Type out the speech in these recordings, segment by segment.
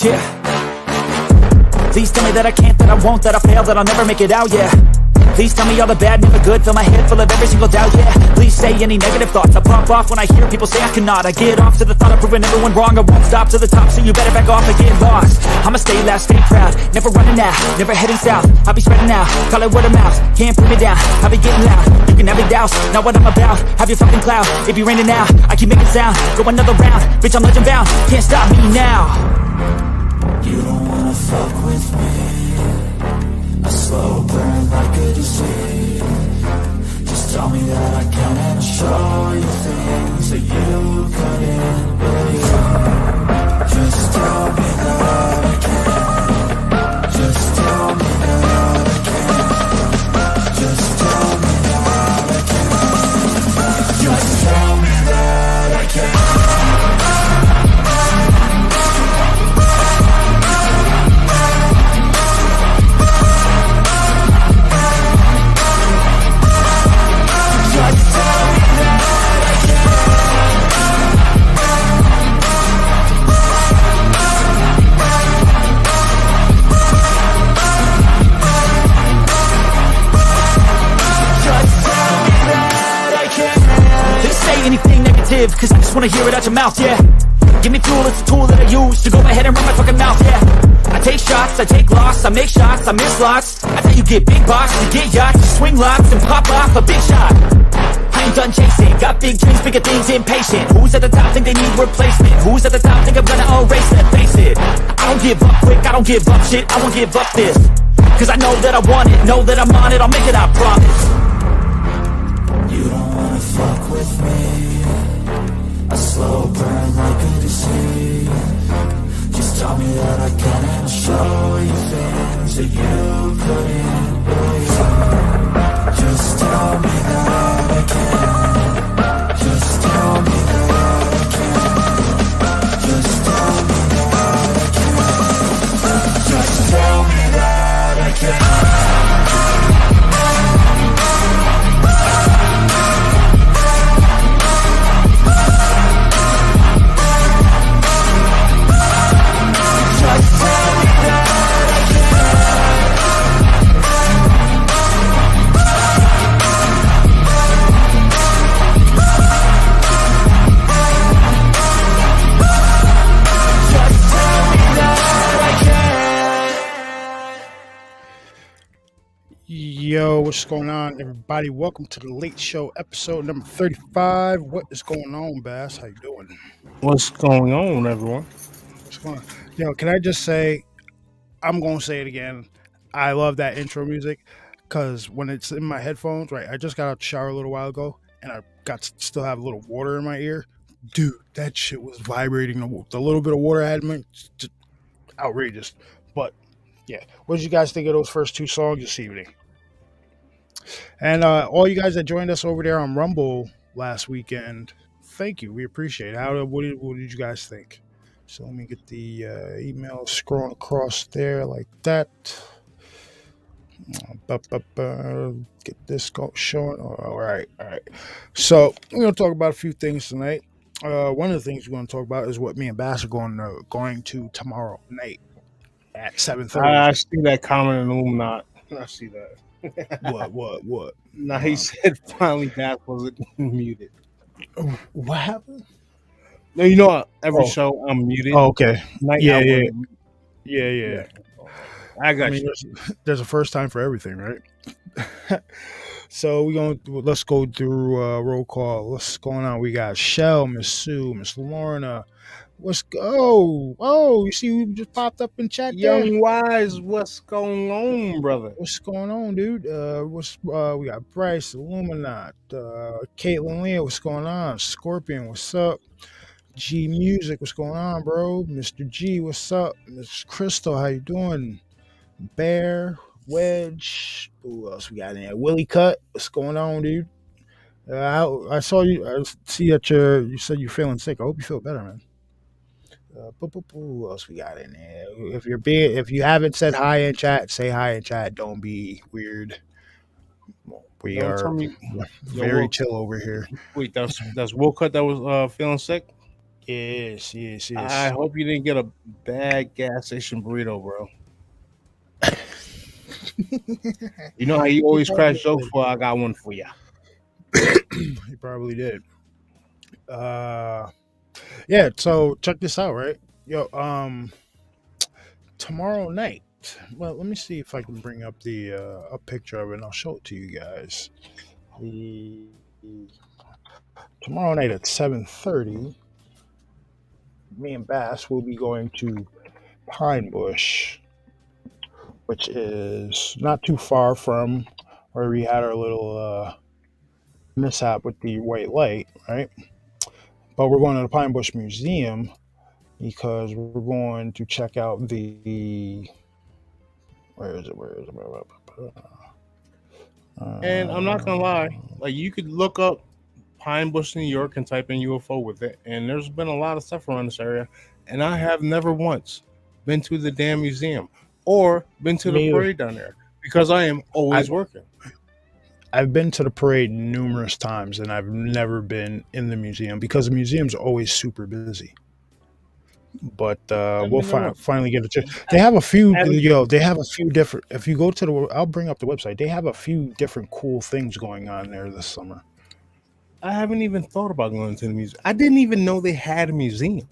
Yeah. Please tell me that I can't, that I won't, that I fail, that I'll never make it out, yeah. Please tell me all the bad, never good, fill my head full of every single doubt, yeah. Please say any negative thoughts, I pop off when I hear people say I cannot. I get off to the thought of proving everyone wrong, I won't stop to the top, so you better back off and get lost. I'ma stay loud, stay proud, never running out, never heading south. I'll be spreading out, call it word of mouth, can't put me down, I'll be getting loud. You can have it douse, not what I'm about, have your fucking cloud. It be raining now, I keep making sound, go another round, bitch I'm legend bound, can't stop me now. You don't wanna fuck with me, a slow burn like a disease. Just tell me that I can and I'll show you things that you couldn't believe. Just tell me that I can. Just tell me that I can. Just tell me that I can. Just tell me that I can. Anything negative, cause I just wanna hear it out your mouth, yeah. Give me fuel, it's a tool that I use to go ahead and run my fucking mouth, yeah. I take shots, I take loss, I make shots, I miss lots. I tell you get big box, you get yachts, you swing lots and pop off a big shot. I ain't done chasing, got big dreams, bigger things, impatient. Who's at the top think they need replacement? Who's at the top think I'm gonna erase them? Face it, I don't give up quick, I don't give up shit, I won't give up this. Cause I know that I want it, know that I'm on it, I'll make it, I promise. You don't wanna fuck with me, a slow burn like a disease. Just tell me that I can and I'll show you things that you couldn't believe. Just tell me that I can. Just tell me that I can. Just tell me that I can. Just tell me that I can. Yo, what's going on, everybody? Welcome to the Late Show, episode number 35. What is going on, Bass? How you doing? What's going on, everyone? What's going on? Yo, can I just say, I'm going to say it again. I love that intro music because when it's in my headphones, right, I just got out the shower a little while ago and I got to still have a little water in my ear. Dude, that shit was vibrating. The little bit of water I had in my, just outrageous. But, yeah, what did you guys think of those first two songs this evening? And all you guys that joined us over there on Rumble last weekend, thank you. We appreciate it. What did you guys think? So let me get the email scrolling across there like that. Get this showing. All right. So we're going to talk about a few things tonight. One of the things we're going to talk about is what me and Bass are going to tomorrow night at 7:30. I see that comment in Illuminati. I see that. What? Nah, he said finally Bass wasn't muted. What happened? No, you know every show I'm muted. Oh, okay. Yeah. I got you. There's a first time for everything, right? So let's go through roll call. What's going on? We got Shell, Miss Sue, Miss Lorna. You see who just popped up in chat there? Young Wise, what's going on, brother? What's going on, dude? We got Bryce, Illuminat, Caitlin Leah, what's going on? Scorpion, what's up? G Music, what's going on, bro? Mr. G, what's up? Miss Crystal, how you doing? Bear, Wedge, who else we got in there? Willie Cut, what's going on, dude? I saw you. I see that you said you're feeling sick. I hope you feel better, man. Who else we got in there? If you haven't said hi in chat, say hi in chat. Don't be weird. We are very chill over here. Wait, that's Will Cut that was feeling sick? Yes, yes, I yes. hope you didn't get a bad gas station burrito, bro. You know how you He always probably crash jokes? did. Well, I got one for you. He probably did. Uh, yeah. So check this out, right? Yo, tomorrow night. Well, let me see if I can bring up the a picture of it, and I'll show it to you guys. The tomorrow night at 7:30, me and Bass will be going to Pine Bush, which is not too far from where we had our little mishap with the white light, right? But we're going to the Pine Bush Museum because we're going to check out the where is it? Where is it? And I'm not gonna Uh, lie, like you could look up Pine Bush, New York, and type in UFO with it, and there's been a lot of stuff around this area, and I have never once been to the damn museum or been to the me, parade down there because I am I always working. I've been to the parade numerous times, and I've never been in the museum because the museum's always super busy. But I we'll mean, look, finally get a chance. They have a few, I haven't, yo. They have a few different. If you go to the, I'll bring up the website. They have a few different cool things going on there this summer. I haven't even thought about going to the museum. I didn't even know they had a museum.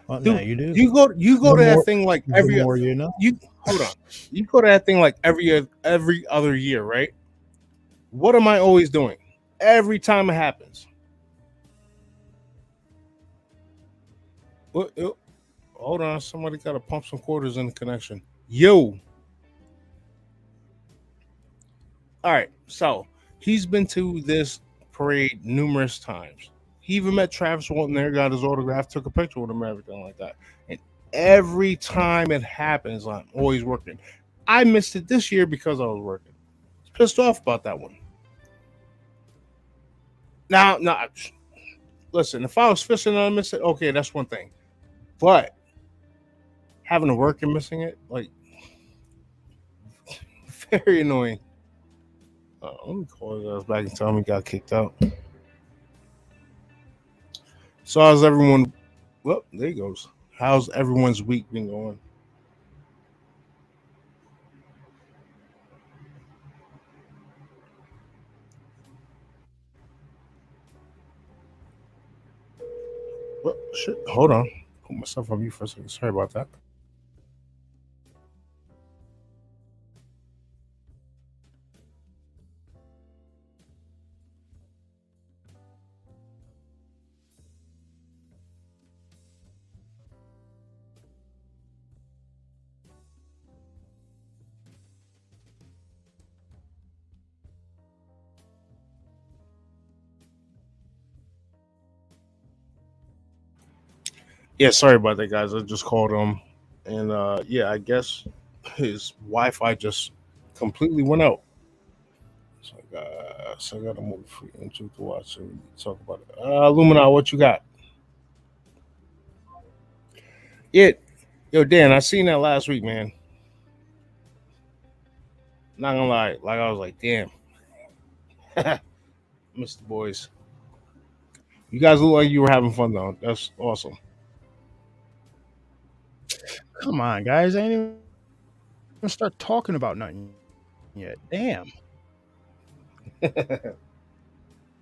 Well, now Dude, you do. you go The to that more, thing like the more you know. you hold on. You go to that thing like every other year, right? What am I always doing? Every time it happens. What, hold on, somebody got to pump some quarters in the connection. Yo. All right. So he's been to this parade numerous times. He even met Travis Walton there, got his autograph, took a picture with him, everything like that. And every time it happens, I'm always working. I missed it this year because I was working. I was pissed off about that one. Now, listen, if I was fishing and I missed it, okay, that's one thing. But having to work and missing it, like, very annoying. Let me call his ass back and tell him he got kicked out. So how's everyone? Well, there he goes. How's everyone's week been going? Well, shit. Hold on. Put myself on mute for a second. Sorry about that. Yeah, sorry about that, guys. I just called him, and yeah, I guess his Wi-Fi just completely went out. So I got a movie for you to watch and talk about it. Lumina, what you got? Yeah, yo, Dan, I seen that last week, man. Not gonna lie, like I was like, damn, Mr. Boys, you guys look like you were having fun though. That's awesome. Come on, guys. I ain't even start talking about nothing yet. Damn.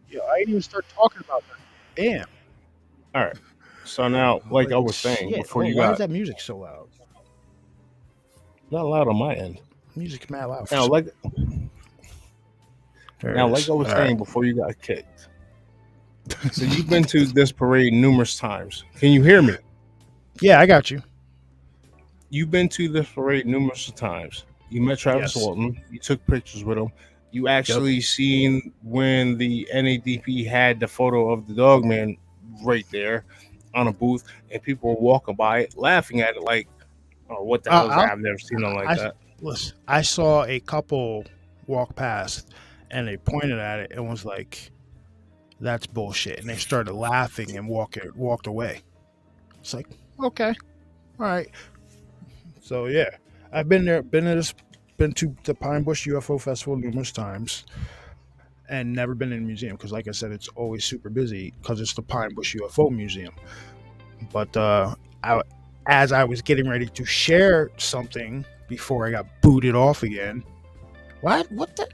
Yo, I ain't even start talking about nothing. Damn. All right. So now, like I Like was saying shit. before, you Why is got that music so loud? not loud on my end. Music's mad loud. Now, like There now, it like is. I was All right. saying before, you got kicked. So you've been to this parade numerous times. Can you hear me? Yeah, I got you. You've been to this parade numerous times. You met Travis Yes. Walton. You took pictures with him. You Yep. actually seen when the NADP had the photo of the dog man right there on a booth, and people were walking by it, laughing at it, like, "Oh, what the hell is that? I, I've never seen nothing like I that." listen. I saw a couple walk past, and they pointed at it and was like, "That's bullshit," and they started laughing and walked away. It's like, okay, all right. So yeah, I've been there, been to the Pine Bush UFO Festival numerous times, and never been in a museum because, like I said, it's always super busy because it's the Pine Bush UFO Museum. But as I was getting ready to share something before I got booted off again, what the?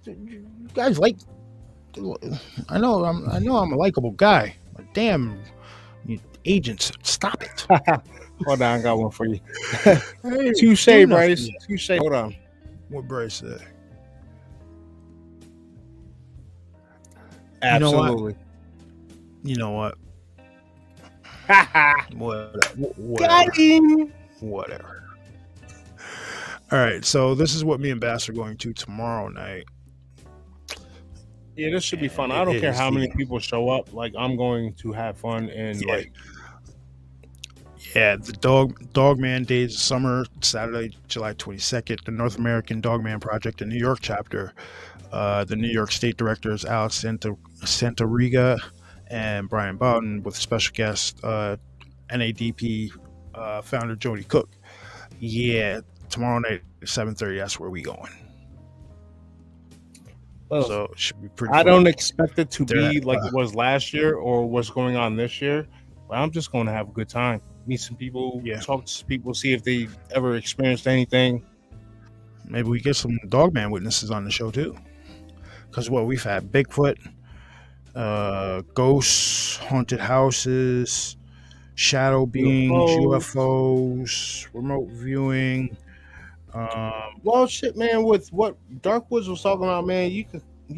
You guys like? I know I'm a likable guy, but damn, you agents, stop it. Hold on, I got one for you. Hey, Touche, do nothing. Bryce. Touche. Hold on. What Bryce said. Absolutely. You know what? Got Whatever. him. Whatever. All right, so this is what me and Bass are going to tomorrow night. Yeah, this should be fun. I It don't care is, how many yeah. people show up. Like, I'm going to have fun and Yeah. like. Yeah, the Dogman Days of Summer, Saturday, July 22nd, the North American Dogman Project, the New York chapter. The New York State Directors Alex Santoriga and Brian Bowden with special guest NADP founder Jody Cook. Yeah, tomorrow night at 7:30. That's where we going. Well, So it should be pretty. I fun. don't expect it to They're be at, like it was last year or what's going on this year, but I'm just going to have a good time. Meet some people, Yeah. talk to some people, see if they ever experienced anything. Maybe we get some Dogman witnesses on the show too. Because we've had Bigfoot, ghosts, haunted houses, shadow beings, UFOs, remote viewing. Well, shit, man. With what Darkwoods was talking about, man, you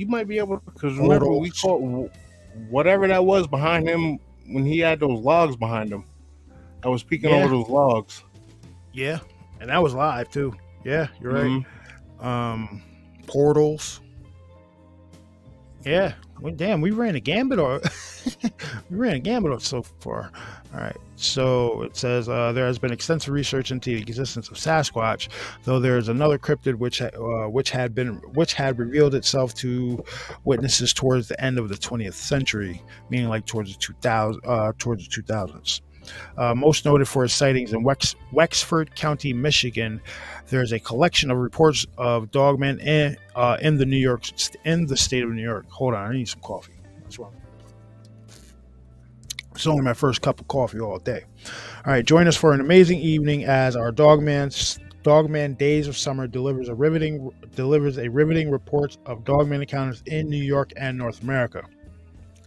might be able to. Because remember, we caught whatever that was behind him when he had those logs behind him. I was peeking Yeah. over those logs. Yeah, and that was live too. Yeah, you're right. Mhm. Portals. Yeah, we ran a gambit so far. All right, so it says there has been extensive research into the existence of Sasquatch, though there is another cryptid which had revealed itself to witnesses towards the end of the 20th century, meaning like towards the 2000s. Most noted for its sightings in Wexford County, Michigan. There's a collection of reports of dogmen in the state of New York. Hold on, I need some coffee. What's wrong? It's only my first cup of coffee all day. All right, join us for an amazing evening as our Dogman Days of Summer delivers a riveting report of dogman encounters in New York and North America.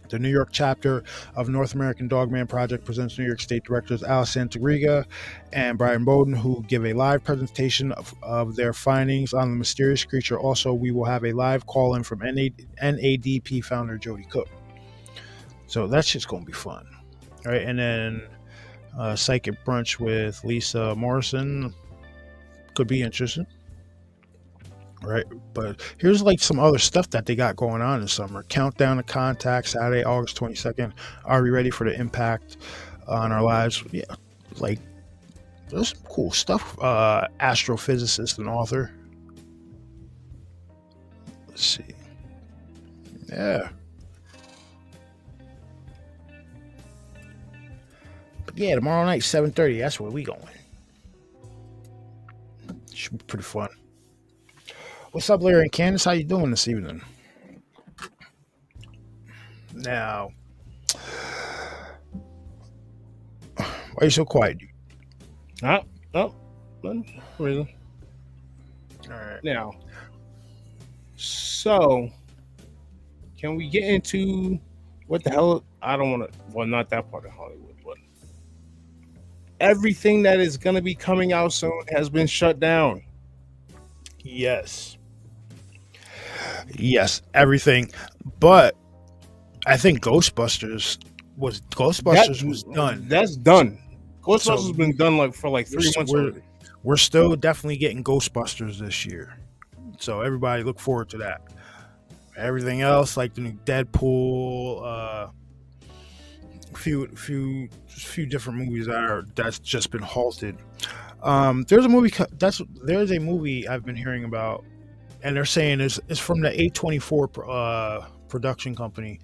The New York chapter of North American Dogman Project presents New York State Directors Alex Santoriga and Brian Bowden, who give a live presentation of their findings on the mysterious creature. Also, we will have a live call-in from NADP founder Jody Cook. So that's just going to be fun. All right, and then Psychic Brunch with Lisa Morrison could be interesting. Right, but here's like some other stuff that they got going on in summer. Countdown to Contact, Saturday, August 22nd. Are we ready for the impact on our lives? Yeah, like there's some cool stuff. Astrophysicist and author. Let's see. Yeah. But yeah, tomorrow night, 7:30. That's where we going. Should be pretty fun. What's up, Larry and Candace? How you doing this evening? Now, why are you so quiet? No, none reason. All right. Now, so can we get into what the hell? I don't want to. Well, not that part of Hollywood, but everything that is going to be coming out soon has been shut down. Yes, everything. But I think Ghostbusters was done. That's done. Ghostbusters So, has been done for 3 months already. We're still definitely getting Ghostbusters this year. So everybody look forward to that. Everything else, like the new Deadpool, a few different movies that's just been halted. There's a movie I've been hearing about, and they're saying it's from the A24 production company.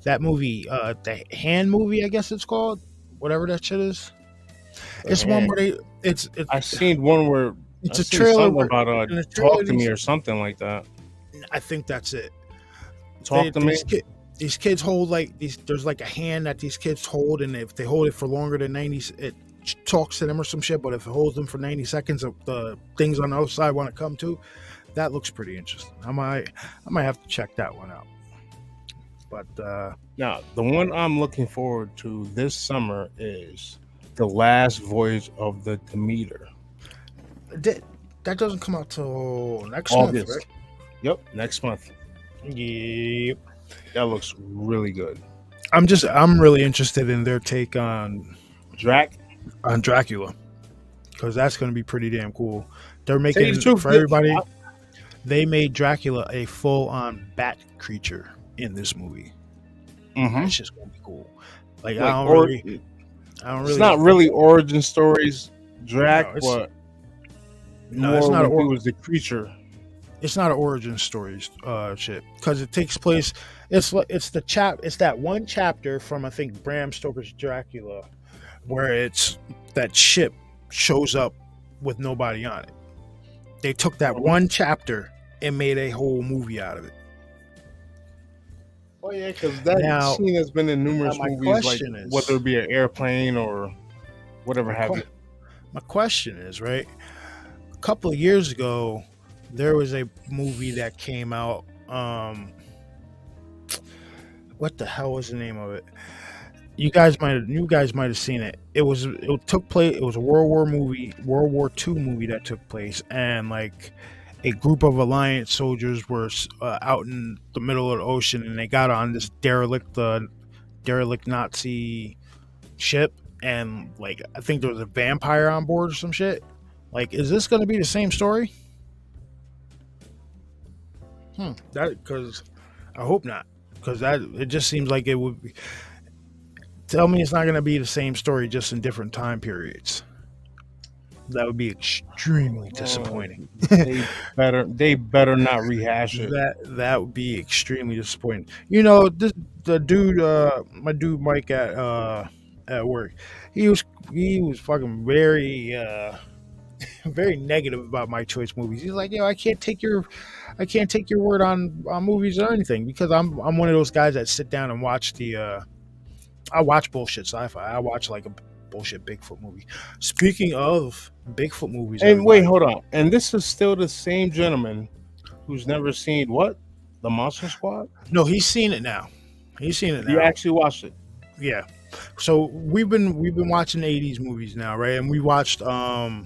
That movie, the Hand movie, I guess it's called, whatever that shit is. It's one where I seen one where it's I a seen trailer something about in the trailer talk to me or something like that. I think that's it. Talk to me. These kids hold like these. There's like a hand that these kids hold, and if they hold it for longer than 90, it talks to them or some shit. But if it holds them for 90 seconds, the things on the other side want to come to. That looks pretty interesting. I might have to check that one out. But Now, the one I'm looking forward to this summer is The Last Voyage of the Demeter. that doesn't come out till next August. month, right? Yep, next month. Yep. That looks really good. I'm really interested in their take on Dracula, because that's going to be pretty damn cool. They're making for everybody. They made Dracula a full-on bat creature in this movie. Mm-hmm. It's just going to be cool. Like, I don't really. It's not really origin stories, but no, it's not. It was the creature. It's not an origin story, shit, because it takes place. It's that one chapter from, I think, Bram Stoker's Dracula, where it's that ship shows up with nobody on it. They took that one chapter and made a whole movie out of it. Oh yeah, because that scene has been in numerous movies, like whether it be an airplane or whatever have you. My question is, right? A couple of years ago, there was a movie that came out. What the hell was the name of it? You guys might have seen it. It took place. It was a World War II movie that took place, and like a group of Alliance soldiers were out in the middle of the ocean, and they got on this derelict Nazi ship, and like I think there was a vampire on board or some shit. Like, is this going to be the same story? That, because I hope not, because it just seems like it would be. Tell me it's not going to be the same story, just in different time periods. That would be extremely disappointing. They better not rehash it. That would be extremely disappointing. You know, the dude, my dude Mike at work, he was fucking very very negative about my choice movies. He's like, I can't take your word on movies or anything, because I'm one of those guys that sit down and watch I watch bullshit sci-fi. I watch like a bullshit Bigfoot movie. Speaking of Bigfoot movies, and wait, hold on. And this is still the same gentleman who's never seen what? The Monster Squad? No, he's seen it now. You actually watched it? Yeah. So we've been watching 80s movies now, right? And we watched My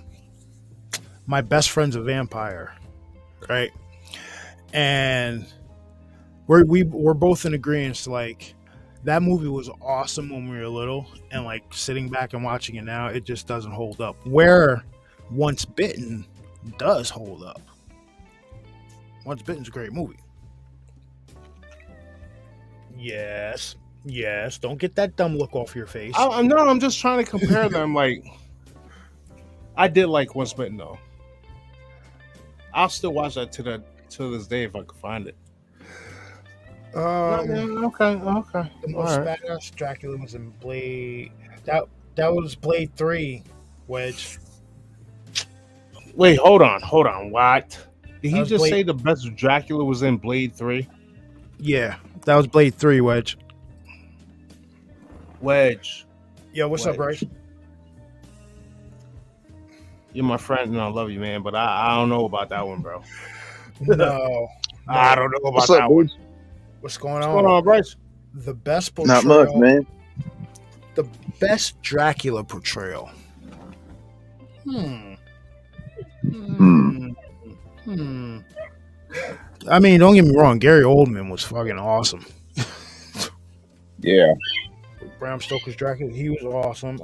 Best Friend's a Vampire, right? And we're both in agreement, like, that movie was awesome when we were little, and like sitting back and watching it now, it just doesn't hold up. Where Once Bitten does hold up. Once Bitten's a great movie. Yes. Don't get that dumb look off your face. No, I'm just trying to compare them. Like, I did like Once Bitten though. I'll still watch that to this day if I can find it. Okay. The most badass Dracula was in Blade. That was Blade 3, Wedge. Wait, hold on. What? Did he just Blade... say the best Dracula was in Blade 3? Yeah, that was Blade 3, Wedge. Yo, what's up, Bryce? You're my friend and I love you, man, but I don't know about that one, bro. No. I don't know about that one. What's going on? What's going on, Bryce? The best portrayal. Not much, man. The best Dracula portrayal. I mean, don't get me wrong. Gary Oldman was fucking awesome. Yeah. Bram Stoker's Dracula, he was awesome.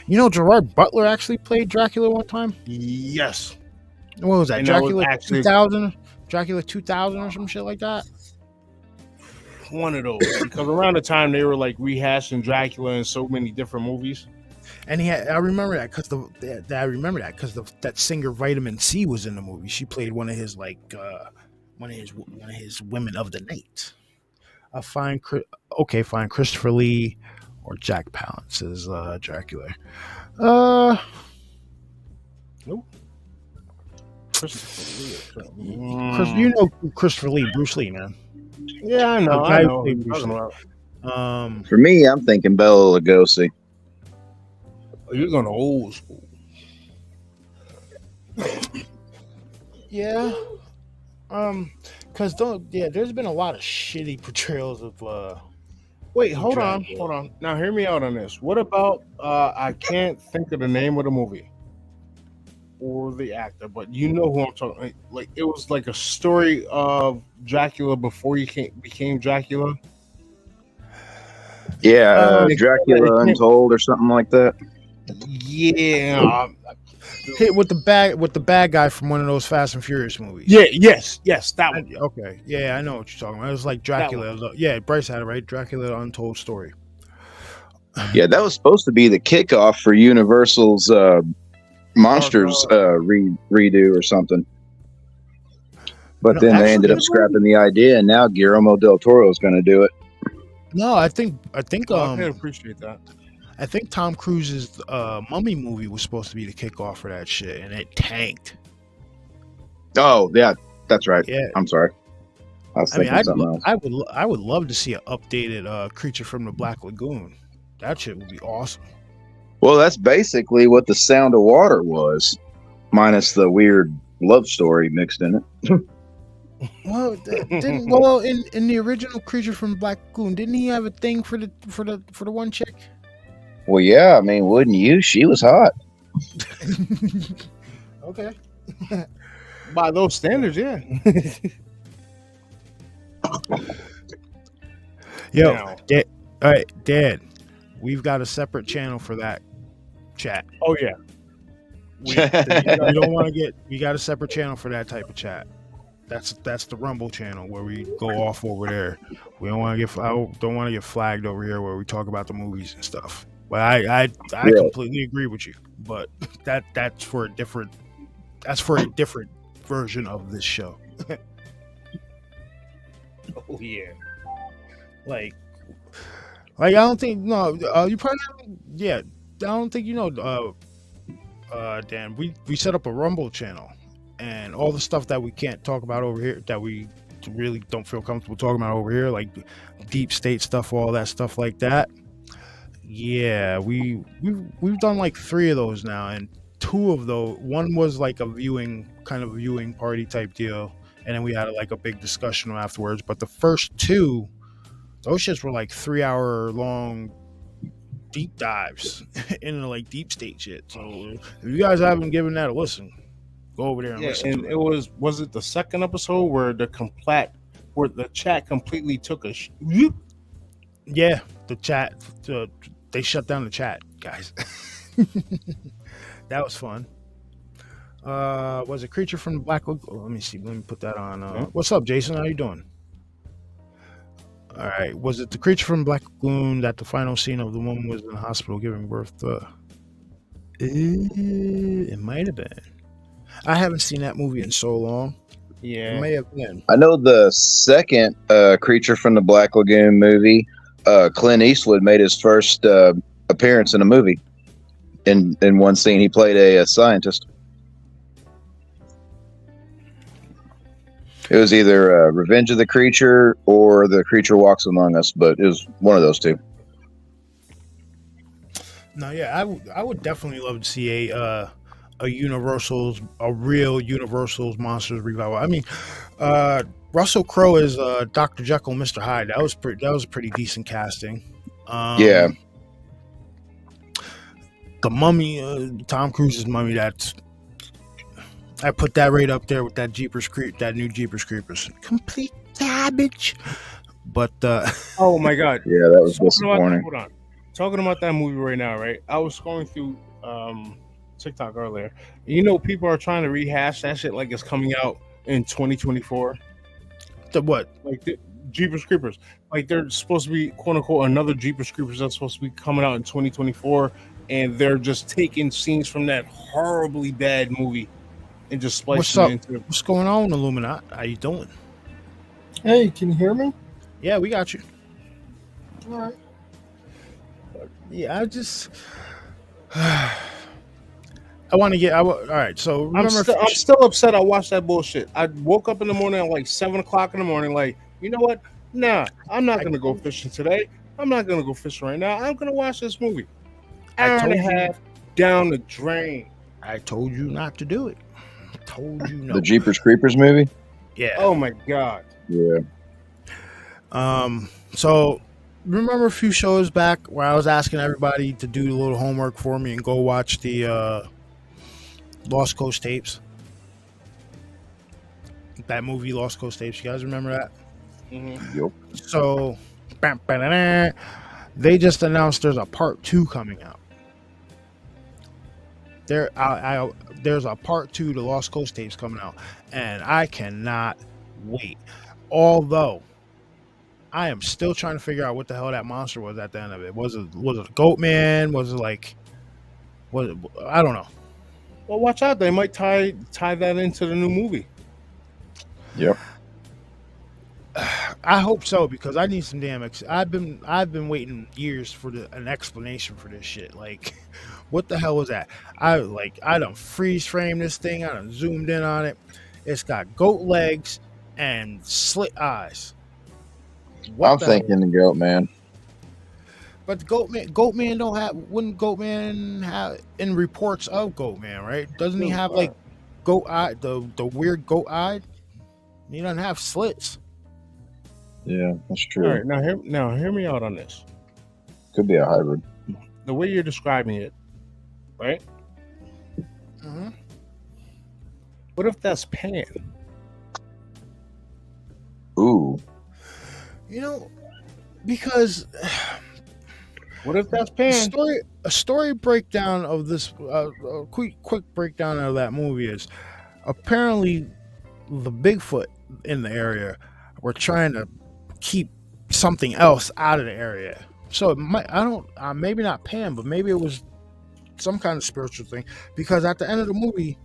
You know, Gerard Butler actually played Dracula one time. Yes. What was that? And Dracula that was actually 2000? Dracula 2000 or some shit like that? One of those, because around the time they were like rehashing Dracula in so many different movies. And I remember that because that singer Vitamin C was in the movie. She played one of his women of the night. Fine, Christopher Lee or Jack Palance is Dracula. Nope. You know Christopher Lee, Bruce Lee, man. Yeah, I know. A I guy know who who played you're Bruce talking Lee. about. For me, I'm thinking Bela Lugosi. Oh, you're going to old school. Yeah. Cause there's been a lot of shitty portrayals of Wait, hold Dracula. on. Now, hear me out on this. What about? I can't think of the name of the movie or the actor, but you know who I'm talking. Like it was like a story of Dracula before he became Dracula. Yeah, It Dracula came- Untold or something like that. Yeah, hit with the bad guy from one of those Fast and Furious movies. yes, that one. Okay. Yeah, I know what you're talking about. It was like Dracula. Yeah, Bryce had it right. Dracula Untold Story. Yeah, that was supposed to be the kickoff for Universal's Monsters redo or something. But No, then they ended actually- up scrapping the idea, and now Guillermo del Toro is going to do it. No, I think I can appreciate that. I think Tom Cruise's Mummy movie was supposed to be the kickoff for that shit, and it tanked. Oh, yeah, that's right. Yeah, I'm sorry. I was I mean, thinking something else. I would love to see an updated Creature from the Black Lagoon. That shit would be awesome. Well, that's basically what The Sound of Water was, minus the weird love story mixed in it. Well, in the original Creature from the Black Lagoon, didn't he have a thing for the one chick? Well, yeah, I mean, wouldn't you? She was hot. Okay. By those standards, yeah. Yo, Now- all right, Dad, we've got a separate channel for that chat. oh yeah. We don't want to get. We got a separate channel for that type of chat. That's the Rumble channel where we go off over there. We don't want to get. I don't want to get flagged over here where we talk about the movies and stuff. But I completely agree with you. But that's for a different. That's for a different version of this show. Oh yeah. Like I don't think you probably yeah. I don't think you know. Dan, we set up a Rumble channel, and all the stuff that we can't talk about over here, that we really don't feel comfortable talking about over here, like deep state stuff, all that stuff like that. Yeah, we've done like 3 of those now, and 2 of those, one was like a viewing party type deal, and then we had like a big discussion afterwards. But the first 2, those shits were like 3-hour long deep dives into like deep state shit. So if you guys haven't given that a listen, go over there and Yeah, listen and to it was it the second episode where the chat completely took a Yeah, the chat. They shut down the chat, guys. That was fun. Was it Creature from the Black Lagoon? Oh, let me see. Let me put that on. What's up, Jason? How you doing? All right. Was it the Creature from Black Lagoon that the final scene of the woman was in the hospital giving birth to? It might have been. I haven't seen that movie in so long. Yeah. It may have been. I know the second Creature from the Black Lagoon movie, Clint Eastwood made his first appearance in a movie. In one scene, he played a scientist. It was either Revenge of the Creature or The Creature Walks Among Us, but it was one of those 2. No, yeah, I would definitely love to see a real Universal's Monsters revival. I mean, Russell Crowe is Dr. Jekyll, and Mr. Hyde. That was a pretty decent casting. Yeah. The Mummy, Tom Cruise's Mummy. I put that right up there with that new Jeepers Creepers. Complete garbage. But Oh my god. Yeah, that was Talking disappointing. hold on. Talking about that movie right now, right? I was scrolling through TikTok earlier. You know, people are trying to rehash that shit like it's coming out in 2024. the what? Like the Jeepers Creepers. Like they're supposed to be quote unquote another Jeepers Creepers that's supposed to be coming out in 2024, and they're just taking scenes from that horribly bad movie and just splicing What's up? it into it. What's going on, Illuminati? How you doing? Hey, can you hear me? Yeah, we got you. All right. Yeah, I just. I want to get. All right, so I'm remember. still upset I watched that bullshit. I woke up in the morning at like 7 o'clock in the morning, like, You know what? Nah, I'm not gonna go fishing today. I'm not gonna go fishing right now. I'm gonna watch this movie. Hour and a half down the drain. I told you not to do it. Told you no. The Jeepers Creepers movie. Yeah. Oh my god. Yeah. So remember a few shows back where I was asking everybody to do a little homework for me and go watch the Lost Coast tapes. That movie, Lost Coast tapes. You guys remember that? Yep. So they just announced there's a part 2 coming out. There's a part 2 to Lost Coast tapes coming out, and I cannot wait. Although I am still trying to figure out what the hell that monster was at the end of it. Was it a goat man? Was it like I don't know. Well, watch out. They might tie that into the new movie. Yep. I hope so, because I need some damn. I've been waiting years for an explanation for this shit. Like, what the hell was that? I done freeze framed this thing. I done zoomed in on it. It's got goat legs and slit eyes. I'm thinking the goat man. But the goat man don't have. Wouldn't goat man have in reports of goat man, right? Doesn't he have like goat eye? The weird goat eye. He doesn't have slits. Yeah, that's true. All right, now hear me out on this. Could be a hybrid. The way you're describing it, right? Mm-hmm. What if that's Pan? Ooh. You know, because What if that's Pan? a story breakdown of this, a quick breakdown of that movie is apparently the Bigfoot in the area were trying to keep something else out of the area. So it might, maybe not Pan, but maybe it was some kind of spiritual thing, because at the end of the movie,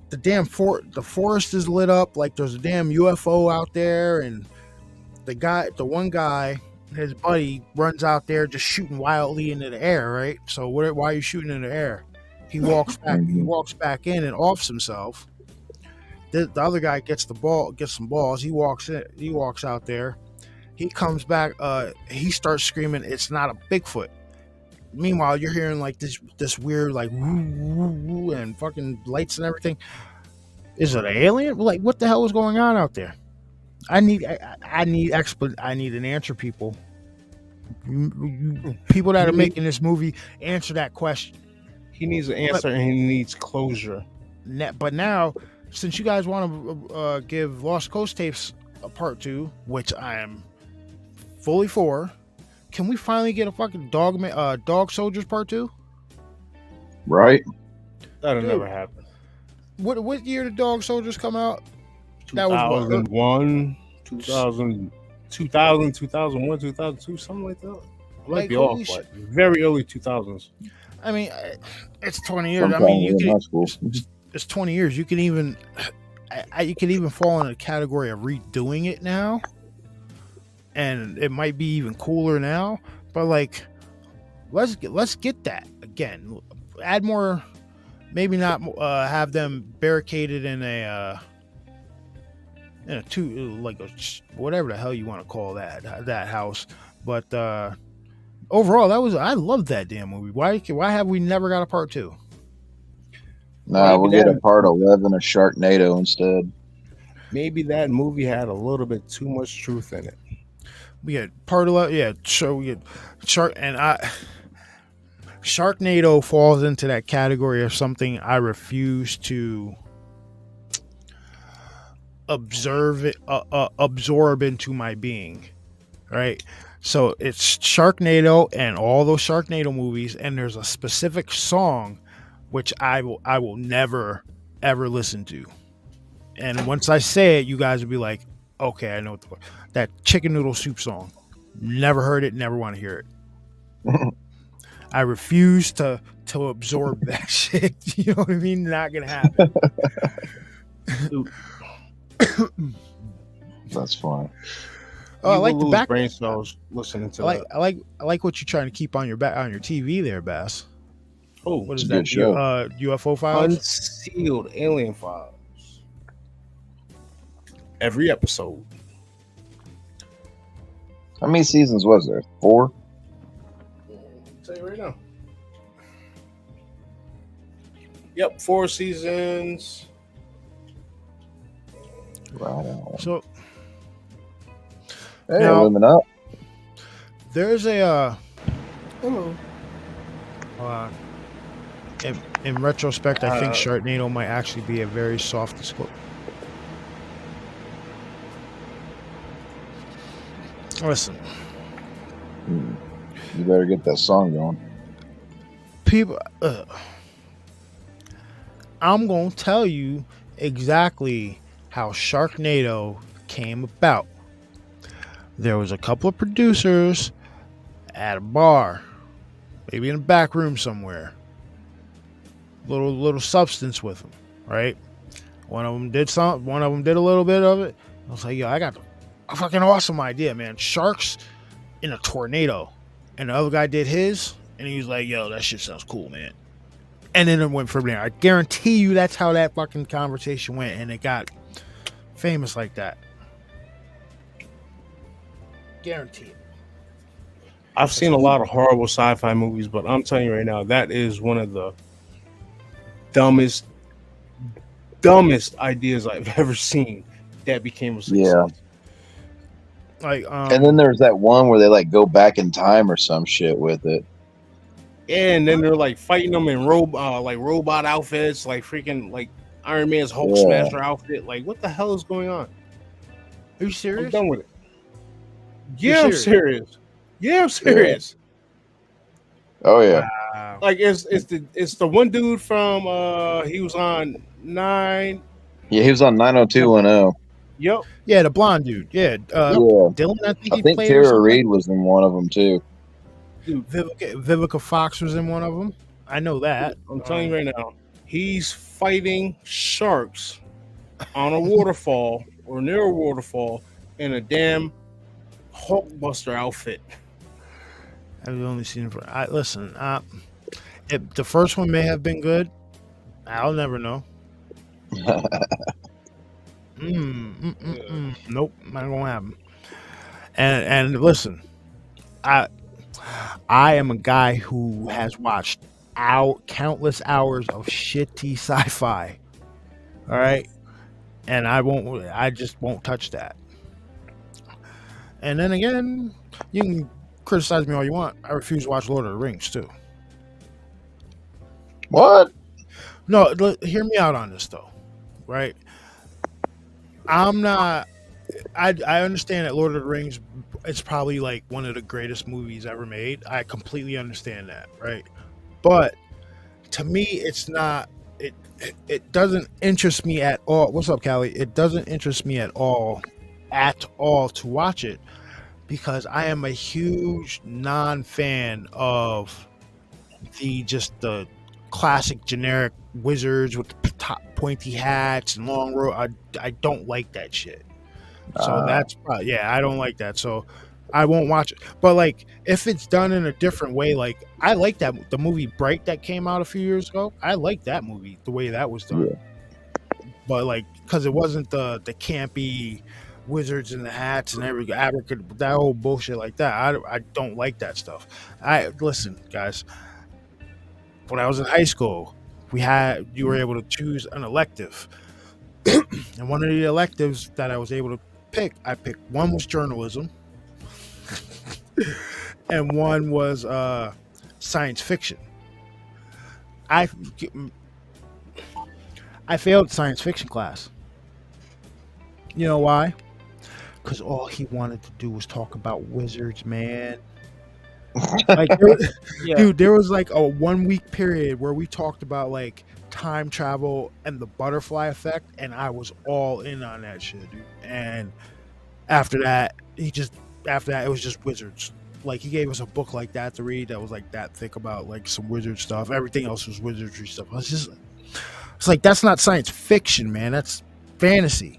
the damn the forest is lit up like there's a damn UFO out there, and the one guy, his buddy, runs out there just shooting wildly into the air, right? So why are you shooting in the air? He walks back. He walks back in and offs himself. The other guy gets some balls. He walks in. He walks out there. He comes back. He starts screaming, "It's not a Bigfoot." Meanwhile, you're hearing like this weird like woo, woo, woo, and fucking lights and everything. Is it an alien? Like, what the hell is going on out there? I need an answer, people. People that are making this movie, answer that question. He needs an answer, and he needs closure. But now, since you guys want to give Lost Coast tapes a part 2, which I am fully for, can we finally get a fucking Dog Soldiers part 2? Right. That'll never happen. What year did Dog Soldiers come out? 2001, 2000, 2001, 2002, something like that. I might be off, but very early 2000s. I mean, it's 20 years. I mean, it's 20 years. You can even fall in the category of redoing it now, and it might be even cooler now. But like, let's get that again. Add more. Maybe not have them barricaded in a whatever the hell you want to call that house. But overall, I loved that damn movie. Why have we never got a part 2? Nah, we'll get a part 11 of Sharknado instead. Maybe that movie had a little bit too much truth in it. We had part 11, yeah. So we had Sharknado falls into that category of something I refuse to absorb into my being, right? So it's Sharknado and all those Sharknado movies, and there's a specific song which I will never ever listen to. And once I say it, you guys will be like, okay, I know what that chicken noodle soup song. Never heard it, never want to hear it. I refuse to absorb that shit. You know what I mean? Not gonna happen. That's fine. Oh, I like the back brain cells listening to that. I like what you're trying to keep on your TV there, Bass. Oh, what is it's a that? good show. UFO files? Unsealed alien files. Every episode. How many seasons was there? 4? I'll tell you right now. Yep, 4 seasons. Wow. So Hey, Now- living up. there's a Hello. in retrospect, I think Uh, Sharknado might actually be a very soft disclosure. Listen, You better get that song going. people, I'm gonna tell you exactly how Sharknado came about. There was a couple of producers at a bar, maybe in a back room somewhere. Little substance with them, right? One of them did some. One of them did a little bit of it. I was like, yo, I got a fucking awesome idea, man. Sharks in a tornado, and the other guy did his, and he was like, yo, that shit sounds cool, man. And then it went from there. I guarantee you that's how that fucking conversation went, and it got famous like that. Guarantee it. I've seen a lot of horrible sci-fi movies, but I'm telling you right now, that is one of the dumbest ideas I've ever seen that became a success. Yeah. Like, And then there's that one where they like go back in time or some shit with it. And then they're like fighting them in robot outfits, like freaking like Iron Man's Hulk Yeah. Smasher outfit. Like, what the hell is going on? are you I'm serious? done with it. You're Yeah, I'm serious? serious. Yeah, I'm serious. Oh yeah. Wow. Like it's the one dude from he was on 9. Yeah, he was on 90210. Yep. Yeah, the blonde dude. Yeah, Yeah. Dylan. I think I he think played. or Tara something. Reid was in one of them too. Vivica Fox was in one of them. I know that. I'm telling you right now, he's fighting sharks on a waterfall or near a waterfall in a damn Hulkbuster outfit. I've only seen it for. Listen. The first one may have been good. I'll never know. Nope, not gonna happen. And listen, I am a guy who has watched countless hours of shitty sci-fi. All right, and I just won't touch that. And then again, you can criticize me all you want. I refuse to watch Lord of the Rings too. What? No, hear me out on this though, right? I'm not. I understand that Lord of the Rings, it's probably like one of the greatest movies ever made. I completely understand that, right? But to me, it's not. It doesn't interest me at all. What's up, Callie? It doesn't interest me at all to watch it because I am a huge non-fan of the classic generic wizards with the top pointy hats and long robe. I don't like that shit. So that's I don't like that. So I won't watch it. But like if it's done in a different way, like I like the movie Bright that came out a few years ago. I like that movie the way that was done. Yeah. But like because it wasn't the campy wizards in the hats and that whole bullshit like that. I don't like that stuff. Listen, guys. When I was in high school, you were able to choose an elective, and one of the electives that I was able to pick, one was journalism, and one was science fiction. I failed science fiction class. You know why? Because all he wanted to do was talk about wizards, man. Like, dude, there was like a 1 week period where we talked about like time travel and the butterfly effect, and I was all in on that shit, dude. And after that, it was just wizards. Like he gave us a book like that to read that was like that thick about like some wizard stuff. Everything else was wizardry stuff. It's like that's not science fiction, man. That's fantasy.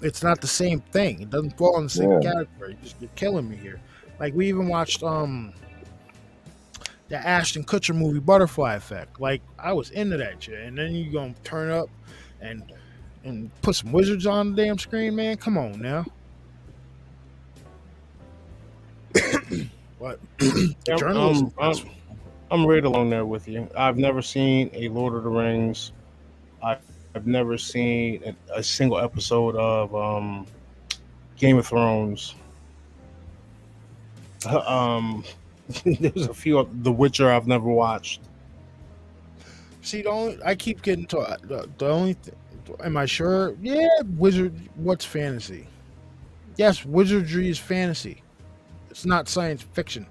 It's not the same thing. It doesn't fall in the same category. You're killing me here. Like we even watched the Ashton Kutcher movie Butterfly Effect. Like I was into that shit, and then you gonna turn up and put some wizards on the damn screen, man. Come on now. But the Yeah, journalism class, I'm right along there with you. I've never seen a Lord of the Rings. I, I've never seen a single episode of Game of Thrones. Um, there's a few of The Witcher I've never watched. see, the only I keep getting to the only. Am I sure? Yeah, wizard. What's fantasy? Yes, wizardry is fantasy. It's not science fiction.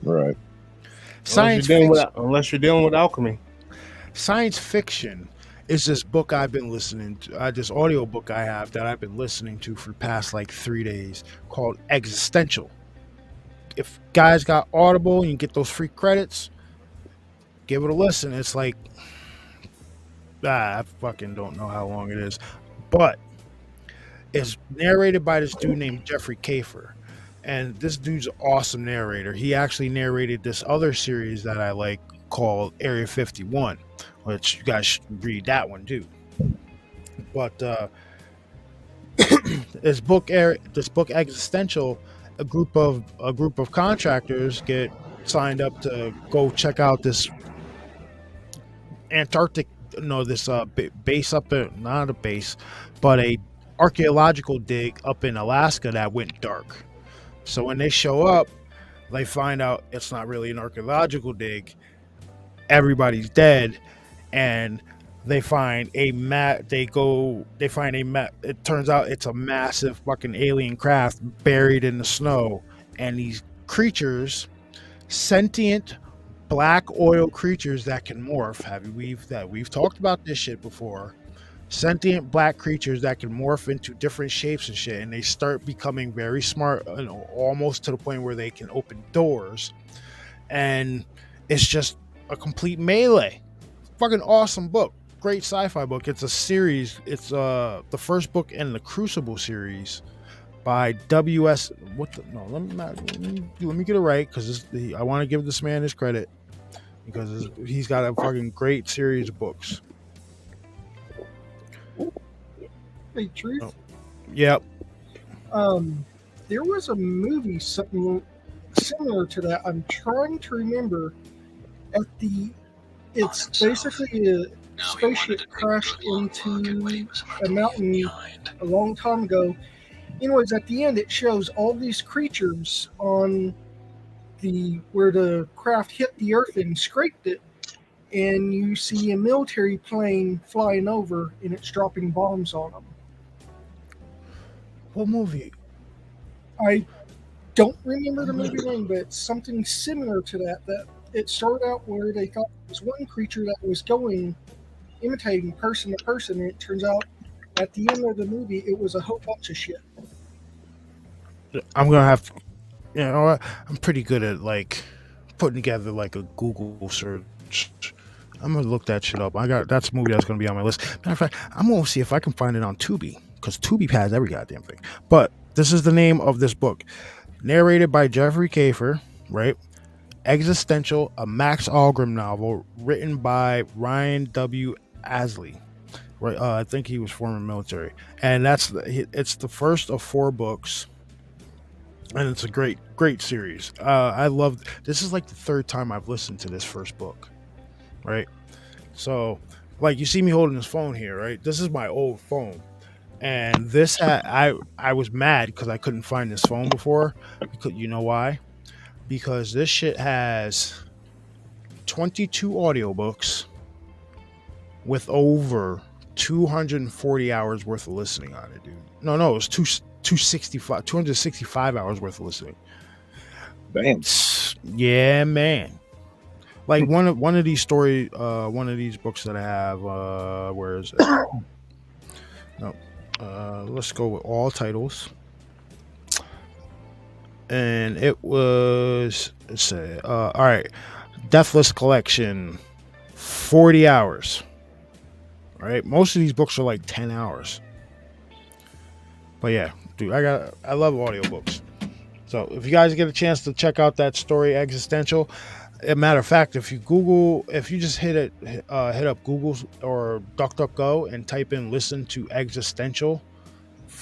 Right. Science fiction. Unless you're dealing with alchemy. Science fiction is this book I've been listening to, this audio book I have that I've been listening to for the past like 3 days called Existential. If guys got Audible and you get those free credits, give it a listen. It's like, I fucking don't know how long it is, but it's narrated by this dude named Jeffrey Kafer. And this dude's an awesome narrator. He actually narrated this other series that I like called Area 51, which you guys should read that one too. But this book Existential, a group of contractors get signed up to go check out this Antarctic, this base up in, not a base, but a archaeological dig up in Alaska that went dark. So when they show up, they find out it's not really an archaeological dig. Everybody's dead, and they find a map. It turns out it's a massive fucking alien craft buried in the snow, and these creatures, sentient black oil creatures that can morph. We've talked about this shit before. Sentient black creatures that can morph into different shapes and shit, and they start becoming very smart, almost to the point where they can open doors, and it's just a complete melee. Fucking awesome book, great sci-fi book. It's a series. It's the first book in the Crucible series by W.S. Let me get it right, because I want to give this man his credit, because he's got a fucking great series of books. Hey, Truth. Oh. Yep. There was a movie something similar to that. I'm trying to remember. It's basically a spaceship crashed into a mountain a long time ago. Anyways, at the end, it shows all these creatures on where the craft hit the earth and scraped it, and you see a military plane flying over, and it's dropping bombs on them. What movie? I don't remember the movie name, but it's something similar to that. That it started out where they thought it was one creature that was imitating person to person, and it turns out at the end of the movie it was a whole bunch of shit. I'm gonna have to, I'm pretty good at like putting together like a Google search. I'm gonna look that shit up. That's a movie that's gonna be on my list. Matter of fact, I'm gonna see if I can find it on Tubi, because Tubi has every goddamn thing. But this is the name of this book, narrated by Jeffrey Kafer, right? Existential, a Max Algrim novel written by Ryan W. Asley. Right, I think he was former military, and it's the first of 4 books, and it's a great series. I love. This is like the 3rd time I've listened to this first book, right? So, like, you see me holding this phone here, right? This is my old phone, and this I was mad because I couldn't find this phone before. Because you know why? Because this shit has 22 audiobooks with over 240 hours worth of listening on it, dude. No, it was 265 hours worth of listening. Damn. Yeah, man. Like one of these books that I have, where is it? No. Let's go with all titles. And it was, let's say, all right, Deathless Collection, 40 hours. All right, most of these books are like 10 hours. But yeah, dude, I love audiobooks. So if you guys get a chance to check out that story, Existential, as a matter of fact, if you just hit up Google or DuckDuckGo and type in "listen to Existential,"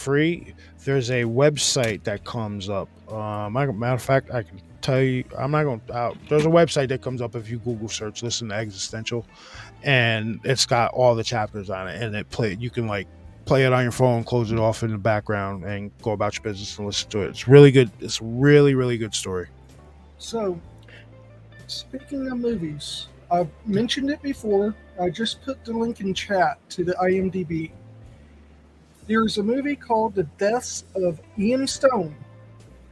free, there's a website that comes up. Matter of fact, I can tell you, I'm not going. There's a website that comes up if you Google search "Listen to Existential," and it's got all the chapters on it, and you can like play it on your phone, close it off in the background, and go about your business and listen to it. It's really good. It's really, really good story. So, speaking of movies, I've mentioned it before. I just put the link in chat to the IMDb. There's a movie called The Deaths of Ian Stone.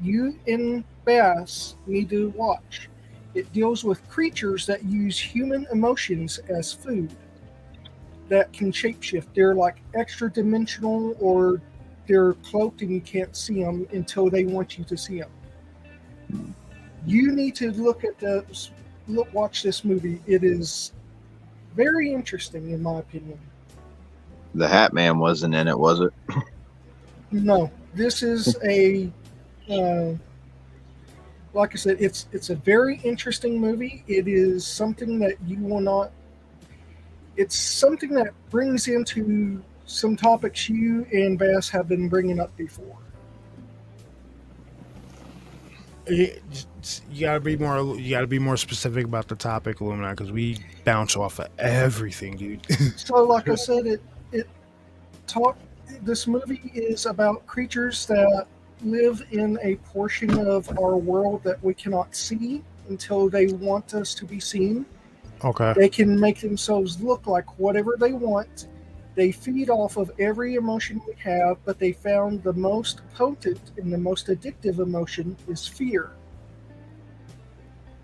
You and Bass need to watch. It deals with creatures that use human emotions as food that can shapeshift. They're like extra dimensional, or they're cloaked and you can't see them until they want you to see them. You need to watch this movie. It is very interesting, in my opinion. The Hat Man wasn't in it, was it? No, this is a like I said, it's a very interesting movie. It is something that you will not. It's something that brings into some topics you and Bass have been bringing up before. You gotta be more. You gotta be more specific about the topic, Illuminati, because we bounce off of everything, dude. So, like I said, this movie is about creatures that live in a portion of our world that we cannot see until they want us to be seen. Okay. They can make themselves look like whatever they want. They feed off of every emotion we have, but they found the most potent and the most addictive emotion is fear.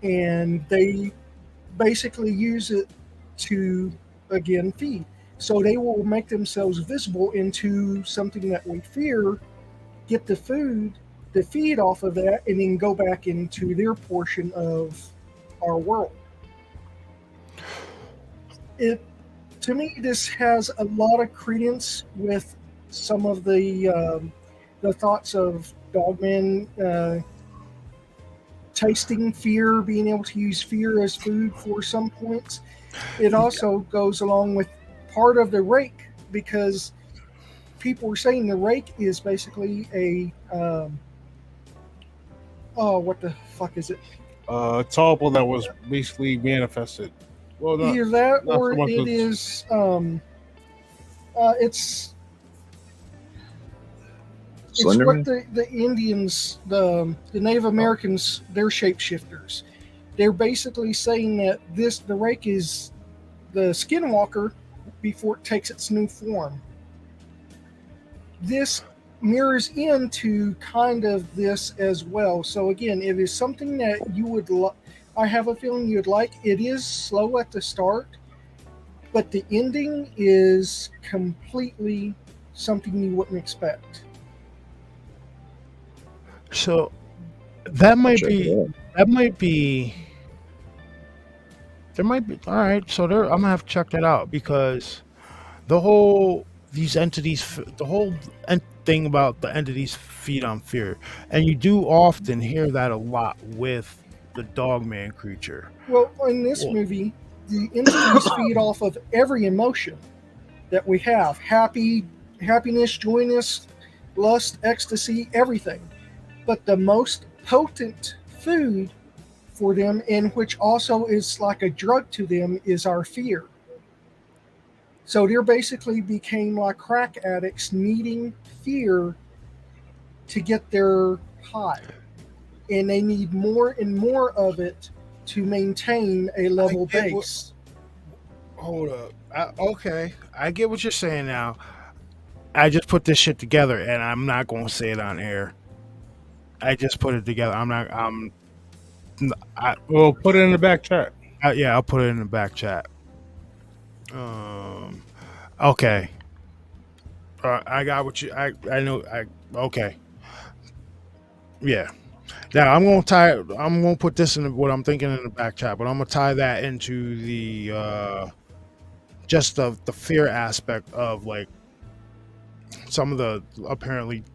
And they basically use it to, again, feed. So they will make themselves visible into something that we fear, get the food, the feed off of that, and then go back into their portion of our world. To me, this has a lot of credence with some of the thoughts of Dogman tasting fear, being able to use fear as food for some points. It also goes along with part of the rake, because people were saying the rake is basically a what the fuck is it? Topple that was basically manifested. Well, Either that, not or so much it as- is it's Slenderman? what the Indians, the Native Americans, they're shapeshifters. They're basically saying that the rake is the skinwalker before it takes its new form. This mirrors into kind of this as well. So again, it is something that you would I have a feeling you'd like. It is slow at the start, but the ending is completely something you wouldn't expect. So that might Check it be. out. That might be. There might be. All right. So I'm gonna have to check that out, because these entities, the whole thing about the entities feed on fear, and you do often hear that a lot with the Dogman creature. Well, in this Well- movie, the entities feed off of every emotion that we have: happiness, joyness, lust, ecstasy, everything. But the most potent food for them, and which also is like a drug to them, is our fear. So they basically became like crack addicts, needing fear to get their high. And they need more and more of it to maintain a level I get what- base. Hold up. Okay, I get what you're saying now. I just put this shit together, and I'm not gonna say it on air. I just put it together. I'm not. Well, put it in the back chat. Yeah, I'll put it in the back chat. Okay. I got what you. I know. Okay. Yeah. Now I'm gonna put this in what I'm thinking in the back chat, but I'm gonna tie that into the just the fear aspect of like some of the apparent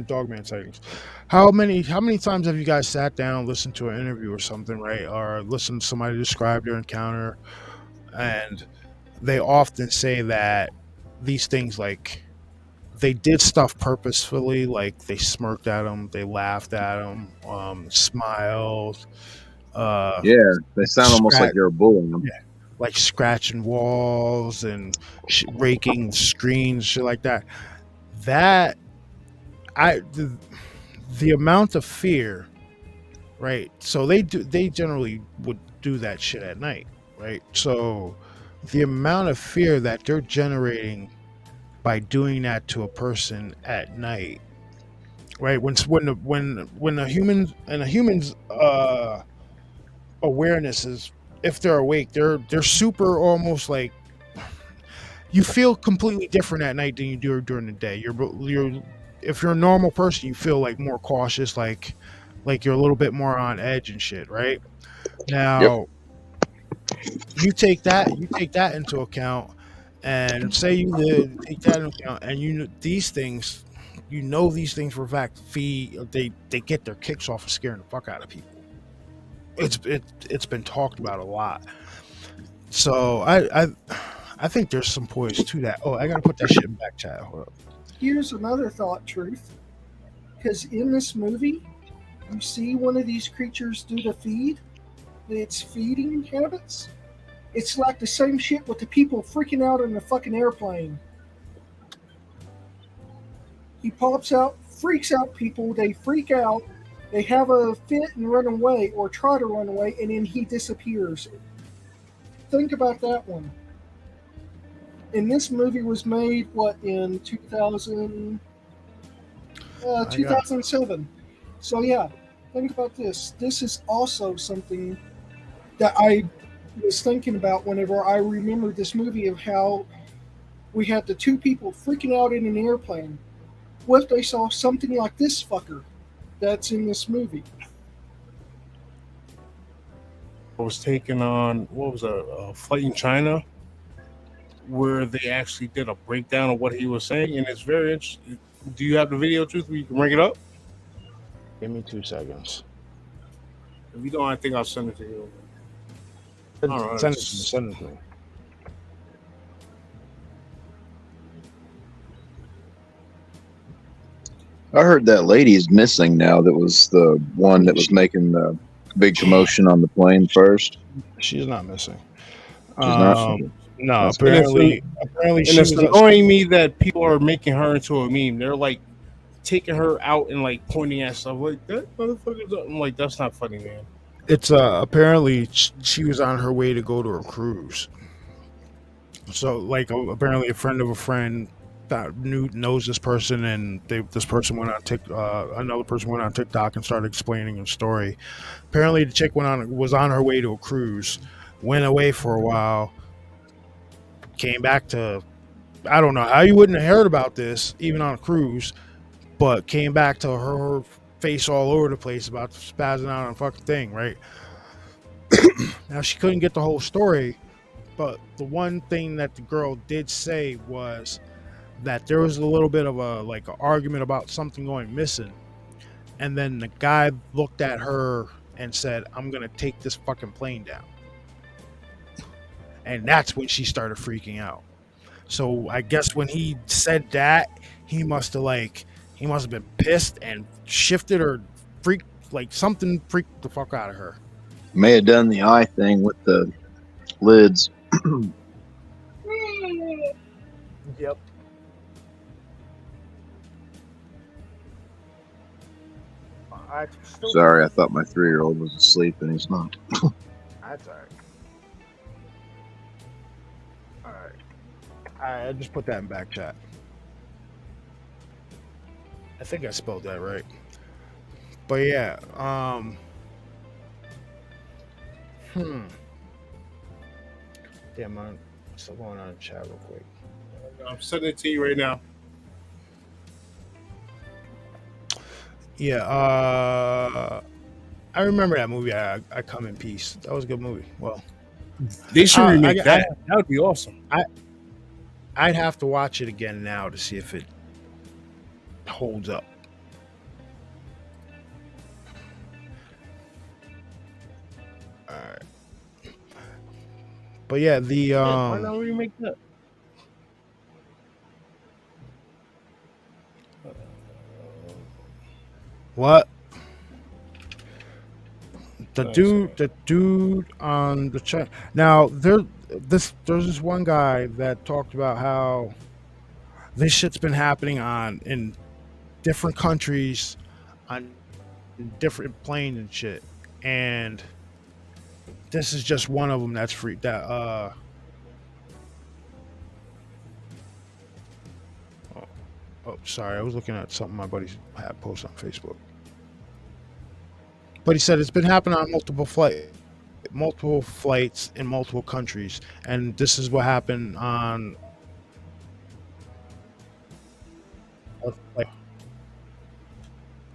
Dogman sightings. How many times have you guys sat down, listened to an interview or something, right? Or listened to somebody describe their encounter, and they often say that these things like they did stuff purposefully, like they smirked at him, they laughed at him, smiled, uh, Yeah, they sound almost like scratch, you're bullying them. like scratching walls and raking screens, shit like that. That I the amount of fear, right? So they generally would do that shit at night, right? So the amount of fear that they're generating by doing that to a person at night, right? When a human's awareness is, if they're awake, they're super, almost like, you feel completely different at night than you do during the day. You're if you're a normal person, you feel like more cautious, like you're a little bit more on edge and shit, right? Yep. Now you take that into account, and say take that into account, and these things, these things for a fact they get their kicks off of scaring the fuck out of people. It's been talked about a lot. So I think there's some poise to that. Oh, I gotta put that shit in back chat. Hold up. Here's another thought, Truth. Because in this movie, you see one of these creatures do the feed, its feeding habits. It's like the same shit with the people freaking out in the fucking airplane. He pops out, freaks out people, they freak out, they have a fit and run away, or try to run away, and then he disappears. Think about that one. And this movie was made, in 2007. So yeah, think about this. This is also something that I was thinking about whenever I remembered this movie, of how we had the two people freaking out in an airplane. What if they saw something like this fucker that's in this movie? I was taken on, what was a flight in China, where they actually did a breakdown of what he was saying, and it's very interesting. Do you have the video, Truth, where you can bring it up? Give me 2 seconds. If you don't, I think I'll send it to you. All right. Send it to me. I heard that lady is missing now. That was the one that was making the big commotion on the plane first. She's not missing. She's not. No, That's apparently And she it's was. annoying me that people are making her into a meme. They're like taking her out and like pointing at stuff like that motherfucker's up. I'm like, that's not funny, man. It's apparently she was on her way to go to a cruise. So like apparently a friend of a friend that knows this person, and this person went on another person went on TikTok and started explaining a story. Apparently the chick was on her way to a cruise, went away for a while, came back to, I don't know how you wouldn't have heard about this even on a cruise, but came back to her face all over the place about spazzing out on a fucking thing, right? Now she couldn't get the whole story, but the one thing that the girl did say was that there was a little bit of an argument about something going missing, and then the guy looked at her and said, "I'm gonna take this fucking plane down," and that's when she started freaking out. So I guess when he said that, he must have been pissed and shifted or something freaked the fuck out of her. May have done the eye thing with the lids. Yep. Sorry, I thought my 3-year-old was asleep and he's not. That's alright. Alright, I just put that in back chat. I think I spelled that right. But yeah, Damn, I'm still going on chat real quick. I'm sending it to you right now. Yeah, I remember that movie. I Come in Peace. That was a good movie. Well, They should remake that. That would be awesome. I'd have to watch it again now to see if it holds up. All right, but yeah, Why not remake that? What? The Nice. dude on the chat. Now there's this one guy that talked about how this shit's been happening in different countries on different planes and shit, and this is just one of them that's free. Oh, sorry, I was looking at something my buddy had posted on Facebook. But he said it's been happening on multiple flights in multiple countries, and this is what happened on.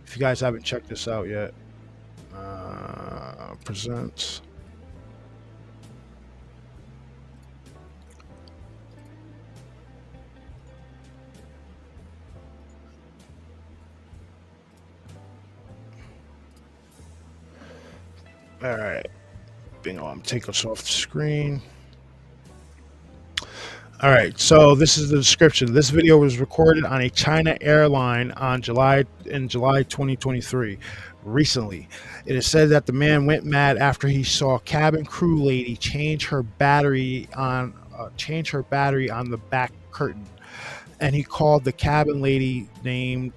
If you guys haven't checked this out yet, presents. All right, bingo. I'm taking us off the screen. All right, so this is the description. This video was recorded on a China airline in July 2023. Recently, it is said that the man went mad after he saw cabin crew lady change her battery on the back curtain, and he called the cabin lady named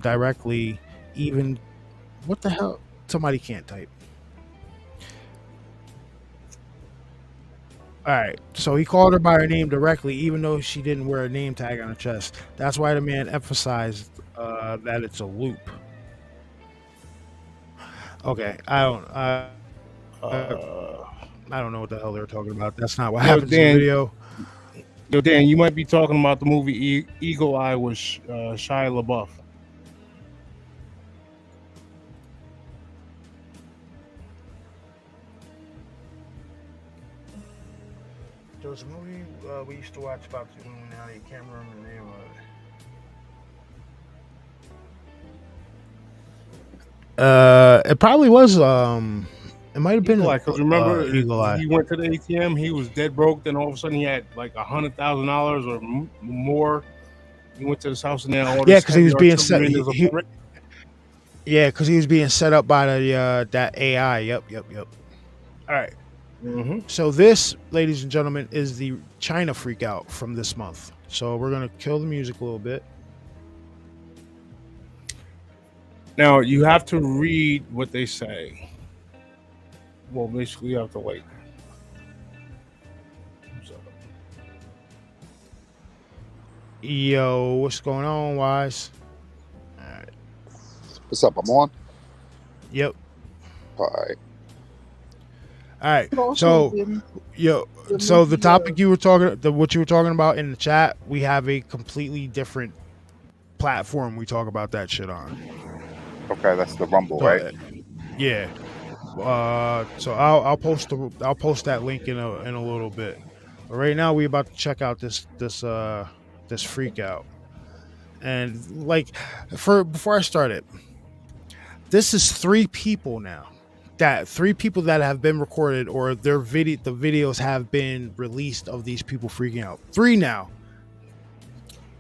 directly. Even what the hell? Somebody can't type. All right, so he called her by her name directly, even though she didn't wear a name tag on her chest. That's why the man emphasized that it's a loop. Okay, I don't know what the hell they're talking about. That's not what happens in the video. Yo, Dan, you might be talking about the movie Eagle Eye with Shia LaBeouf. There was a movie we used to watch about the Illuminati. I can't remember the name of it. It probably was. It might have been Eagle Eye, because remember, Eagle Eye. he went to the ATM. He was dead broke. Then all of a sudden, he had like $100,000 or more. He went to his house and then all Yeah, this because he was heavy being artillery set. in his apartment. Yeah, because he was being set up by the that AI. Yep. All right. Mm-hmm. So this, ladies and gentlemen, is the China freak out from this month. So we're gonna kill the music a little bit. Now you have to read what they say. Well, basically, you have to wait. So, Yo, what's going on, Wise? All right. What's up? I'm on. Yep. All right. All right. But also, So the topic you were what you were talking about in the chat, we have a completely different platform we talk about that shit on. Okay, that's the Rumble, So, right? Yeah. So I'll post that link in a little bit. But right now we about to check out this freak out. And like before I started, this is three people now. Three people that have been recorded or the videos have been released of these people freaking out. Three now.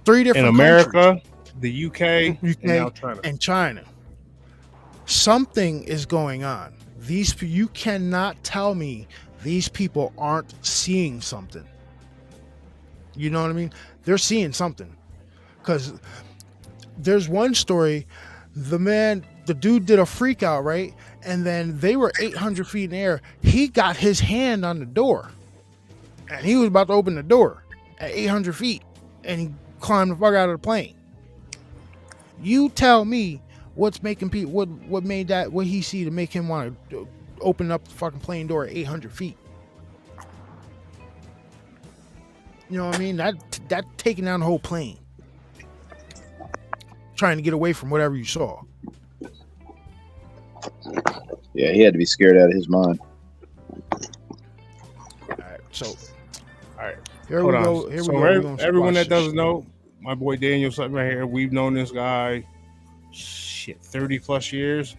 Three different in America, countries. the UK, and now China. And China. Something is going on. You cannot tell me these people aren't seeing something. You know what I mean? They're seeing something. Because there's one story, the dude did a freak out, right? And then they were 800 feet in the air. He got his hand on the door. And he was about to open the door at 800 feet. And he climbed the fuck out of the plane. You tell me what's making people, what made that, what he see to make him want to open up the fucking plane door at 800 feet. You know what I mean? That taking down the whole plane. Trying to get away from whatever you saw. Yeah, he had to be scared out of his mind. All right, so Here we we go. So everyone that doesn't know, my boy Daniel Sutton right here, we've known this guy 30 plus years.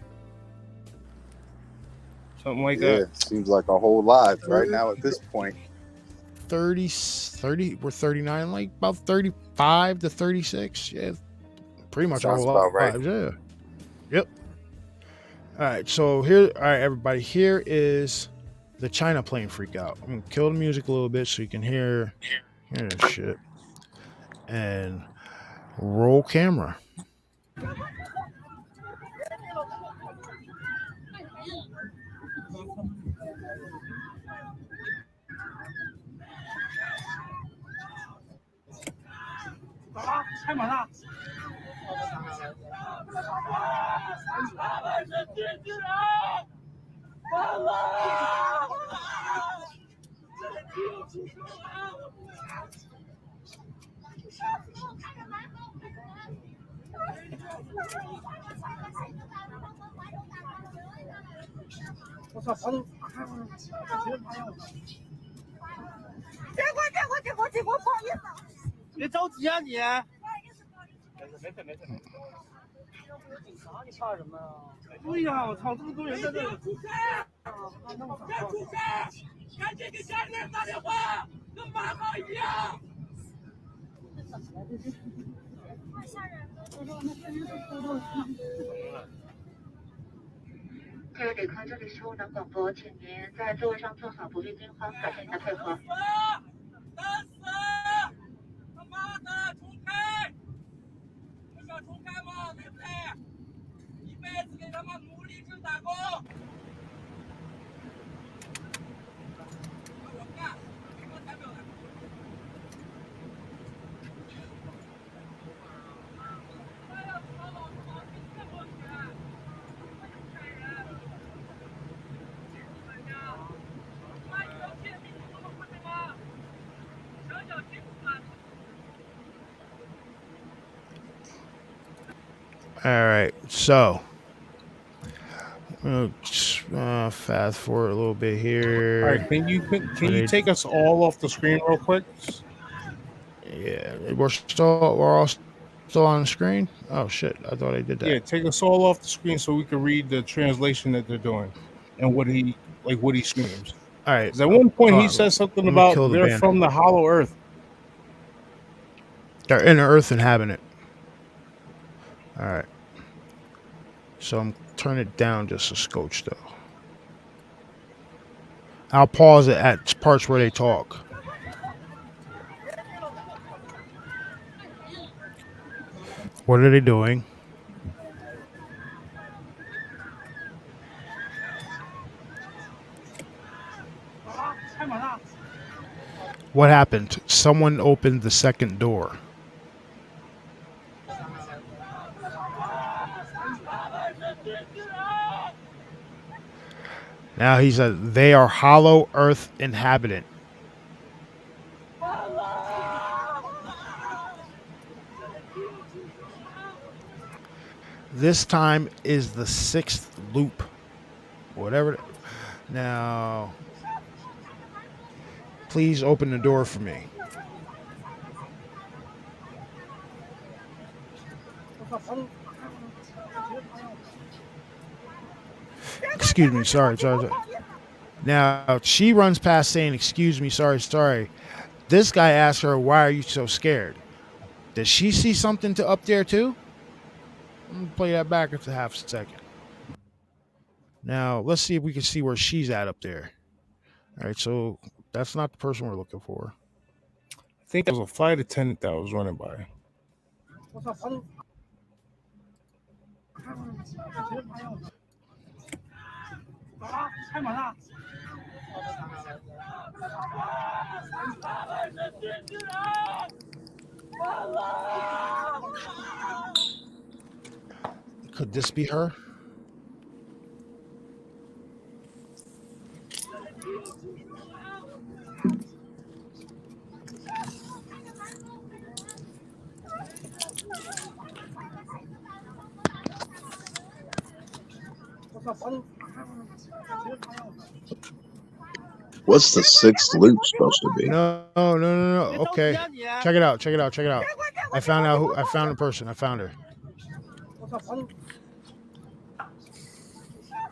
Something like that. Seems like a whole life right now at this point. 30, we're 39, like about 35 to 36. Yeah, pretty much Sounds our whole about right. lives, yeah. Yep. All right. So here, all right, everybody. Here is the China plane freak out. I'm gonna kill the music a little bit so you can hear this shit. And roll camera. All right. So fast forward a little bit here. All right, can you take us all off the screen real quick? Yeah, we're all still on the screen. Oh shit! I thought I did that. Yeah, take us all off the screen so we can read the translation that they're doing and what he screams. All right. Because at one point he says something about they're from the hollow earth. They're in the earth inhabitant. All right. So I'm turning it down just a scotch though. I'll pause it at parts where they talk. What are they doing? What happened? Someone opened the second door. Now he said they are hollow earth inhabitant. This time is the 6th loop. Whatever. Now, please open the door for me. Excuse me, sorry. Now, she runs past saying, excuse me, sorry. This guy asks her, why are you so scared? Does she see something up there too? I'm going to play that back for half a second. Now, let's see if we can see where she's at up there. All right, so that's not the person we're looking for. I think there was a flight attendant that was running by. Could this be her? What's the 6th loop supposed to be? No. Okay. Check it out. I found the person. I found her.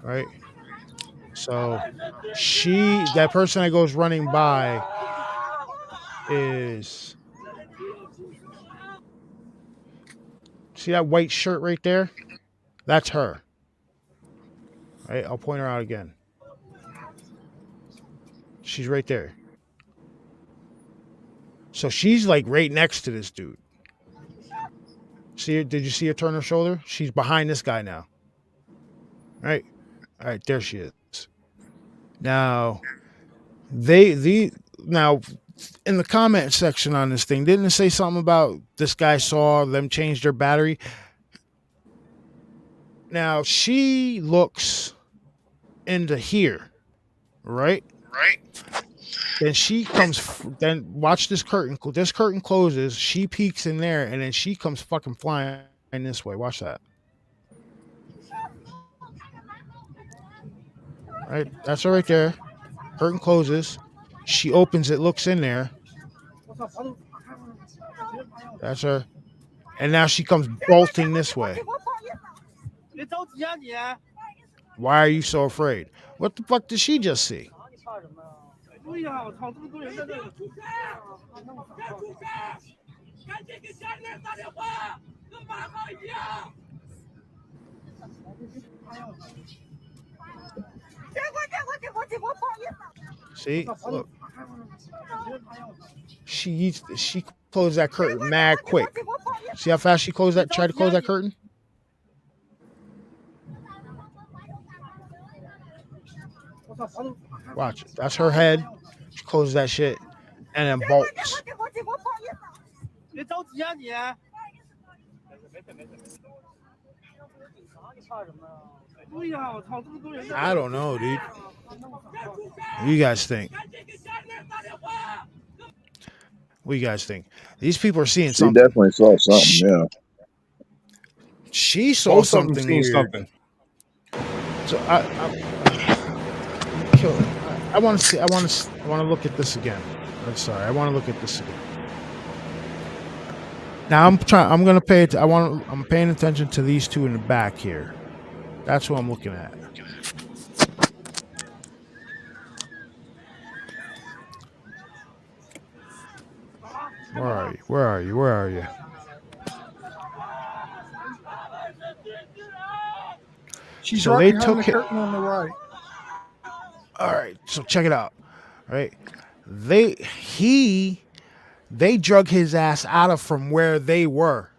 Right. So that person that goes running by is, see that white shirt right there? That's her. Right? I'll point her out again. She's right there. So she's like right next to this dude. See her? Did you see her turn her shoulder? She's behind this guy now. Right? All right, there she is. Now, now in the comment section on this thing, didn't it say something about this guy saw them change their battery? Now she looks into here, right? Then she comes. Then watch this curtain. This curtain closes. She peeks in there, and then she comes fucking flying this way. Watch that. Right, that's her right there. Curtain closes. She opens it, looks in there. That's her. And now she comes bolting this way. Why are you so afraid? What the fuck did she just see? See? Look. She closed that curtain mad quick. See how fast she tried to close that curtain? Watch it. That's her head. She closes that shit and then bolts. I don't know, dude. What do you guys think? What do you guys think? These people are seeing She something. definitely saw something. Yeah. She saw Both of them something seen weird. something. So I want to see. I want to look at this again. I'm sorry. I want to look at this again. Now I'm gonna pay it. I'm paying attention to these two in the back here. That's what I'm looking at. Where are you? Where are you? Where are you? She's So right they behind took the it- curtain on the right. All right, so check it out. Right, they drug his ass out of from where they were.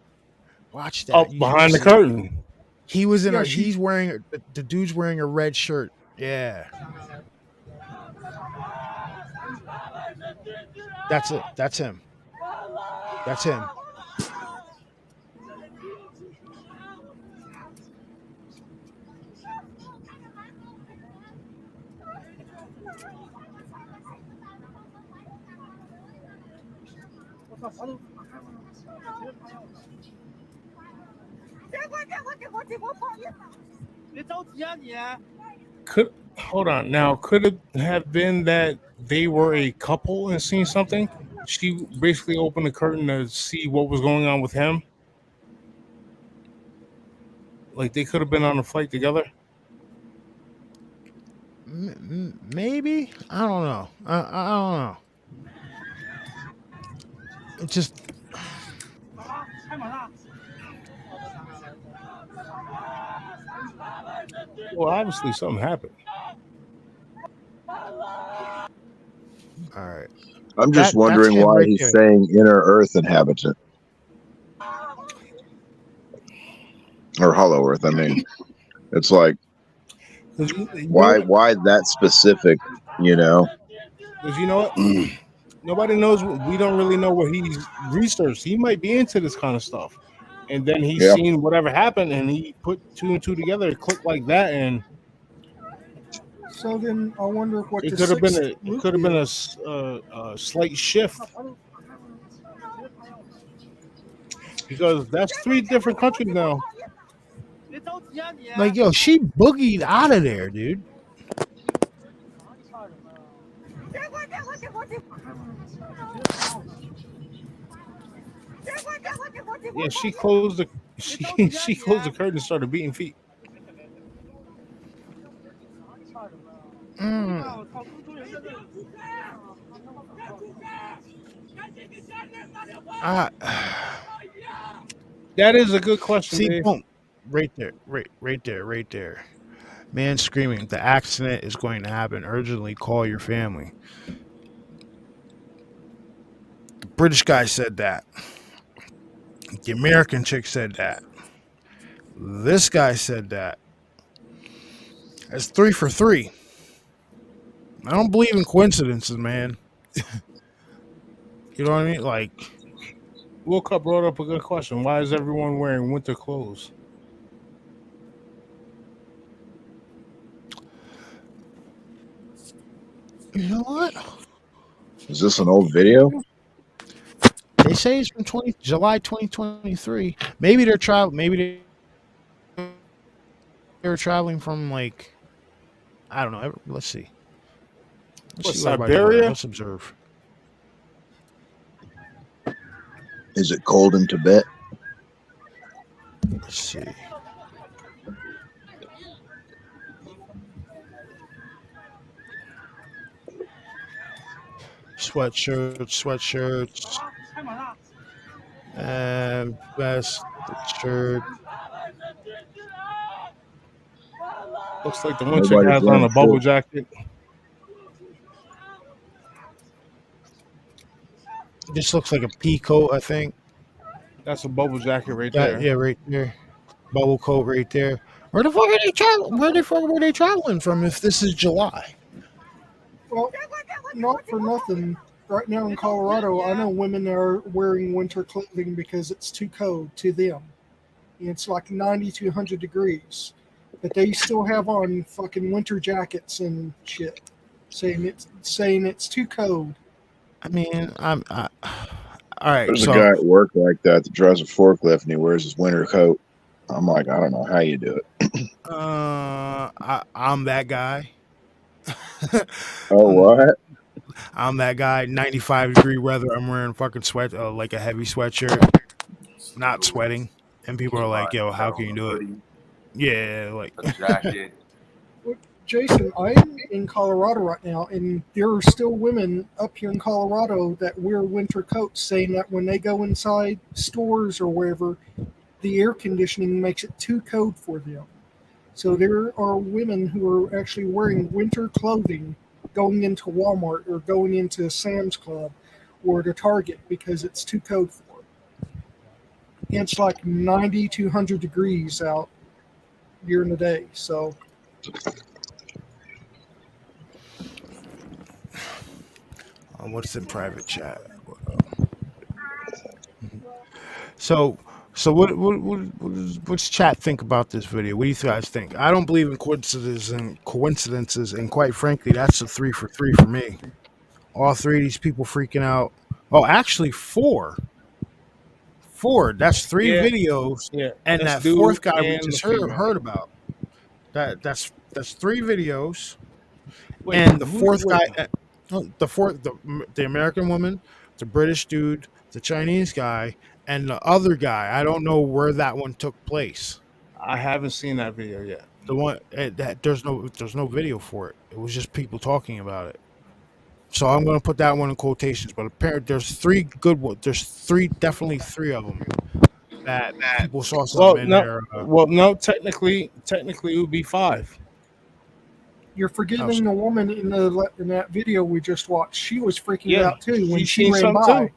Watch that. Up You behind the see- curtain. He was in Yeah, a. He's wearing the dude's wearing a red shirt. Yeah. That's it. That's him. That's him. Hold on. Now, could it have been that they were a couple and seen something? She basically opened the curtain to see what was going on with him. Like they could have been on a flight together. Maybe, I don't know. I don't know. It just Well, obviously something happened. all right. I'm just That's wondering him why right he's there. saying inner Earth inhabitant or Hollow Earth. I mean, it's like 'Cause you know why that specific? You know, Because you know what? Nobody knows. We don't really know what he's researched. He might be into this kind of stuff, and then he's Yeah. seen whatever happened, and he put two and two together, it clicked like that, and So then I wonder what it the could have been sixth a slight shift, because that's 3 different countries now. Like, yo, she boogied out of there, dude. Yeah, she closed the she closed the curtain and started beating feet. Mm. That is a good question, See, Dave. boom. right there, right there. Man screaming, "The accident is going to happen. Urgently call your family." The British guy said that. The American chick said that. This guy said that. That's 3 for 3. I don't believe in coincidences, man. You know what I mean? Like, World Cup brought up a good question. Why is everyone wearing winter clothes? you know what? Is this an old video? They say it's from July 2023. Maybe they're traveling. Maybe they're traveling from like, I don't know. Let's see. Let's What, see what everybody's wearing. Siberia? Let's observe. Is it cold in Tibet? Let's see. Sweatshirts, and vest, shirt. Looks like the one chick Nobody's has on wearing a bubble shorts. jacket. This looks like a pea coat, I think. That's a bubble jacket right there. Yeah, right there. Bubble coat right there. Where the fuck are they traveling? Where the fuck were they traveling from if this is July? Well, not for nothing. Right now in Colorado, I know women are wearing winter clothing because it's too cold to them. It's like 90 to 100 degrees. But they still have on fucking winter jackets and shit, saying it's too cold. I mean, all right. There's So a guy at work like that drives a forklift and he wears his winter coat. I'm like, I don't know how you do it. I'm that guy. Oh, what? I'm that guy. 95-degree weather. I'm wearing fucking like a heavy sweatshirt, not sweating, and people are like, "Yo, how can you do it?" Yeah, like jacket. Jason, I'm in Colorado right now, and there are still women up here in Colorado that wear winter coats, saying that when they go inside stores or wherever, the air conditioning makes it too cold for them. So there are women who are actually wearing winter clothing going into Walmart or going into Sam's Club or to Target because it's too cold for them. It's like 90 to 100 degrees out during the day. So what's in private chat? So what's chat think about this video? What do you guys think? I don't believe in coincidences, and quite frankly, that's a 3 for 3 for me. All three of these people freaking out. Oh, actually, four. That's three Yeah. videos, Yeah. and That's that dude fourth guy we and just the female. heard about. That's 3 videos, Wait, and the who- fourth wait, guy, the American woman, the British dude, the Chinese guy, and the other guy. I don't know where that one took place. I haven't seen that video yet. The one that there's no video for it. It was just people talking about it. So I'm going to put that one in quotations. But apparently, there's 3 good ones. There's definitely three of them that people saw Well, something in no, there. no. Technically, it would be 5. you're forgetting the woman in that video we just watched. She was freaking Yeah, out too when she she seen ran something by. too.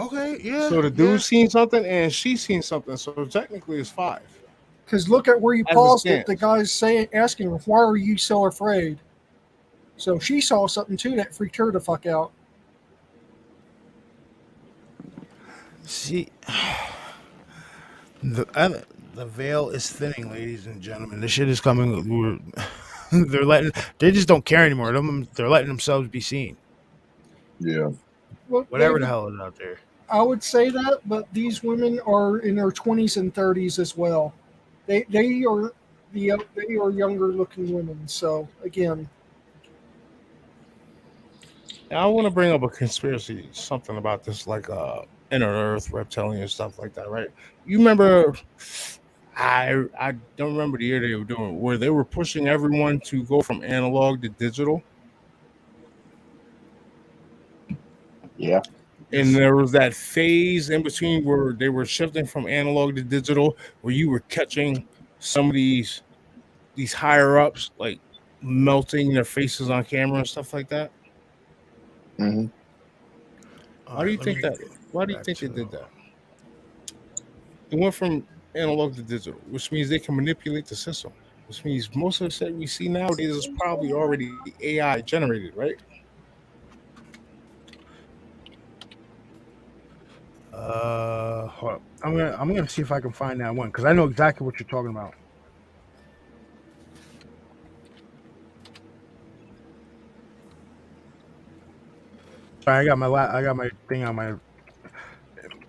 Okay, yeah. So the dude seen something and she seen something. So technically, it's 5. Because look at where you As it paused it. stands. The guy's asking her, "Why are you so afraid?" So she saw something too that freaked her the fuck out. See, the veil is thinning, ladies and gentlemen. This shit is coming. They just don't care anymore. They're letting themselves be seen. Yeah. Well, Whatever they- the hell is out there. I would say that, but these women are in their 20s and 30s as well. They are younger looking women. So again, Now, I want to bring up a conspiracy, something about this, like inner Earth, reptilian stuff like that, right? You remember? I don't remember the year they were doing where they were pushing everyone to go from analog to digital. Yeah. And there was that phase in between where they were shifting from analog to digital, where you were catching some of these higher ups like melting their faces on camera and stuff like that. Hmm. Why do you think that? Why do you think they did that? It went from analog to digital, which means they can manipulate the system. Which means most of the shit we see nowadays is probably already AI generated, right? Hold up. I'm gonna see if I can find that one because I know exactly what you're talking about. Sorry, I got my thing on my.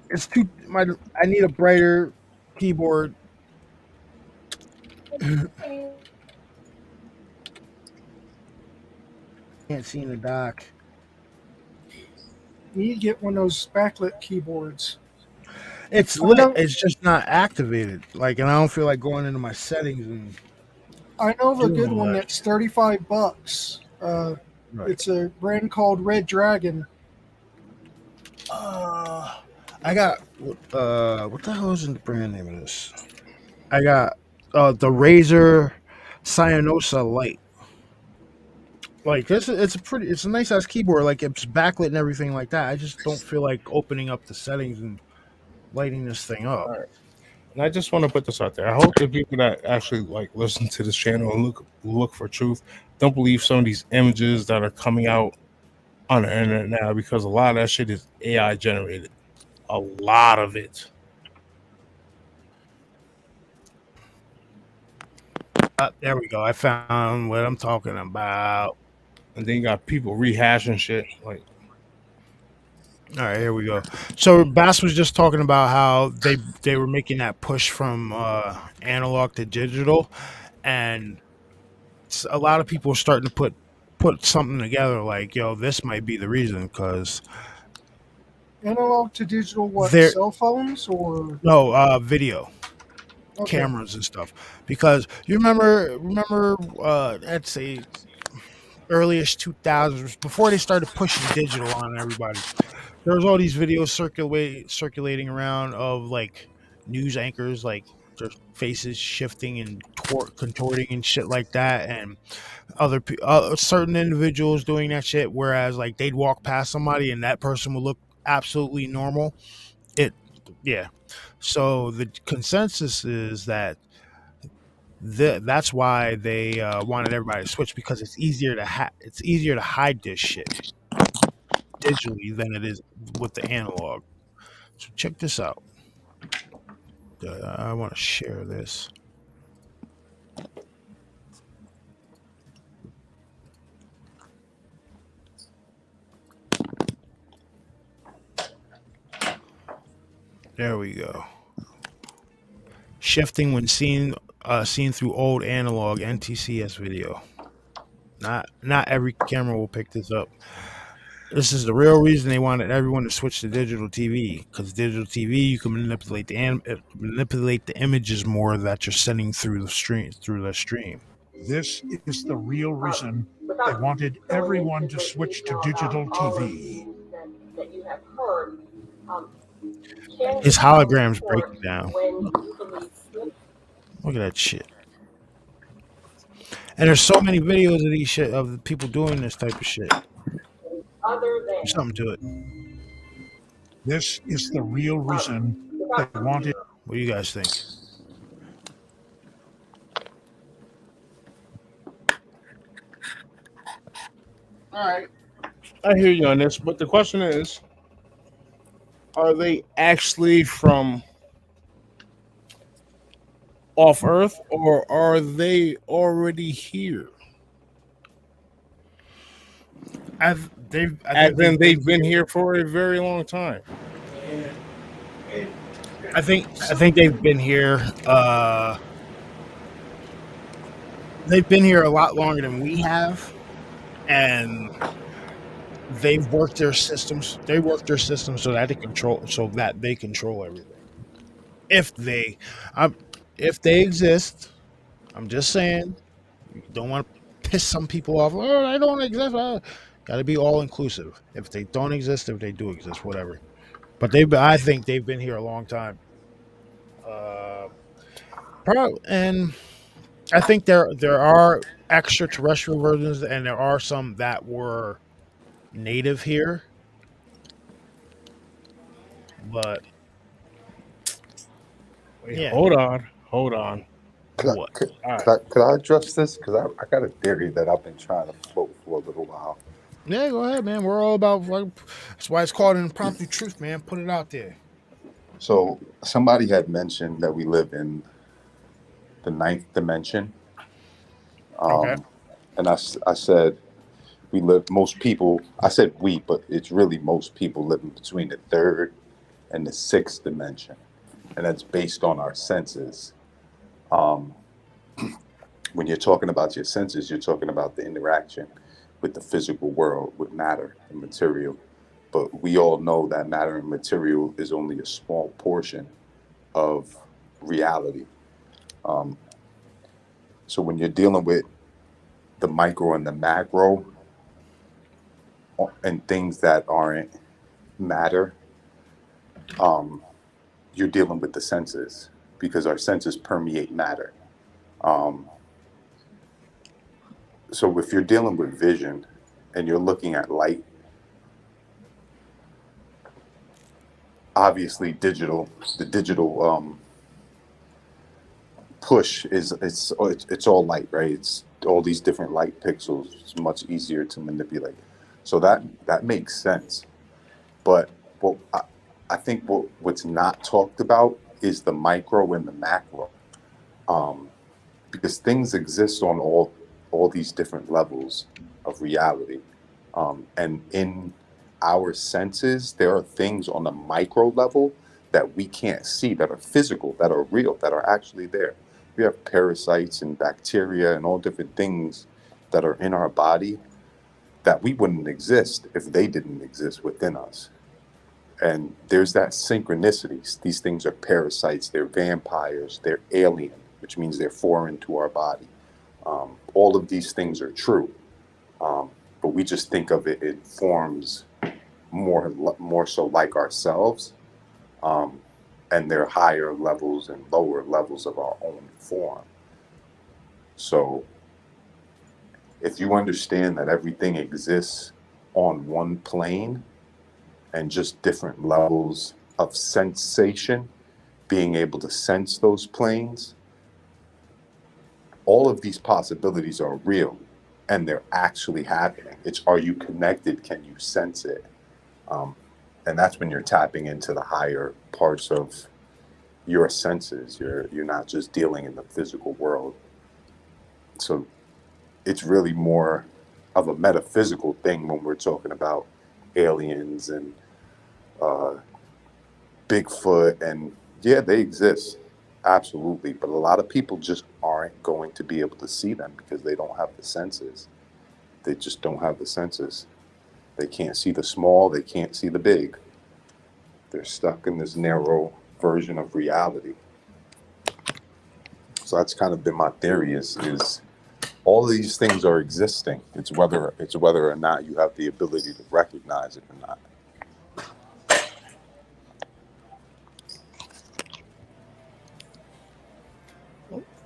It's too my. I need a brighter keyboard. Can't see in the dock. You need to get one of those backlit keyboards. It's lit. It's just not activated. Like, and I don't feel like going into my settings and. I know of a Doing good all one that. that's $35. Right. It's a brand called Red Dragon. I got what the hell is the brand name of this? I got the Razer Cyanosa Lite. Like this, it's a nice ass keyboard. Like it's backlit and everything like that. I just don't feel like opening up the settings and lighting this thing up. And I just want to put this out there. I hope the people that actually like listen to this channel and look for truth don't believe some of these images that are coming out on the internet now, because a lot of that shit is AI generated. A lot of it. There we go. I found what I'm talking about. And then you got people rehashing shit. Like, All right, here we go. So Bass was just talking about how they were making that push from analog to digital, and a lot of people are starting to put something together. Like, yo, this might be the reason. Because Analog to digital, what? There- Cell phones or no video okay. cameras and stuff. Because you remember I'd say earliest 2000s before they started pushing digital on everybody. There was all these videos circulating around of like news anchors, like their faces shifting and contorting and shit like that, and certain individuals doing that shit. Whereas like they'd walk past somebody and that person would look absolutely normal. Yeah. So the consensus is that that's why they wanted everybody to switch, because it's easier to hide this shit digitally than it is with the analog. So check this out. I want to share this. There we go. Shifting when seen through old analog NTSC video. Not every camera will pick this up. This is the real reason they wanted everyone to switch to digital TV, because digital TV you can manipulate the images more that you're sending through the stream. This is the real reason they wanted everyone to switch to digital TV. His holograms breaking down. Look at that shit. And there's so many videos of these shit of people doing this type of shit. There's something to it. This is the real reason they wanted. What do you guys think? all right, I hear you on this, but the question is, are they actually from off Earth, or are they already here? As in They've been here for a very long time. I think they've been here. They've been here a lot longer than we have, and they've worked their systems. They work their systems so that they control everything. If they exist, I'm just saying. You don't want to piss some people off. Oh, I don't exist. Got to be all inclusive. If they don't exist, if they do exist, whatever. But I think they've been here a long time. Uh, and I think there are extraterrestrial versions, and there are some that were native here. But Wait, yeah, hold on. Could I, what? could, All right. could I address this? Because I got a theory that I've been trying to float for a little while. Yeah, go ahead, man. We're all about. That's why it's called impromptu truth, man. Put it out there. So somebody had mentioned that we live in the ninth dimension. Okay. And I said most people, I said we, but it's really most people living between the third and the sixth dimension. And that's based on our senses. When you're talking about your senses, you're talking about the interaction with the physical world, with matter and material. But we all know that matter and material is only a small portion of reality. So when you're dealing with the micro and the macro and things that aren't matter, you're dealing with the senses because our senses permeate matter. So if you're dealing with vision and you're looking at light, obviously the digital push is it's all light, right? It's all these different light pixels. It's much easier to manipulate. So that makes sense. But what I think what's not talked about is the micro and the macro, because things exist on all these different levels of reality, and in our senses, there are things on the micro level that we can't see, that are physical, that are real, that are actually there. We have parasites and bacteria and all different things that are in our body that we wouldn't exist if they didn't exist within us. And there's that synchronicity. These things are parasites, they're vampires, they're alien, which means they're foreign to our body. All of these things are true, but we just think of it in forms more so like ourselves, and they're higher levels and lower levels of our own form. So if you understand that everything exists on one plane and just different levels of sensation, being able to sense those planes, all of these possibilities are real and they're actually happening. It's, are you connected? Can you sense it? And that's when you're tapping into the higher parts of your senses. You're not just dealing in the physical world. So it's really more of a metaphysical thing when we're talking about aliens and Bigfoot, and yeah, they exist, absolutely. But a lot of people just aren't going to be able to see them because they don't have the senses. They just don't have the senses. They can't see the small, they can't see the big. They're stuck in this narrow version of reality. So that's kind of been my theory is all of these things are existing. It's whether or not you have the ability to recognize it or not.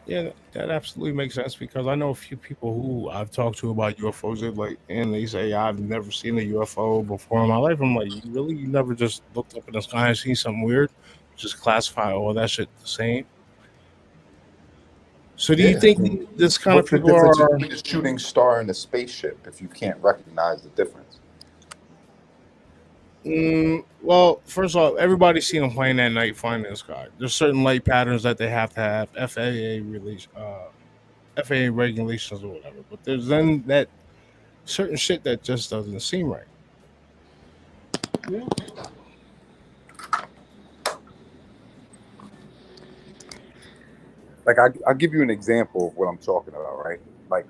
Yeah, that absolutely makes sense because I know a few people who I've talked to about UFOs. And they say I've never seen a UFO before in my life. I'm like, you never just looked up in the sky and seen something weird? Just classify all that shit the same. So do you Yeah, I think mean, this kind of what's the people difference are? between a shooting star and a spaceship if you can't recognize the difference? Well, first of all, everybody's seen them playing at night, flying in the sky. There's certain light patterns that they have to have FAA regulations or whatever. But there's then that certain shit that just doesn't seem right. Like I'll give you an example of what I'm talking about, right? Like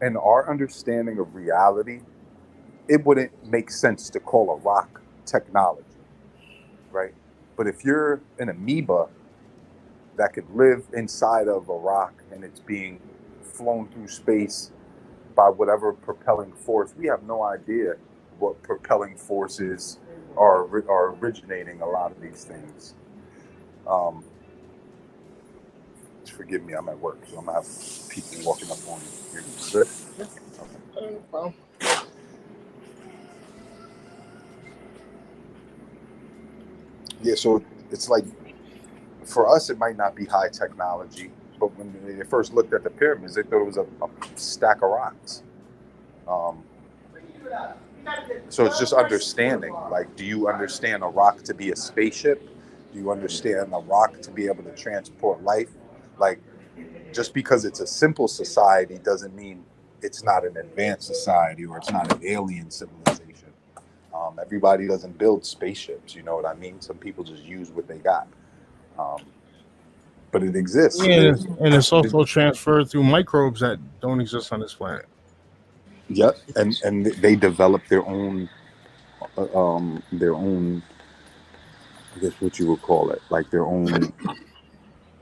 in our understanding of reality, it wouldn't make sense to call a rock technology, right? But if you're an amoeba that could live inside of a rock and it's being flown through space by whatever propelling force. We have no idea what propelling forces are originating a lot of these things. Forgive me, I'm at work, so I'm gonna have people walking up on you. Good? Okay. Well, Yeah, so it's like, for us, it might not be high technology, but when they first looked at the pyramids, they thought it was a stack of rocks. So it's just understanding. Like, do you understand a rock to be a spaceship? Do you understand a rock to be able to transport life? Like, just because it's a simple society doesn't mean it's not an advanced society or it's not an alien civilization. Everybody doesn't build spaceships, you know what I mean? Some people just use what they got. But it exists. yeah, and it's also transferred through microbes that don't exist on this planet. Yep, and they develop their own, I guess what you would call it, like their own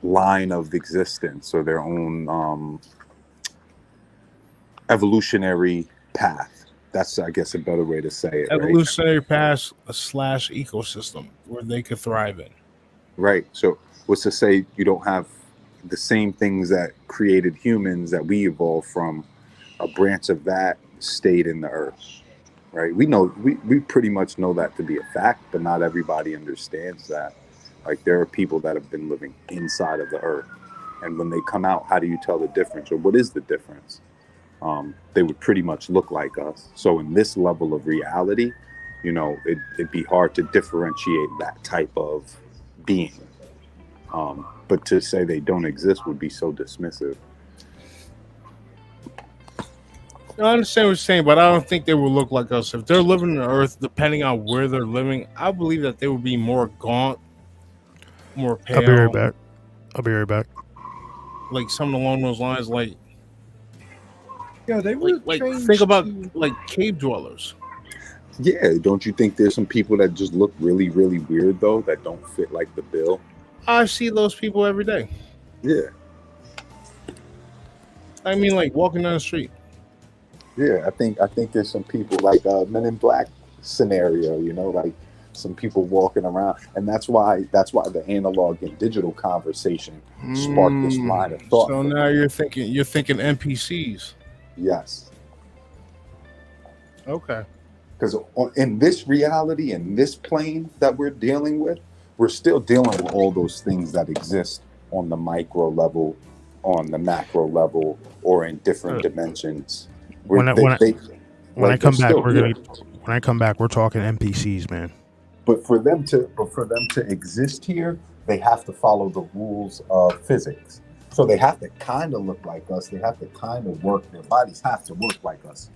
line of existence or their own evolutionary path. That's, I guess, a better way to say it. Evolutionary path / ecosystem where they could thrive in. Right. So what's to say you don't have the same things that created humans that we evolved from? A branch of that stayed in the earth, right? We know, we pretty much know that to be a fact, but not everybody understands that. Like, there are people that have been living inside of the earth, and when they come out, how do you tell the difference, or what is the difference? They would pretty much look like us. So in this level of reality, you know, it'd be hard to differentiate that type of being. But to say they don't exist would be so dismissive. I understand what you're saying, but I don't think they will look like us. If they're living on Earth, depending on where they're living, I believe that they would be more gaunt, more pale. I'll be right back. Like something along those lines, like Yeah, they were like changed think about to- like cave dwellers. Yeah, don't you think there's some people that just look really, really weird though, that don't fit like the bill? I see those people every day. Yeah, I mean, like walking down the street. yeah. I think there's some people like Men in Black scenario, you know, like some people walking around, and that's why the analog and digital conversation sparked this line of thought. So now you're thinking NPCs. Yes, Okay. because in this reality, in this plane that we're dealing with, we're still dealing with all those things that exist on the micro level, on the macro level, or in different dimensions. When I come back, we're talking NPCs, man. But for them to exist here, they have to follow the rules of physics. So they have to kind of look like us. They have to kind of work. Their bodies have to work like us,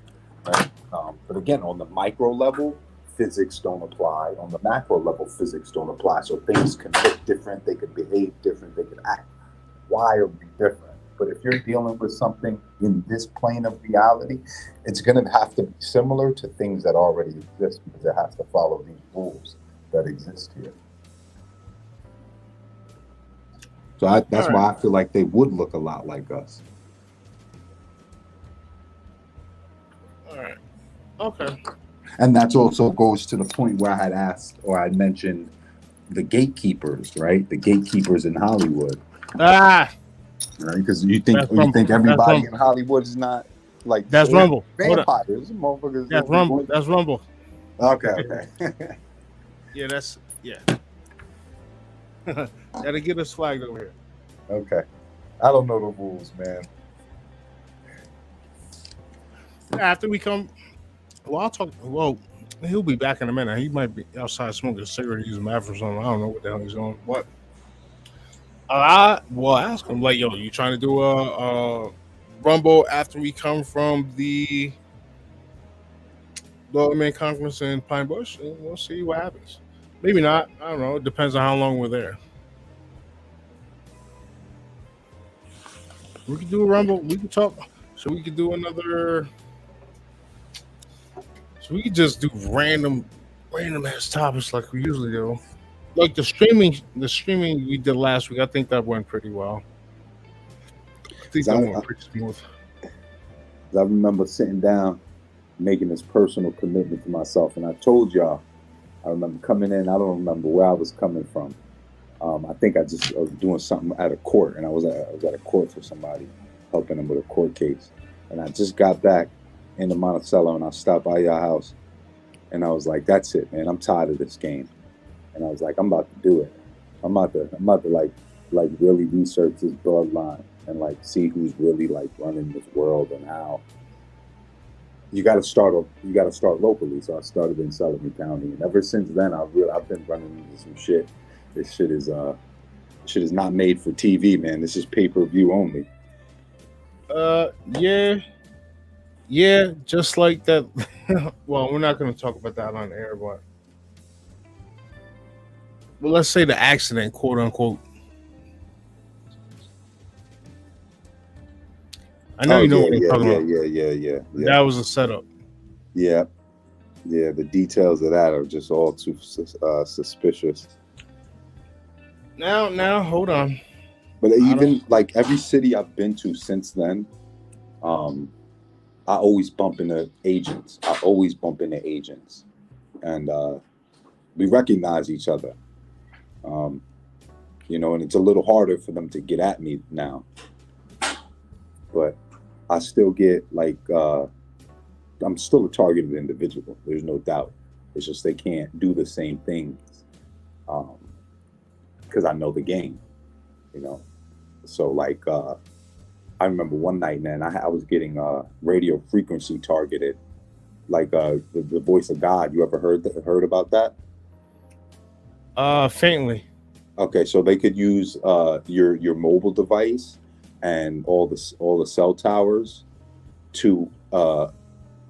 right? But again, on the micro level, physics don't apply. On the macro level, physics don't apply. So things can look different. They can behave different. They can act wildly different. But if you're dealing with something in this plane of reality, it's going to have to be similar to things that already exist, because it has to follow these rules that exist here. So that's why I feel like they would look a lot like us. All right. Okay. And that also goes to the point where I had asked, or I mentioned the gatekeepers, right? The gatekeepers in Hollywood. Ah, right? Because you think That's everybody Rumble. in Hollywood is not like That's Rumble. Hold up. vampires. Motherfuckers. That's Rumble. That's Rumble. Okay. Yeah, yeah. Gotta get us flagged over here. Okay. I don't know the rules, man. After we come, well, I'll talk. Well, he'll be back in a minute. He might be outside smoking a cigarette, using the bathroom or something. I don't know what the hell he's doing. What? Well, ask him, like, yo, you trying to do a Rumble after we come from the Main Conference in Pine Bush? And we'll see what happens. Maybe not. I don't know. It depends on how long we're there. We could do a Rumble. We could talk. So we could do another. So we could just do random ass topics like we usually do. Like the streaming we did last week. I think that went pretty well. I think that went pretty smooth. 'Cause I remember sitting down, making this personal commitment to myself, and I told y'all. I remember coming in. I don't remember where I was coming from. I think I was doing something at a court, and I was at a court for somebody, helping them with a court case. And I just got back into Monticello, and I stopped by your house, and I was like, "That's it, man. I'm tired of this game." And I was like, "I'm about to do it. I'm about to like really research this bloodline and like see who's really like running this world and how." You got to start locally. So I started in Sullivan County, and ever since then, I've been running into some shit. This shit is not made for TV, man. This is pay-per-view only. Yeah, just like that. Well, we're not going to talk about that on air, but let's say the accident, quote unquote. I know you know what I'm talking about. Yeah. That was a setup. Yeah. The details of that are just all too suspicious. Now, hold on. But even like every city I've been to since then, I always bump into agents. And we recognize each other. And it's a little harder for them to get at me now. But I still get like, I'm still a targeted individual. There's no doubt. It's just they can't do the same things because I know the game, So like, I remember one night, man, I was getting radio frequency targeted, like the voice of God. You ever heard about that? Faintly. Okay, so they could use your mobile device and all the cell towers to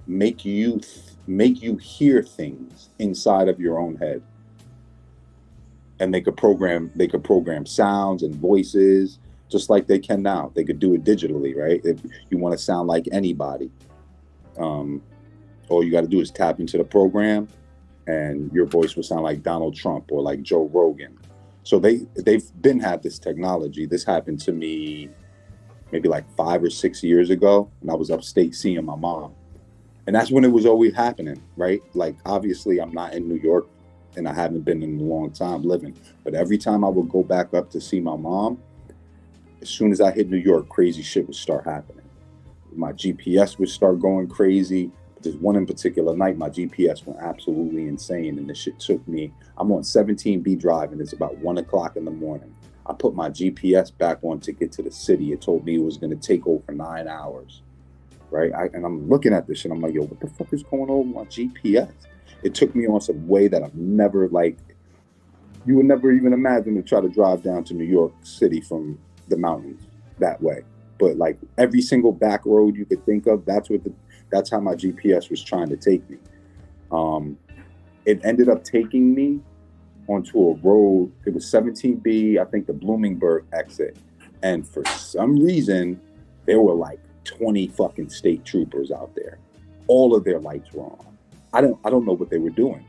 make you hear things inside of your own head, and they could program sounds and voices just like they can now. They could do it digitally, right? If you want to sound like anybody, all you got to do is tap into the program, and your voice will sound like Donald Trump or like Joe Rogan. So they've been had this technology. This happened to me maybe like 5 or 6 years ago, and I was upstate seeing my mom. And that's when it was always happening, right? Like, obviously, I'm not in New York, and I haven't been in a long time living. But every time I would go back up to see my mom, as soon as I hit New York, crazy shit would start happening. My GPS would start going crazy. But there's one in particular night, my GPS went absolutely insane, and the shit took me. I'm on 17B Drive, and it's about 1 o'clock in the morning. I put my GPS back on to get to the city. It told me it was going to take over 9 hours, right? And I'm looking at this and I'm like, yo, what the fuck is going on with my GPS? It took me on some way that I've never, you would never even imagine to try to drive down to New York City from the mountains that way. But like every single back road you could think of, that's how my GPS was trying to take me. It ended up taking me onto a road. It was 17B, I think the Bloomingburg exit. And for some reason, there were like 20 fucking state troopers out there. All of their lights were on. I don't know what they were doing,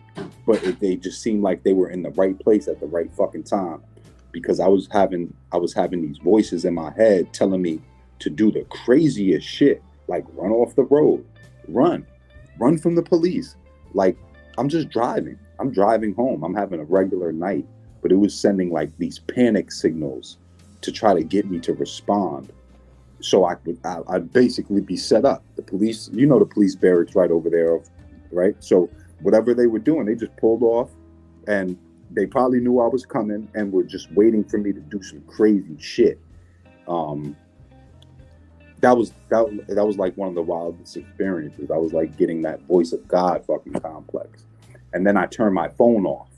but they just seemed like they were in the right place at the right fucking time, because I was having these voices in my head telling me to do the craziest shit, like run off the road, run from the police. Like, I'm just driving. I'm driving home. I'm having a regular night, but it was sending like these panic signals to try to get me to respond. So I'd basically be set up. The police, the police barracks right over there, right? So whatever they were doing, they just pulled off, and they probably knew I was coming and were just waiting for me to do some crazy shit. That was like one of the wildest experiences. I was like getting that voice of God fucking complex. And then I turned my phone off,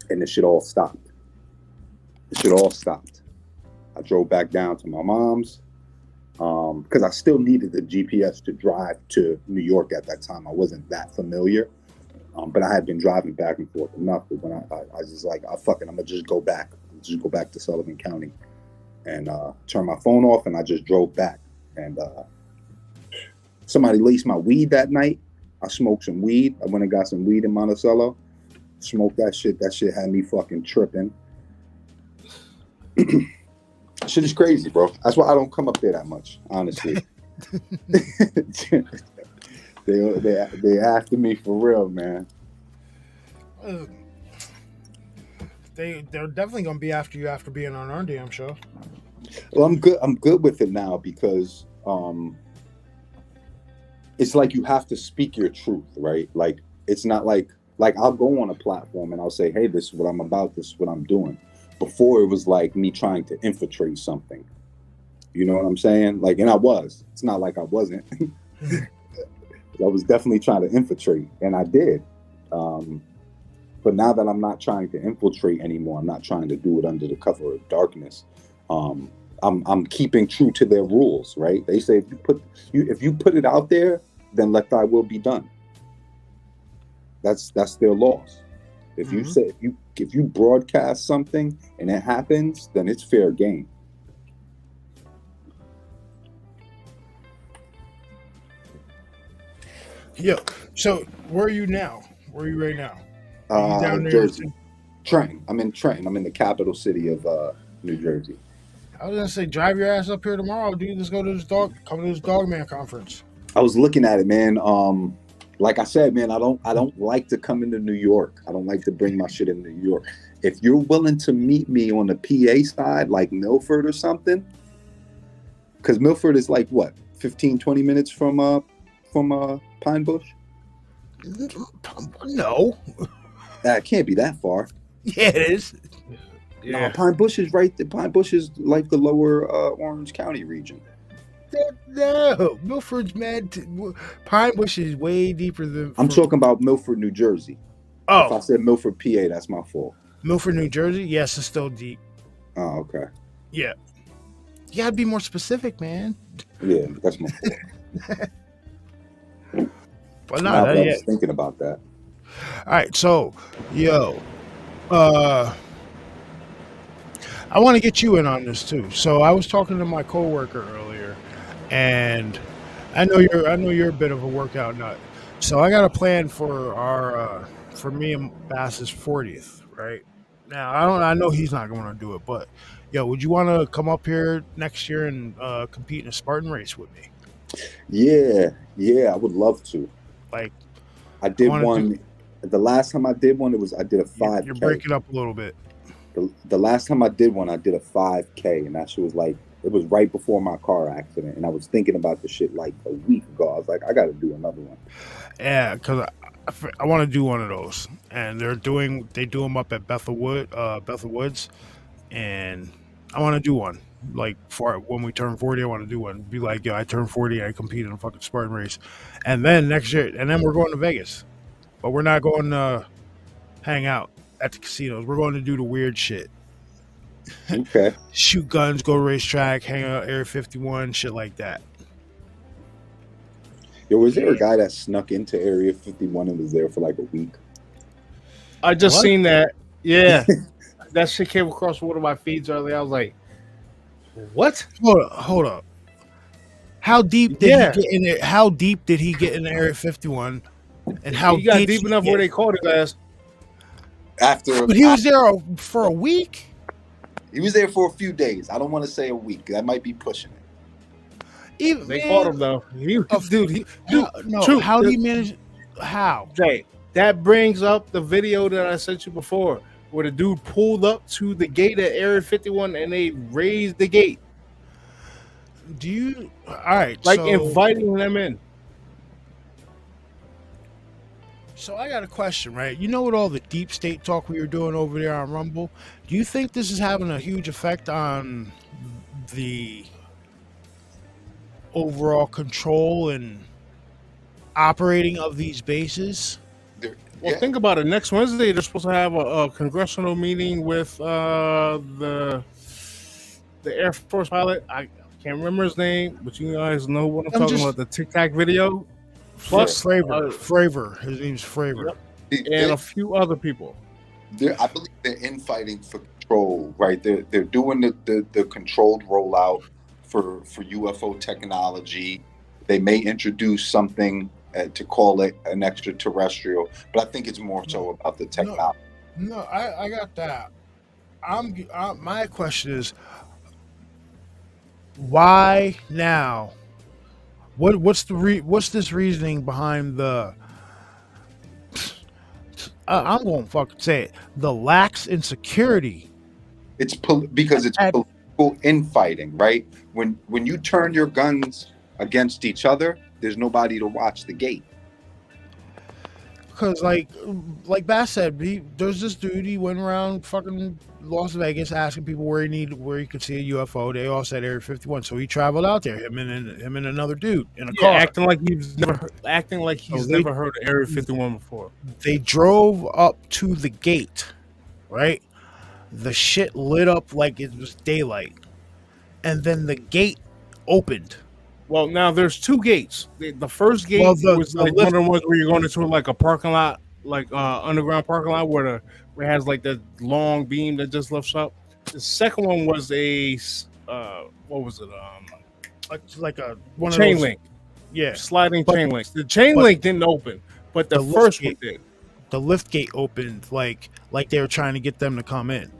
and the shit all stopped. I drove back down to my mom's because I still needed the GPS to drive to New York at that time. I wasn't that familiar, but I had been driving back and forth enough. But when I was just like, I'm gonna just go back. Just go back to Sullivan County, and turn my phone off, and I just drove back. And somebody laced my weed that night. I smoked some weed. I went and got some weed in Monticello. Smoked that shit. That shit had me fucking tripping. Shit is crazy, bro. That's why I don't come up there that much, honestly. they after me for real, man. Uh, they're definitely gonna be after you after being on our damn show. Well, I'm good. I'm good with it now because it's like you have to speak your truth, right? Like it's not like I'll go on a platform and I'll say, "Hey, this is what I'm about. This is what I'm doing." Before it was like me trying to infiltrate something. You know what I'm saying? Like, and I was. It's not like I wasn't. I was definitely trying to infiltrate, and I did. But now that I'm not trying to infiltrate anymore, I'm not trying to do it under the cover of darkness. I'm keeping true to their rules, right? They say if you put it out there, then let thy will be done. That's their laws. If you say if you broadcast something and it happens, then it's fair game. Yeah. So where are you now? Where are you right now? You down there? Jersey. Trenton. I'm in Trenton. I'm in the capital city of New Jersey. I was gonna say, drive your ass up here tomorrow, dude. Let's go to come to this Dogman conference. I was looking at it, man. Like I said, man, I don't like to come into New York. I don't like to bring my shit into New York. If you're willing to meet me on the PA side, like Milford or something, because Milford is like what, 15, 20 minutes from Pine Bush? No. That can't be that far. Yeah, it is. Yeah. No, Pine Bush is right. Pine Bush is like the lower Orange County region. No, Milford's mad. Pine Bush is way deeper than. I'm talking about Milford, New Jersey. If I Oh, said Milford, PA, that's my fault. Milford, New Jersey. Yes, it's still deep. Oh, okay. Yeah, you gotta be more specific, man. Yeah, that's my fault. But Now not that I yet. was thinking about that. All right, so I want to get you in on this too. So I was talking to my coworker earlier, and I know you're a bit of a workout nut. So I got a plan for our for me and Bass's 40th, right? Now I know he's not going to do it, but yo, would you want to come up here next year and compete in a Spartan race with me? Yeah, I would love to. Like, I did wanna one. The last time I did one, I did a 5K. you're breaking up a little bit. The last time I did one, I did a 5K, and that shit was like, it was right before my car accident, and I was thinking about the shit like a week ago. I was like, I got to do another one. Yeah, because I want to do one of those, and they do them up at Bethel Woods, and I want to do one. Like for when we turn 40, I want to do one. Be like, yo, I turned 40, I compete in a fucking Spartan race, and then next year, and then we're going to Vegas, but we're not going to hang out at the casinos. We're going to do the weird shit. Okay. Shoot guns, go to racetrack, hang out Area 51, shit like that. Yo, was there a guy that snuck into Area 51 and was there for like a week? I just What? seen that. Yeah. That shit came across one of my feeds earlier. I was like, what? Hold up. How deep did Yeah. he get in there? How deep did he get in Area 51? And how He got did deep he enough get- where they caught his ass. After But he was there for a week. he was there for a few days. I don't want to say a week. That might be pushing it. Even They man, caught him though. Dude, No, True. how did he manage? How? Jay, that brings up the video that I sent you before, where the dude pulled up to the gate at Area 51 and they raised the gate, Do you? All right, like so, inviting them in. So I got a question, right? You know, with all the deep state talk we were doing over there on Rumble, do you think this is having a huge effect on the overall control and operating of these bases? Well, think about it. Next Wednesday, they're supposed to have a congressional meeting with the Air Force pilot. I can't remember his name, but you guys know what I'm talking about. The Tic Tac video. Plus, Fravor. His name's Fravor. and a few other people. I believe they're infighting for control, right? They're doing the controlled rollout for UFO technology. They may introduce something to call it an extraterrestrial, but I think it's more so about the technology. No, I got that. My question is, why now What's this reasoning behind the? I'm going to fucking say it. The lax insecurity. It's because it's political infighting, right? When you turn your guns against each other, there's nobody to watch the gate. Because like Bass said, there's this dude. He went around fucking Las Vegas asking people where he could see a UFO. They all said Area 51, so he traveled out there. Him and another dude in a car, acting like he's never heard of Area 51 before. They drove up to the gate, right? The shit lit up like it was daylight, and then the gate opened. Well, now there's two gates. The first gate was like one of the ones where you're going into like a parking lot, like underground parking lot where it has like that long beam that just lifts up. The second one was a what was it? Like a one chain of those, link. Yeah, sliding chain links. The chain link didn't open, but the first one did. The lift gate opened like they were trying to get them to come in,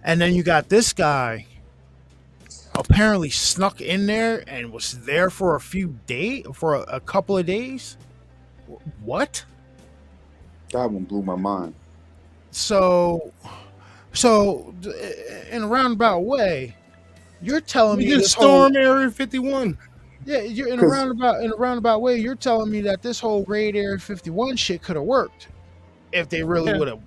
and then you got this guy. Apparently snuck in there and was there for a couple of days. What? That one blew my mind. So in a roundabout way, you're telling me this storm Area 51. Yeah, you're in a roundabout way. You're telling me that this whole raid Area 51 shit could have worked if they really would have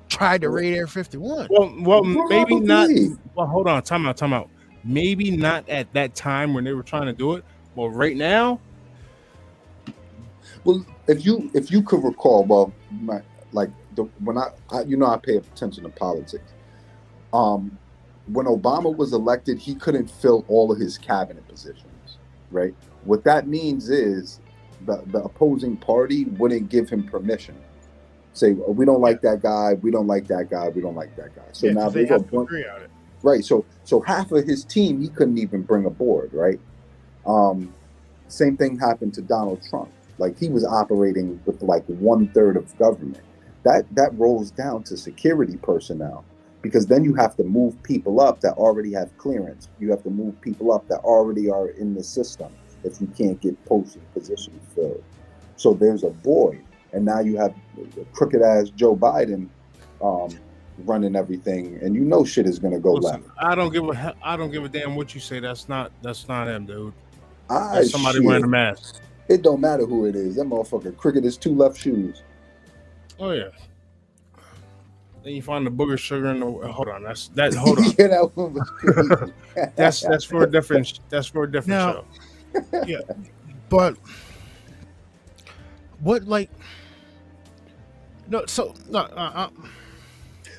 tried to raid Area 51. Well, maybe not. Well, hold on, time out. Maybe not at that time when they were trying to do it, but right now. Well, if you could recall, when I pay attention to politics. When Obama was elected, he couldn't fill all of his cabinet positions, right? What that means is the opposing party wouldn't give him permission. Say, we don't like that guy, we don't like that guy, we don't like that guy. So now they have to agree on it. Right, so half of his team he couldn't even bring aboard, right? Same thing happened to Donald Trump. Like he was operating with like 1/3 of government. That rolls down to security personnel, because then you have to move people up that already have clearance. You have to move people up that already are in the system if you can't get posted positions filled. So there's a void, and now you have crooked ass Joe Biden. Running everything, and shit is gonna go left. I don't give a damn what you say. That's not him, dude. That's somebody wearing a mask. It don't matter who it is. That motherfucker crooked as two left shoes. Oh yeah. Then you find the booger sugar in the. Hold on, hold on. Yeah, that one was crazy. that's for a different. That's for a different show. Yeah, but what no? So no.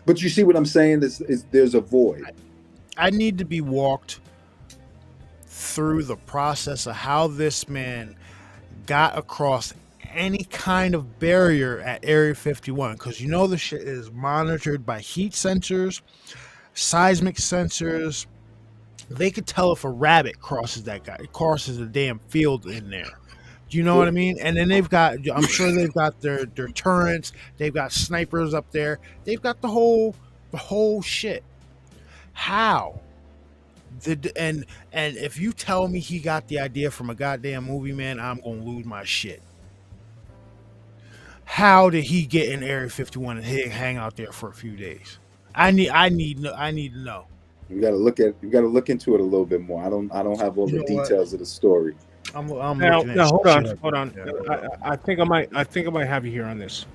But you see what I'm saying? Is there's a void. I need to be walked through the process of how this man got across any kind of barrier at Area 51, because the shit is monitored by heat sensors, seismic sensors. They could tell if a rabbit crosses the damn field in there. Do you know what I mean? And then I'm sure they've got their turrets. They've got snipers up there. They've got the whole shit. How? And if you tell me he got the idea from a goddamn movie, man, I'm gonna lose my shit. How did he get in Area 51 and hang out there for a few days? I need to know. You gotta look into it a little bit more. I don't have all the details of the story. I'm now hold on. Yeah. I think I might have you here on this.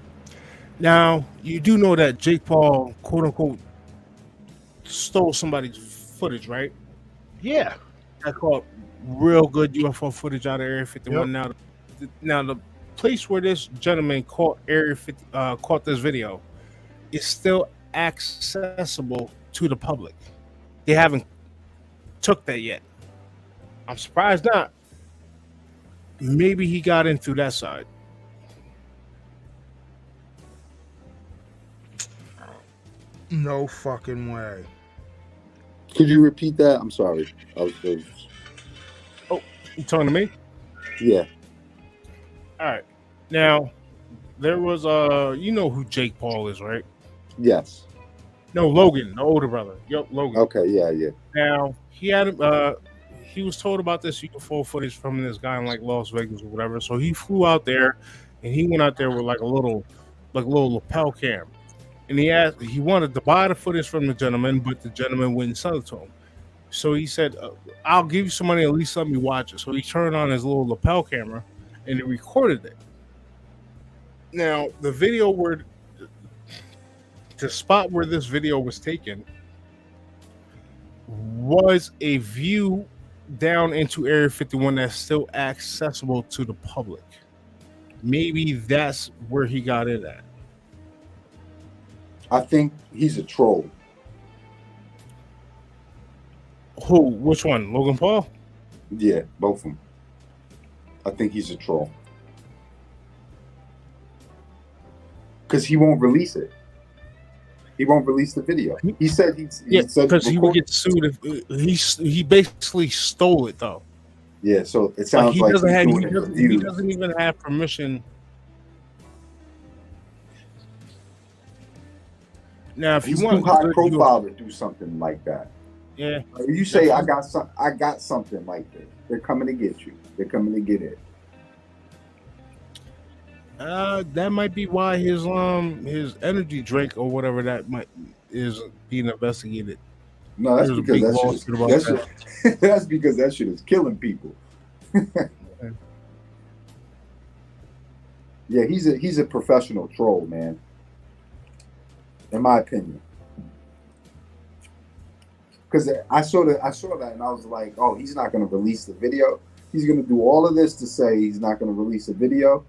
Now, you do know that Jake Paul, quote unquote, stole somebody's footage, right? Yeah. I caught real good UFO footage out of Area 51. Yep. Now the place where this gentleman caught caught this video is still accessible to the public. They haven't took that yet. I'm surprised not. Maybe he got in through that side. No fucking way. Could you repeat that? I'm sorry. Oh, you talking to me? Yeah. All right. Now, there was you know who Jake Paul is, right? Yes. No, Logan, the older brother. Yep, Logan. Okay, yeah. Now, he had he was told about this UFO footage from this guy in like Las Vegas or whatever. So he flew out there, and he went out there with like a little lapel cam, and he wanted to buy the footage from the gentleman, but the gentleman wouldn't sell it to him. So he said, "I'll give you some money, at least let me watch it." So he turned on his little lapel camera, and he recorded it. Now the video where the spot where this video was taken was a view down into Area 51 that's still accessible to the public. Maybe that's where he got it at. I think he's a troll. Who? Which one? Logan Paul? Yeah, both of them. I think he's a troll. Because he won't release it. He won't release the video. He said because he would get sued if he basically stole it though. Yeah, so it sounds he like he doesn't even have permission. Now, if he's you want too high profile to do something like that. Yeah, you say I got something like this. They're coming to get you. They're coming to get it. That might be why his energy drink or whatever is being investigated. No, that's because that's because that shit is killing people. Yeah, he's a professional troll, man. In my opinion. Because I saw that and I was like, oh, he's not going to release the video. He's going to do all of this to say he's not going to release the video.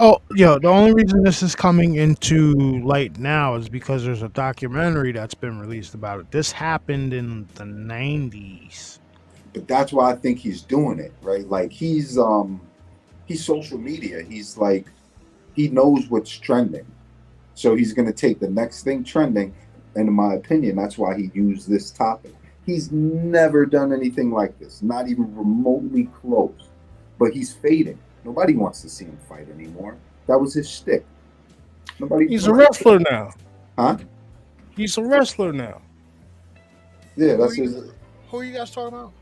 Oh, yo, the only reason this is coming into light now is because there's a documentary that's been released about it. This happened in the 90s. But that's why I think he's doing it, right? Like he's social media. He's like, he knows what's trending. So he's going to take the next thing trending. And in my opinion, that's why he used this topic. He's never done anything like this, not even remotely close. But he's fading. Nobody wants to see him fight anymore. That was his shtick. He's a wrestler now. Huh? He's a wrestler now. Yeah, that's his. Who are you guys talking about?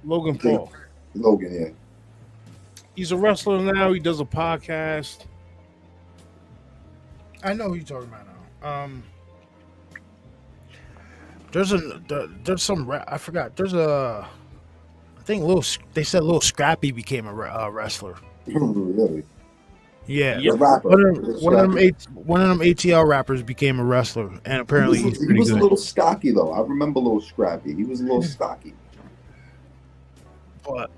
Logan Paul. Logan, yeah. He's a wrestler now. He does a podcast. I know who you're talking about now. There's some I forgot. I think they said Lil Scrappy became a wrestler. Really? Yeah. The rapper. One of them ATL rappers became a wrestler, and apparently he was a little stocky though. I remember Lil Scrappy. He was a little stocky. But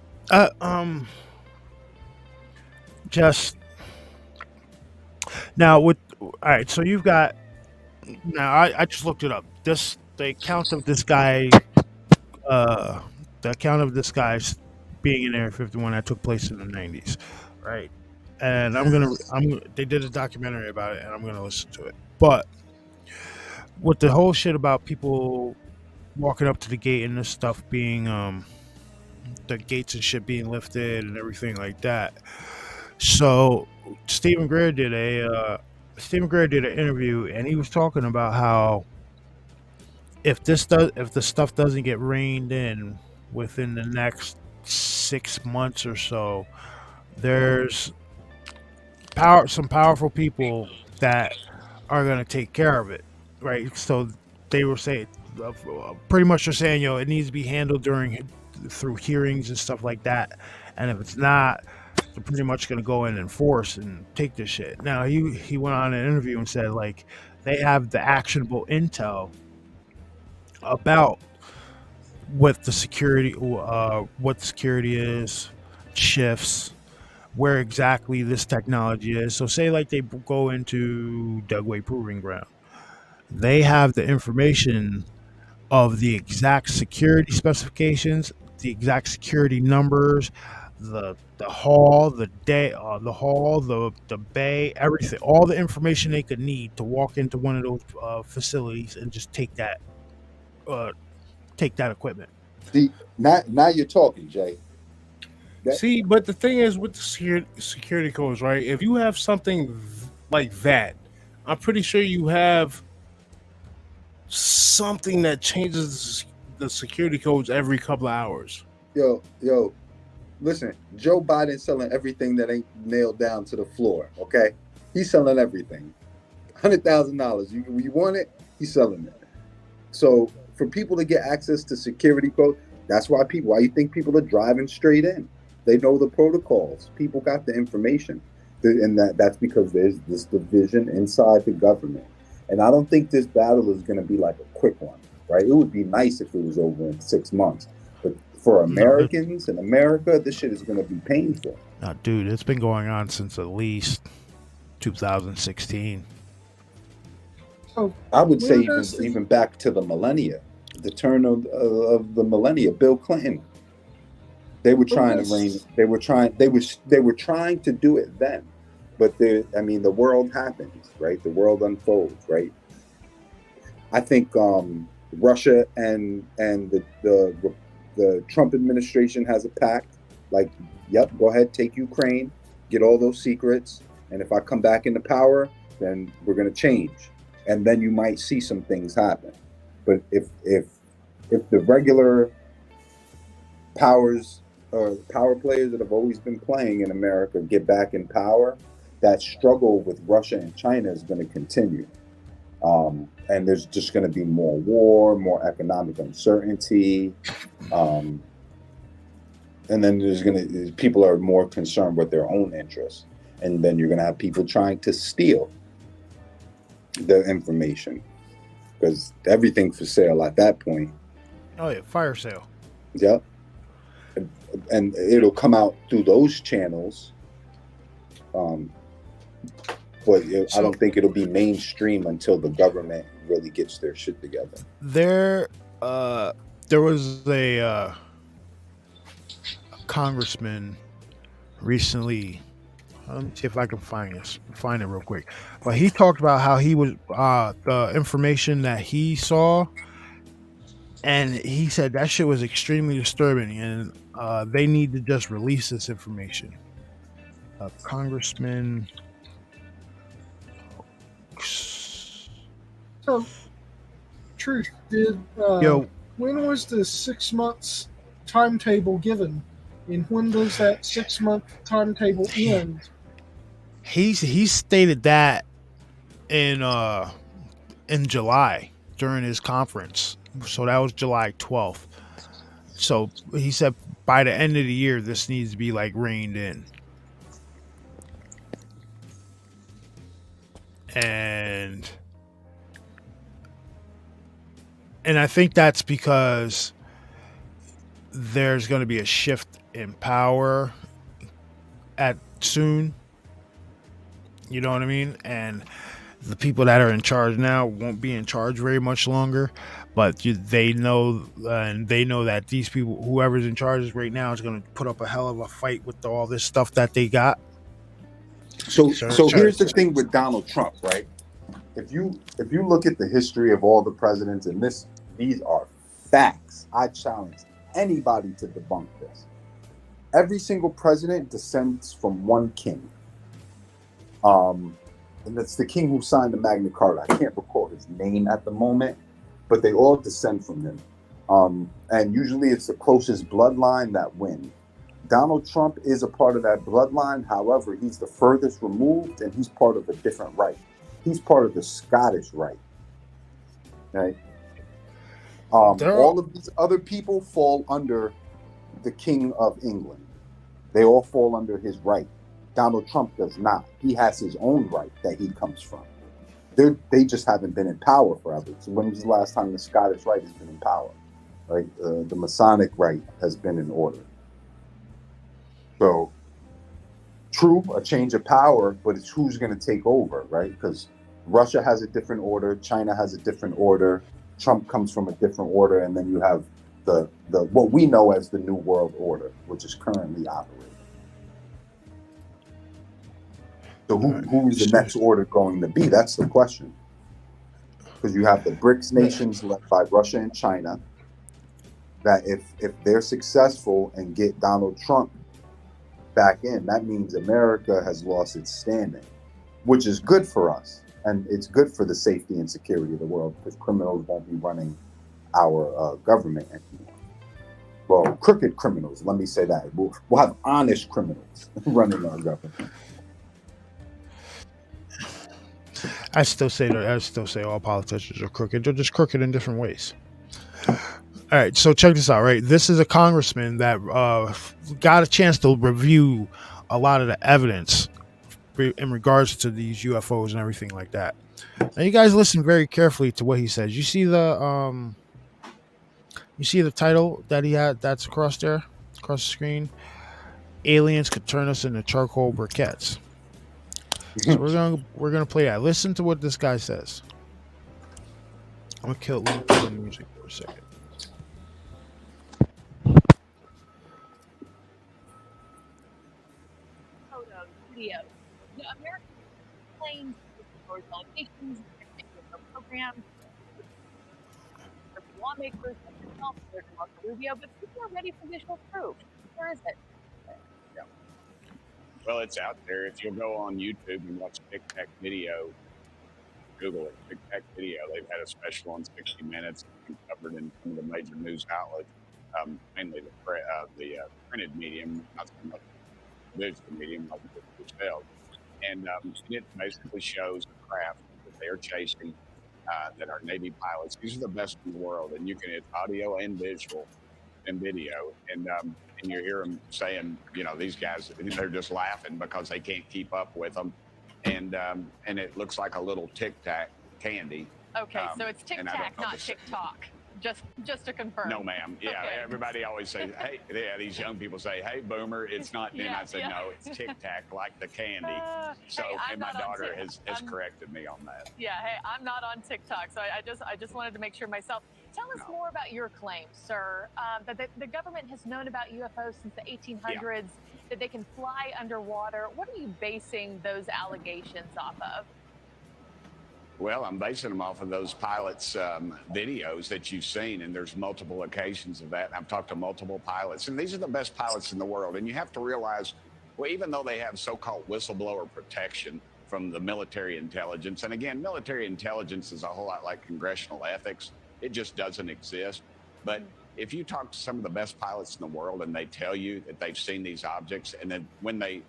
just now with all right. So you've got now. I just looked it up. The account of this guy. The account of this guy's being in Area 51 that took place in the 90s, right? And they did a documentary about it, and I'm gonna listen to it. But with the whole shit about people walking up to the gate and this stuff being the gates and shit being lifted and everything like that. So Stephen Greer did an interview, and he was talking about how if the stuff doesn't get reined in within the next 6 months or so, there's some powerful people that are going to take care of it, right? So they were saying, pretty much they're saying, it needs to be handled through hearings and stuff like that. And if it's not, they're pretty much going to go in and force and take this shit. Now he went on an interview and said like they have the actionable intel about what the security is, shifts, where exactly this technology is. So say like they go into Dugway Proving Ground, they have the information of the exact security specifications, the exact security numbers, the hall, the bay, everything, all the information they could need to walk into one of those facilities and just take that equipment. See, now you're talking, Jay. See, but the thing is with the security codes, right? If you have something like that, I'm pretty sure you have something that changes the security codes every couple of hours. Yo, listen, Joe Biden selling everything that ain't nailed down to the floor. Okay, he's selling everything. $100,000. You want it? He's selling it. So for people to get access to security code, that's why you think people are driving straight in. They know the protocols. People got the information, and that's because there's this division inside the government. And I don't think this battle is going to be like a quick one, right? It would be nice if it was over in 6 months, but for Americans in America, this shit is going to be painful. No, dude, it's been going on since at least 2016. So I would say when does the- even back to the millennia, the turn of the millennia. Bill Clinton, they were trying to reign. They were trying to do it then, but the world happens, right? The world unfolds, right? I think Russia and the Trump administration has a pact. Like, yep, go ahead, take Ukraine, get all those secrets, and if I come back into power, then we're going to change, and then you might see some things happen. But if the regular powers or power players that have always been playing in America get back in power, that struggle with Russia and China is going to continue. And there's just going to be more war, more economic uncertainty. And then people are more concerned with their own interests. And then you're going to have people trying to steal the information, because everything's for sale at that point. Oh yeah, fire sale. Yep. And it'll come out through those channels. But I don't think it'll be mainstream until the government really gets their shit together. There was a congressman recently. Let me see if I can find it real quick. But he talked about how he was the information that he saw, and he said that shit was extremely disturbing, and they need to just release this information. Congressman. So, Truth, did Yo, when was the 6 months timetable given, and when does that 6 month timetable end? he stated that in July during his conference. So that was July 12th. So he said by the end of the year this needs to be like reined in. And I think that's because there's going to be a shift in power at soon. You know what I mean? And the people that are in charge now won't be in charge very much longer. But they know that these people, whoever's in charge right now, is going to put up a hell of a fight with all this stuff that they got. So here's the thing with Donald Trump, right? If you look at the history of all the presidents, and these are facts. I challenge anybody to debunk this. Every single president descends from one king. And that's the king who signed the Magna Carta. I can't recall his name at the moment, but they all descend from him. And usually it's the closest bloodline that wins. Donald Trump is a part of that bloodline. However, he's the furthest removed, and he's part of a different rite. He's part of the Scottish rite. Right? All of these other people fall under the King of England. They all fall under his rite. Donald Trump does not. He has his own rite that he comes from. They just haven't been in power forever. So when was the last time the Scottish rite has been in power? Right? The Masonic rite has been in order. So, true, a change of power, but it's who's going to take over, right? Because Russia has a different order, China has a different order, Trump comes from a different order, and then you have the what we know as the New World Order, which is currently operating. So who's the next order going to be? That's the question. Because you have the BRICS nations led by Russia and China, that if they're successful and get Donald Trump back in, that means America has lost its standing, which is good for us. And it's good for the safety and security of the world because criminals won't be running our government anymore. Well, crooked criminals, let me say that. We'll have honest criminals running our government. I still say all politicians are crooked. They're just crooked in different ways. All right, so check this out. Right, this is a congressman that got a chance to review a lot of the evidence in regards to these UFOs and everything like that. Now, you guys listen very carefully to what he says. You see the title that he had that's across there, across the screen. Aliens could turn us into charcoal briquettes. So we're gonna play that. Listen to what this guy says. I'm gonna kill the music for a second. Photos, videos. The American planes, allegations, programs, lawmakers, There's Marco Rubio, but people are ready for visual proof. Where is it? Yeah. Well, it's out there. If you'll go on YouTube and watch Tic Tac Video, Google it, Tic Tac Video. They've had a special on 60 Minutes and covered in some of the major news outlets, mainly the printed medium, not so much the digital medium like the yourself. And it basically shows a craft that they are chasing that are Navy pilots. These are the best in the world, and you can it's audio and visual and video, and you hear them saying, these guys, they're just laughing because they can't keep up with them, and it looks like a little Tic Tac candy. Okay, so it's Tic Tac, not TikTok. Just to confirm. No, ma'am. Yeah, okay. Everybody always says, hey, these young people say, hey, boomer, it's not. And I said, no, it's Tic Tac, like the candy. So, hey, and my daughter has corrected me on that. Yeah, hey, I'm not on TikTok, so I just wanted to make sure myself. Tell us more about your claim, sir, that the government has known about UFOs since the 1800s, that they can fly underwater. What are you basing those allegations off of? Well, I'm basing them off of those pilots' videos that you've seen, and there's multiple occasions of that. I've talked to multiple pilots, and these are the best pilots in the world. And you have to realize, well, even though they have so-called whistleblower protection from the military intelligence, and again, military intelligence is a whole lot like congressional ethics. It just doesn't exist. But if you talk to some of the best pilots in the world and they tell you that they've seen these objects, and then when they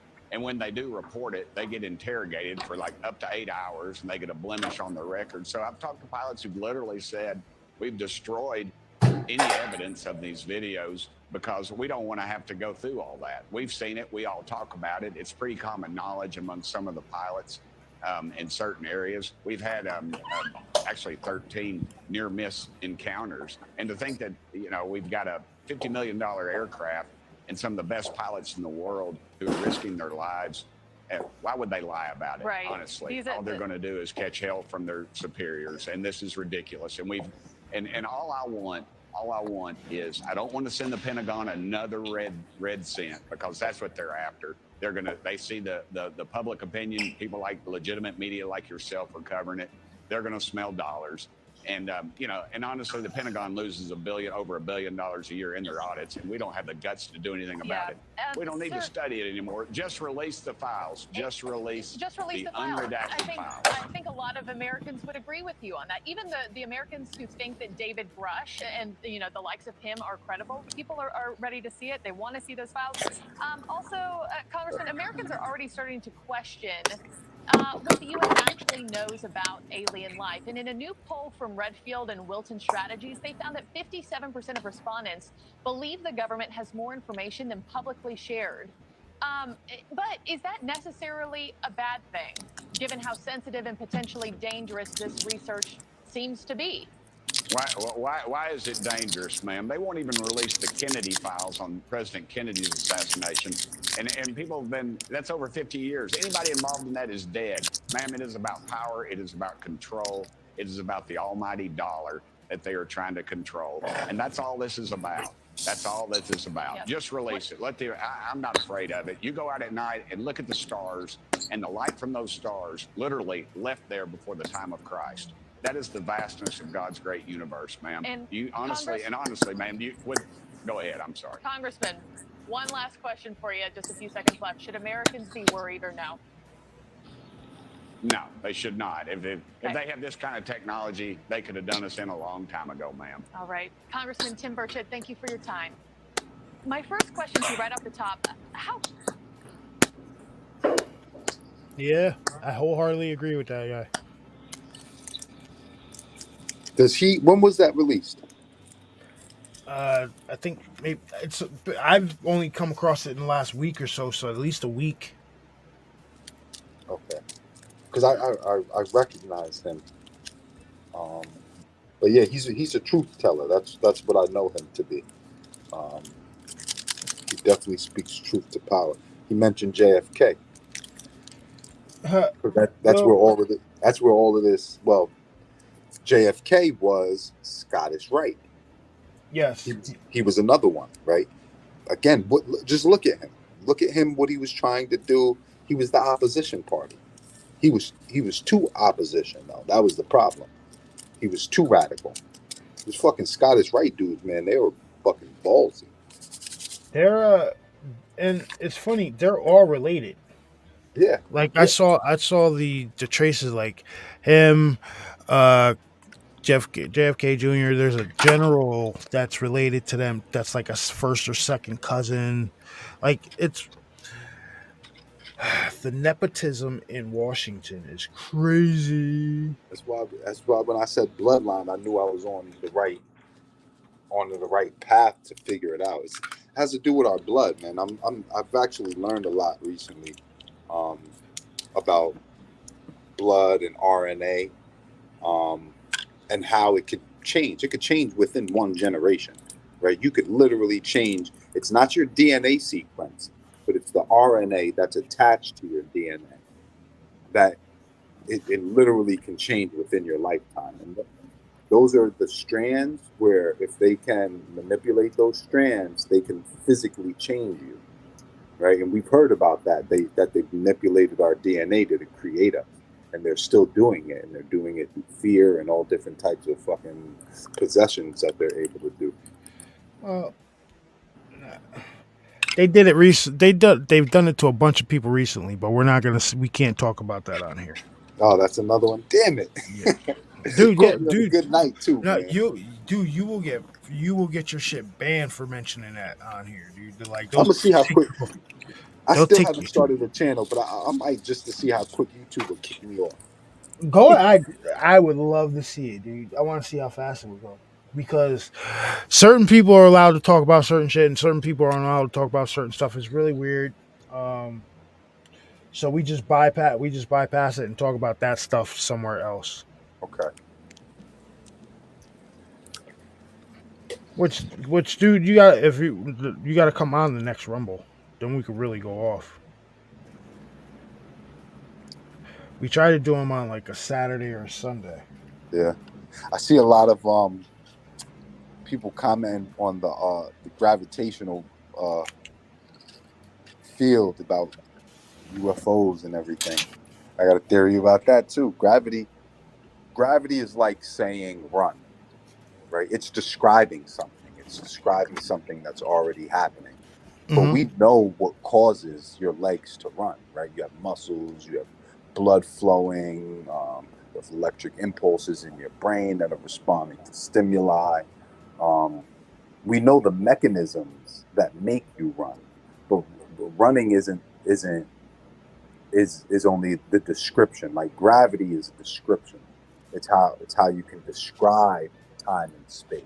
do report it, they get interrogated for like up to 8 hours and they get a blemish on their record. So I've talked to pilots who've literally said, we've destroyed any evidence of these videos because we don't want to have to go through all that. We've seen it. We all talk about it. It's pretty common knowledge among some of the pilots in certain areas. We've had actually 13 near miss encounters. And to think that, we've got a $50 million aircraft and some of the best pilots in the world who are risking their lives. Why would they lie about it? Right. Honestly, all they're going to do is catch hell from their superiors, and this is ridiculous. And all I want is I don't want to send the Pentagon another red cent because that's what they're after. They see the public opinion, people like legitimate media like yourself are covering it. They're going to smell dollars. And, and honestly, the Pentagon loses over $1 billion a year in their audits, and we don't have the guts to do anything about it. We don't need to study it anymore. Just release the files. Just release the unredacted files. I think a lot of Americans would agree with you on that. Even the Americans who think that David Grush and, the likes of him are credible, people are ready to see it. They want to see those files. Also, Congressman, Americans are already starting to question what the U.S. actually knows about alien life. And in a new poll from Redfield and Wilton Strategies, they found that 57% of respondents believe the government has more information than publicly shared. But is that necessarily a bad thing, given how sensitive and potentially dangerous this research seems to be? Why is it dangerous, ma'am? They won't even release the Kennedy files on President Kennedy's assassination. And people have been, that's over 50 years. Anybody involved in that is dead. Ma'am, it is about power. It is about control. It is about the almighty dollar that they are trying to control. And that's all this is about. That's all this is about. Yep. Just release it. I'm not afraid of it. You go out at night and look at the stars, and the light from those stars literally left there before the time of Christ. That is the vastness of God's great universe, ma'am. And honestly, ma'am, go ahead. I'm sorry. Congressman, one last question for you. Just a few seconds left. Should Americans be worried or no? No, they should not. If they have this kind of technology, they could have done us in a long time ago, ma'am. All right. Congressman Tim Burchett, thank you for your time. My first question to you right off the top, how Yeah, I wholeheartedly agree with that guy. When was that released? I think maybe I've only come across it in the last week or so, so at least a week. Okay, because I recognize him. But yeah, he's a truth teller. That's what I know him to be. He definitely speaks truth to power. He mentioned JFK. That's where all of this. Well, JFK was Scottish Rite. Yes, he was another one, right? Again, just look at him. Look at him. What he was trying to do. He was the opposition party. He was too opposition though. That was the problem. He was too radical. These fucking Scottish Rite dudes, man, they were fucking ballsy. They're and it's funny. They're all related. Yeah, like I saw the traces, like him, JFK Jr. There's a general that's related to them. That's like a first or second cousin. Like it's the nepotism in Washington is crazy. That's why when I said bloodline, I knew I was on the right path to figure it out. It has to do with our blood, man. I've actually learned a lot recently about blood and RNA, and how it could change. It could change within one generation, right? You could literally change. It's not your DNA sequence, but it's the RNA that's attached to your DNA that it literally can change within your lifetime. And those are the strands where if they can manipulate those strands, they can physically change you, right? And we've heard about that. They've manipulated our DNA to create us, and they're still doing it, and they're doing it through fear and all different types of fucking possessions that they're able to do. They did it they've done it to a bunch of people recently, but we can't talk about that on here. Oh, that's another one. Damn it. Yeah. Dude, good night too. No, man. you will get your shit banned for mentioning that on here, dude. Like, I'm gonna see how quick. I they'll still take haven't you. started a channel, but I might, just to see how quick YouTube will kick me off. Go. I would love to see it, dude. I want to see how fast it will go, because certain people are allowed to talk about certain shit, and certain people aren't allowed to talk about certain stuff. It's really weird. So we just bypass it and talk about that stuff somewhere else. Okay. Which, dude, you got to come on the next Rumble, then we could really go off. We try to do them on like a Saturday or a Sunday. Yeah, I see a lot of people comment on the gravitational field about UFOs and everything. I got a theory about that too. Gravity is like saying run, right? It's describing something. It's describing something that's already happening. But we know what causes your legs to run, right? You have muscles, you have blood flowing, there's electric impulses in your brain that are responding to stimuli. We know the mechanisms that make you run, but running is only the description. Like gravity is a description. It's how you can describe time and space.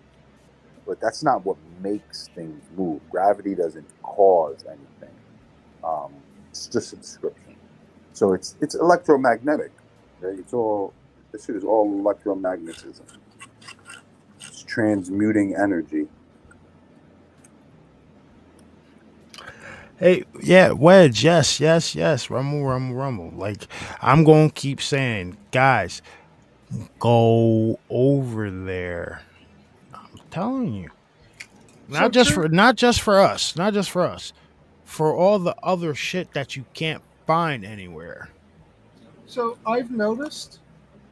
But that's not what makes things move. Gravity doesn't cause anything. It's just a description. So it's electromagnetic. Right? This shit is all electromagnetism. It's transmuting energy. Hey, yeah, Wedge, yes, rumble. Like, I'm gonna keep saying, guys, go over there. I'm telling you, not just for us, for all the other shit that you can't find anywhere. So I've noticed,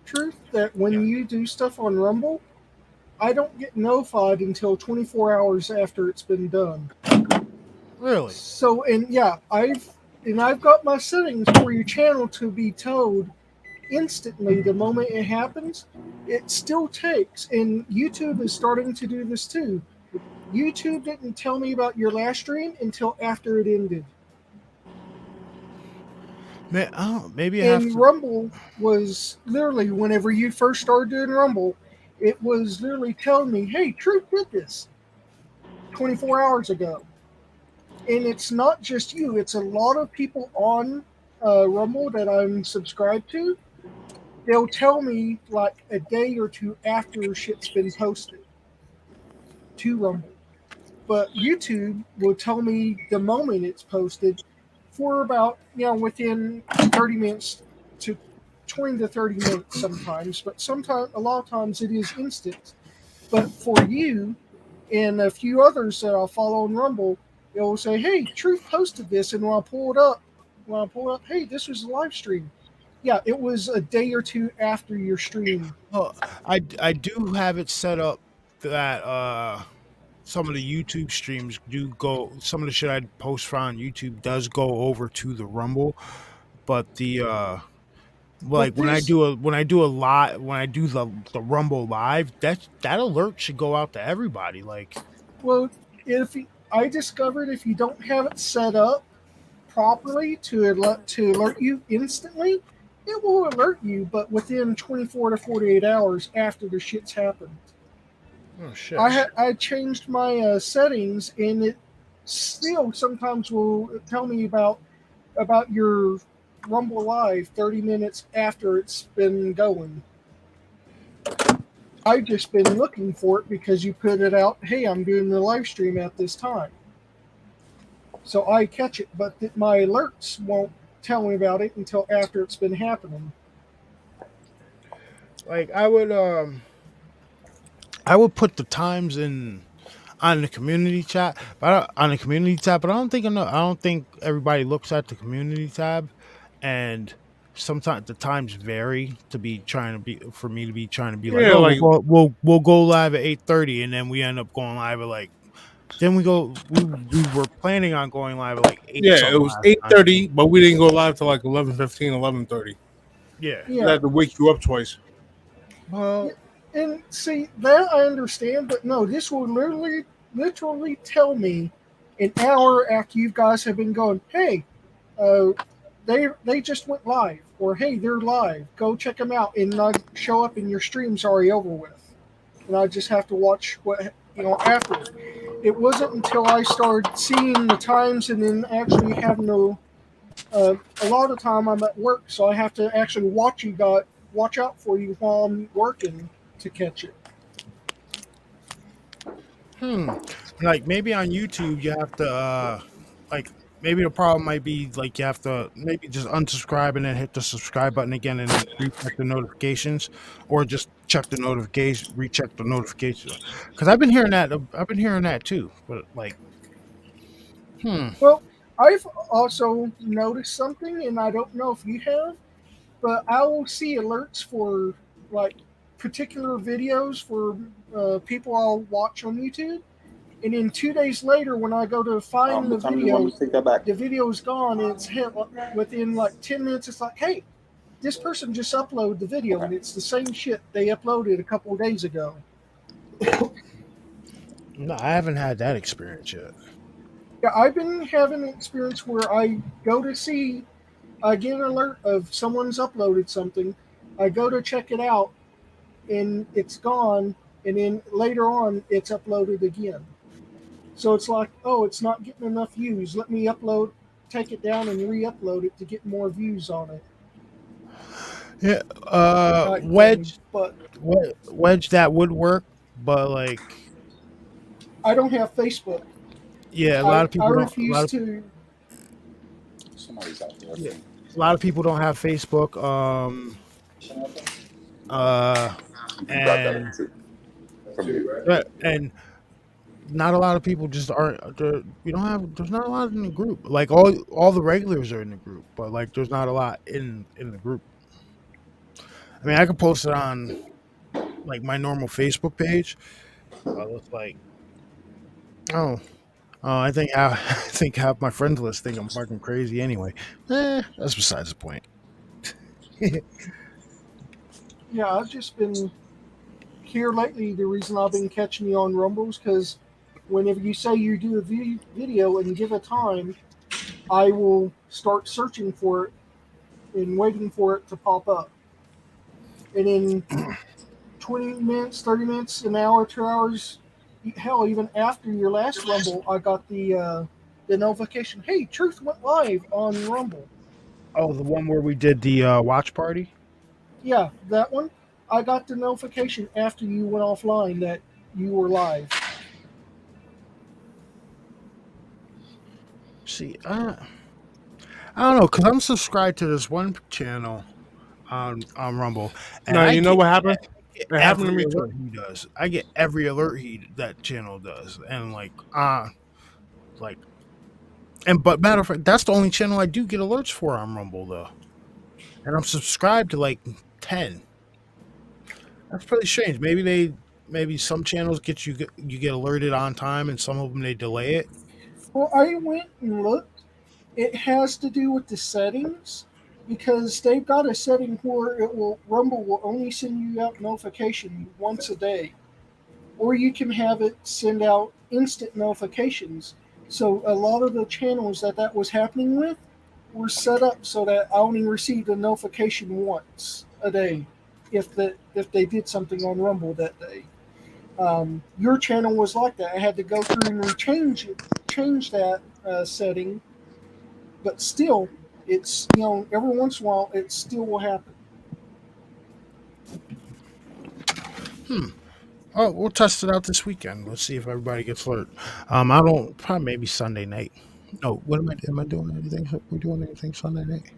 Truth, that when you do stuff on Rumble, I don't get notified until 24 hours after it's been done. Really? So, I've got my settings for your channel to be told instantly the moment it happens. It still takes, and YouTube is starting to do this too. YouTube didn't tell me about your last stream until after it ended. Man, I don't, maybe I have And to. Rumble was literally, whenever you first started doing Rumble, it was literally telling me, hey, Truth did this 24 hours ago. And it's not just you, it's a lot of people on Rumble that I'm subscribed to. They'll tell me like a day or two after shit's been posted to Rumble. But YouTube will tell me the moment it's posted for about, within 30 minutes to 20 to 30 minutes sometimes. But sometimes, a lot of times it is instant. But for you and a few others that I'll follow on Rumble, it will say, hey, Truth posted this. And when I pull it up, hey, this was a live stream. Yeah, it was a day or two after your stream. Well, I do have it set up that some of the YouTube streams do go. Some of the shit I post for on YouTube does go over to the Rumble, but the like when I do the Rumble live, that alert should go out to everybody. Like, well, I discovered if you don't have it set up properly to alert you instantly, it will alert you, but within 24 to 48 hours after the shit's happened. oh shit. I changed my settings, and it still sometimes will tell me about your Rumble Live 30 minutes after it's been going. I've just been looking for it because you put it out, hey, I'm doing the live stream at this time. So I catch it, but my alerts won't tell me about it until after it's been happening. Like I would put the times on the community chat, but I don't think everybody looks at the community tab, and sometimes the times vary for me to be like, Yeah, oh, like- we'll go live at 8:30, and then we end up going live at like. Then we were planning on going live at like 8. Yeah, it was 8:30, but we didn't go live till like 11:15, 11:30. Yeah. I had to wake you up twice. Well, and see, that I understand, but no, this will literally tell me an hour after you guys have been going, hey, they just went live, or hey, they're live. Go check them out, and not show up and your stream's already over with, and I just have to watch what after. It wasn't until I started seeing the times and then actually having to. A lot of the time I'm at work, so I have to actually watch out for you while I'm working to catch it. Like maybe on YouTube you have to like maybe the problem might be like you have to maybe just unsubscribe and then hit the subscribe button again and then recheck the notifications, or just recheck the notifications. Because I've been hearing that too. But like, Well, I've also noticed something, and I don't know if you have, but I will see alerts for like particular videos for people I'll watch on YouTube, and then 2 days later, when I go to find the video, the video's gone, and it's hit within like 10 minutes. It's like, hey, this person just uploaded the video, and it's the same shit they uploaded a couple of days ago. no, I haven't had that experience yet. Yeah, I've been having an experience where I go to see, I get an alert of someone's uploaded something, I go to check it out, and it's gone, and then later on, it's uploaded again. So it's like, oh, it's not getting enough views. Let me take it down and re-upload it to get more views on it. Yeah, Wedge that would work, but like, I don't have Facebook. yeah, a lot of people I don't. refuse to. Somebody's out there. Yeah. A lot of people don't have Facebook. And not a lot of people just aren't. There's not a lot in the group. Like all the regulars are in the group, but like there's not a lot in the group. I mean, I could post it on like my normal Facebook page. But it's like, I think half my friends list think I'm fucking crazy anyway. That's besides the point. Yeah, I've just been here lately. The reason I've been catching you on Rumbles because whenever you say you do a video and give a time, I will start searching for it and waiting for it to pop up. And in 20 minutes, 30 minutes, an hour, 2 hours, hell, even after your last Rumble, I got the notification. Hey, Truth went live on Rumble. Oh, the one where we did the watch party. Yeah, that one. I got the notification after you went offline that you were live. See, I don't know, because I'm subscribed to this one channel on Rumble, and Now I you know get what happened. get It happened to every me alert too. he does. I get every alert that channel does, and like, but matter of fact, that's the only channel I do get alerts for on Rumble though, and I'm subscribed to like 10. That's pretty strange. Maybe some channels you get alerted on time, and some of them they delay it. Well, I went and looked. It has to do with the settings because they've got a setting where Rumble will only send you out notification once a day, or you can have it send out instant notifications. So a lot of the channels that was happening with were set up so that I only received a notification once a day if they did something on Rumble that day. Your channel was like that. I had to go through and change that setting, but still, it's every once in a while it still will happen. Oh, we'll test it out this weekend. Let's see if everybody gets alert. I don't probably maybe Sunday night. No, what am I doing? Anything? We're doing anything Sunday night?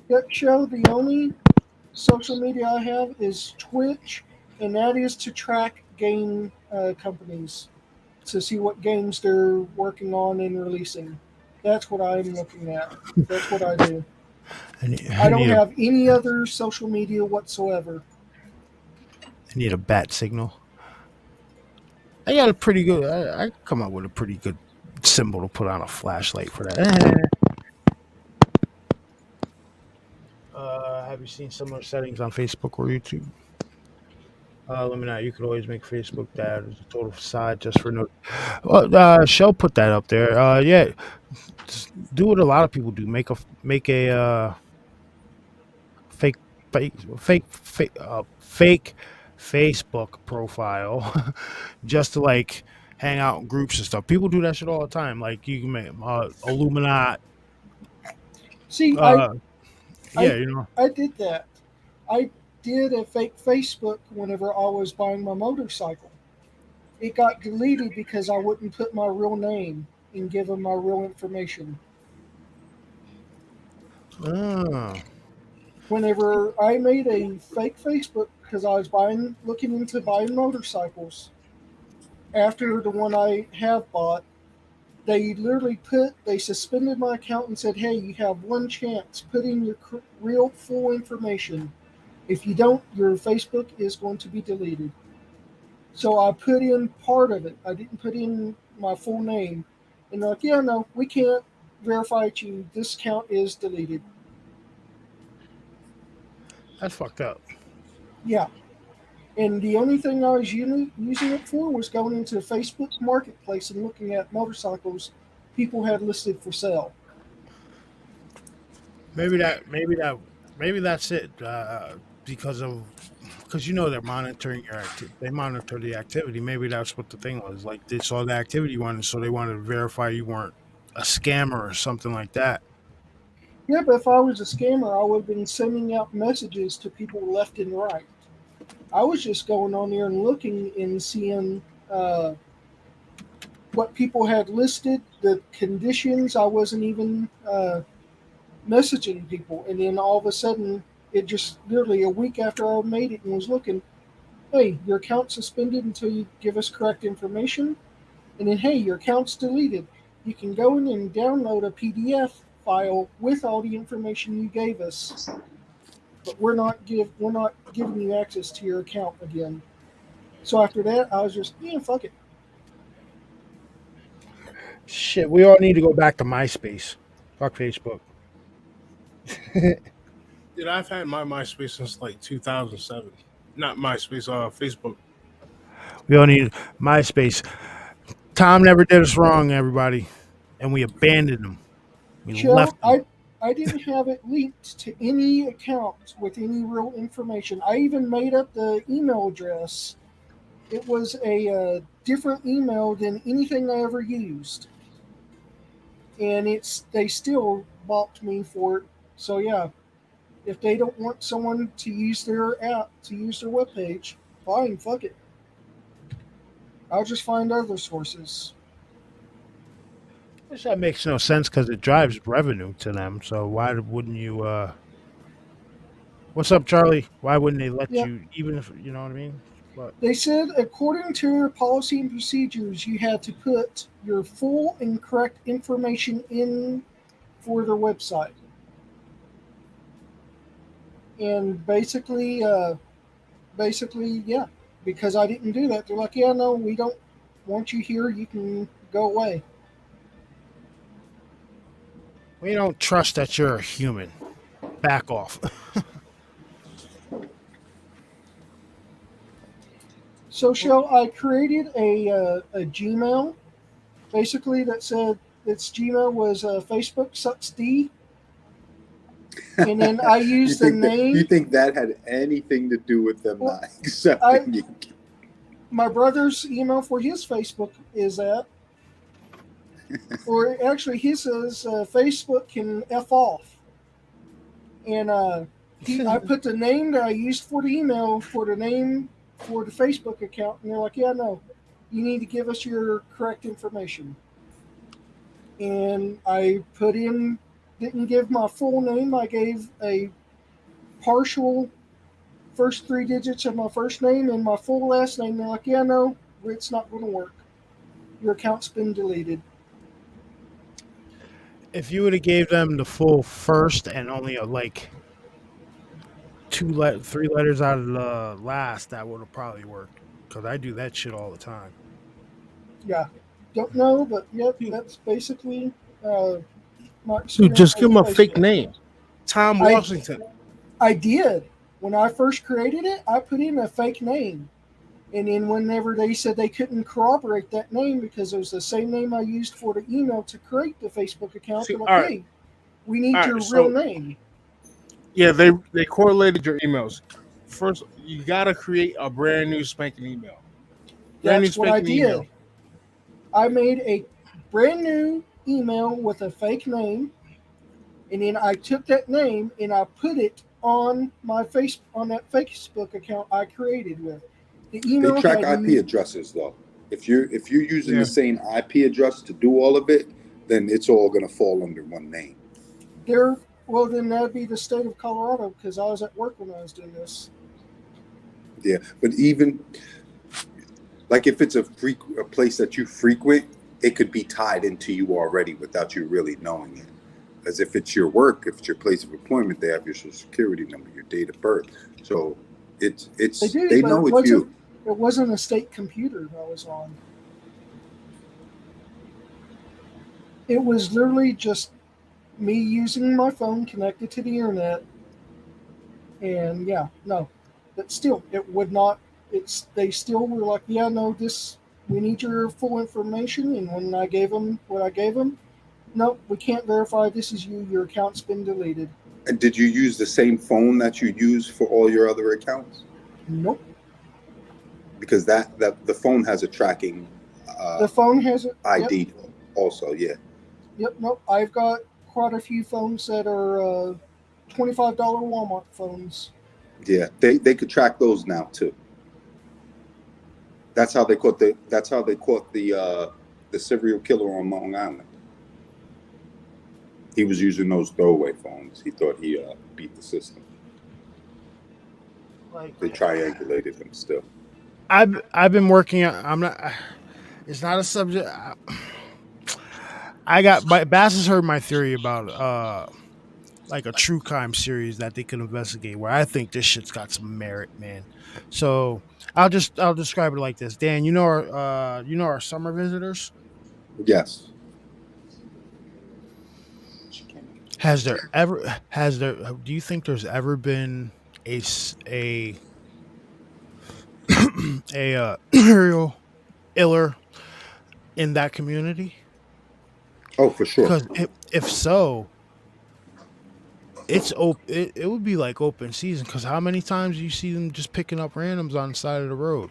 Yep, show the only social media I have is Twitch, and that is to track game companies to see what games they're working on and releasing. That's what I'm looking at. That's what I do. I don't have any other social media whatsoever. I need a bat signal. I got a pretty good. I come up with a pretty good symbol to put on a flashlight for that. Have you seen similar settings on Facebook or YouTube? Let me know. You could always make Facebook that as a total facade just for no. Well, Shell put that up there. Yeah, just do what a lot of people do. Make a fake fake Facebook profile just to like hang out in groups and stuff. People do that shit all the time. Like you can make Illuminati. See, Yeah, I did that. I did a fake Facebook whenever I was buying my motorcycle. It got deleted because I wouldn't put my real name and give them my real information. Whenever I made a fake Facebook because I was looking into buying motorcycles, after the one I have bought, they literally suspended my account and said, "Hey, you have one chance. Put in your real full information. If you don't, your Facebook is going to be deleted." So I put in part of it. I didn't put in my full name. And they're like, "Yeah, no, we can't verify it. This account is deleted." That's fucked up. Yeah. And the only thing I was using it for was going into Facebook Marketplace and looking at motorcycles people had listed for sale. Maybe that's it. Because they're monitoring your they monitor the activity. Maybe that's what the thing was. Like they saw the activity you wanted, so they wanted to verify you weren't a scammer or something like that. Yeah, but if I was a scammer, I would have been sending out messages to people left and right. I was just going on there and looking and seeing what people had listed, the conditions. I wasn't even messaging people. And then all of a sudden, it just literally a week after I made it and was looking, "Hey, your account's suspended until you give us correct information." And then, "Hey, your account's deleted. You can go in and download a PDF file with all the information you gave us, but we're not giving you access to your account again." So after that, I was just, fuck it. Shit, we all need to go back to MySpace. Fuck Facebook. Dude, I've had my MySpace since like 2007. Not MySpace, Facebook. We don't need MySpace. Tom never did us wrong, everybody, and we abandoned him. We left Shell, him. I didn't have it linked to any account with any real information. I even made up the email address. It was a different email than anything I ever used, and they still balked me for it. So yeah, if they don't want someone to use their app to use their webpage, fine, fuck it. I'll just find other sources. Which that makes no sense because it drives revenue to them. So why wouldn't you? What's up, Charlie? Why wouldn't they let Yeah. you? Even if you know what I mean. But They said according to your policy and procedures, you had to put your full and correct information in for their website. And basically, yeah, because I didn't do that, they're like, yeah, no, we don't want you here. You can go away. we don't trust that you're a human. Back off. So, Shell, I created a Gmail, basically that said its Gmail was Facebook sucks D, and then I used the name. You think that had anything to do with them Well, not accepting you? My brother's email for his Facebook is that, or actually, his says Facebook can F off, and I put the name that I used for the email for the name for the Facebook account, and they're like, yeah, no, you need to give us your correct information. And I didn't give my full name. I gave a partial first 3 digits of my first name and my full last name. They're like, yeah, no, it's not going to work. Your account's been deleted. If you would have gave them the full first and only like 3 letters out of the last, that would have probably worked. Because I do that shit all the time. Yeah. Don't know, but yep, that's basically my Dude, experience just give with him a fake Facebook. name. Tom Washington. I did. When I first created it, I put in a fake name. And then whenever they said they couldn't corroborate that name because it was the same name I used for the email to create the Facebook account, See, they're like, all right. hey, we need All your right, so- real name. Yeah, they correlated your emails. First, you gotta create a brand new spanking email. Brand That's new what I spanking did. email. I made a brand new email with a fake name, and then I took that name and I put it on that Facebook account I created with. The email They track had IP addresses though. If you're using Yeah. the same IP address to do all of it, then it's all gonna fall under one name. well, then that'd be the state of Colorado because I was at work when I was doing this. Yeah, but even like if it's a place that you frequent, it could be tied into you already without you really knowing it. As if it's your work, if it's your place of employment, they have your social security number, your date of birth. So They do, they but know it it's you. wasn't a state computer I was on. It was literally just me using my phone connected to the internet. And yeah, no. But still, it would not, they still were like, yeah, no, we need your full information. And when I gave them what I gave them, nope, we can't verify this is you. Your account's been deleted. And did you use the same phone that you use for all your other accounts? Nope. Because that the phone has a tracking The phone has it. ID also, yeah. Yep, nope. I've got quite a few phones that are $25 Walmart phones. Yeah, they could track those now too. That's how they caught the serial killer on Long Island. He was using those throwaway phones. He thought he beat the system. They triangulated him still. I've been working on. I'm not. It's not a subject. Bass has heard my theory about like a true crime series that they can investigate. Where I think this shit's got some merit, man. So I'll describe it like this. Dan, you know our summer visitors. Yes. Do you think there's ever been a s- a real iller in that community? Oh, for sure. Because if so, it would be like open season. Because how many times do you see them just picking up randoms on the side of the road?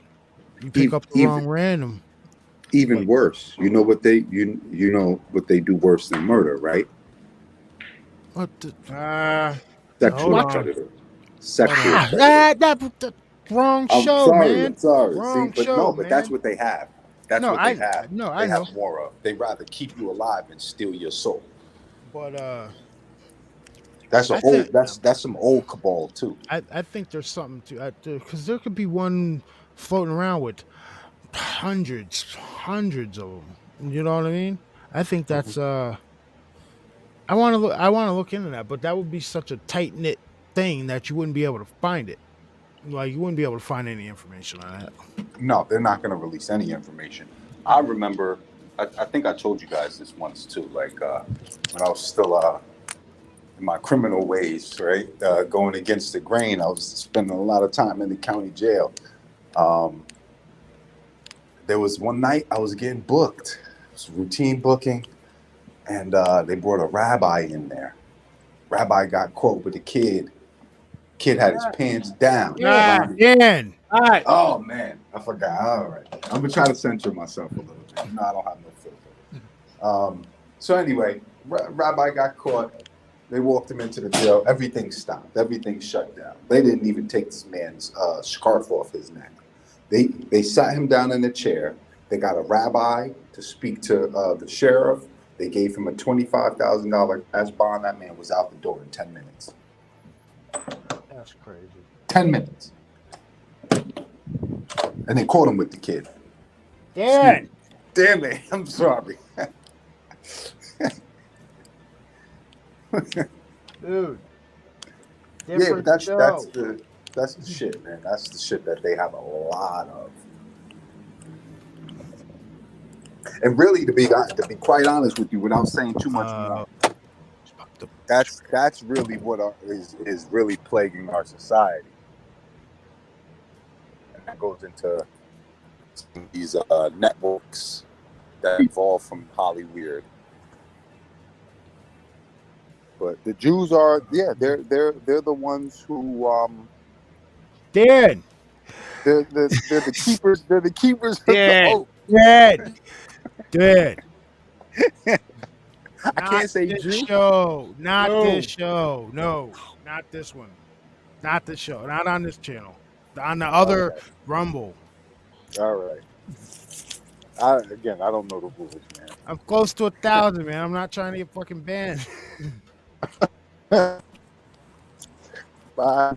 You pick up the Even wrong random. even Like worse, you know what they do worse than murder, right? what? The, hold Sexual on. predator. Sexual Ah, predator. that wrong I'm show, sorry. man. I'm sorry. See, Wrong but no, show, but that's man. what they have. That's No, what they have. I They know. have more of. They rather keep you alive and steal your soul. But That's I a think old. That's some old cabal too. I think there's something to because there could be one floating around with hundreds of them. You know what I mean? I think Mhm. that's I want to look into that, but that would be such a tight knit thing that you wouldn't be able to find it. Like you wouldn't be able to find any information on that. No, they're not going to release any information. I remember. I think I told you guys this once too. Like when I was still in my criminal ways, right, going against the grain. I was spending a lot of time in the county jail. Um, there was one night I was getting booked. It was routine booking, and they brought a rabbi in there. Rabbi got caught with a kid. Kid had his pants down. Yeah, Dan. All right. Oh man, I forgot. All right, I'm gonna try to censor myself a little bit. No, I don't have no filter. So anyway, Rabbi got caught. They walked him into the jail. Everything stopped. Everything shut down. They didn't even take this man's scarf off his neck. They sat him down in a chair. They got a rabbi to speak to the sheriff. They gave him a $25,000 cash bond. That man was out the door in 10 minutes. That's crazy. 10 minutes. And they caught him with the kid. Dan. Damn it. I'm sorry. Dude. Yeah, but that's the shit, man. That's the shit that they have a lot of. And really, to be quite honest with you, without saying too much more, that's really what is really plaguing our society, and that goes into these networks that evolved from Hollyweird. But the Jews are, they're the ones who Dan. they're the keepers. They're the keepers of the Dan. oath. Dan. I can't say Jew. Show. Not No. this show. No, not this one. Not this show. Not on this channel. On the other Rumble. All right. I don't know the rules, man. I'm close to 1,000, man. I'm not trying to get fucking banned. Bye.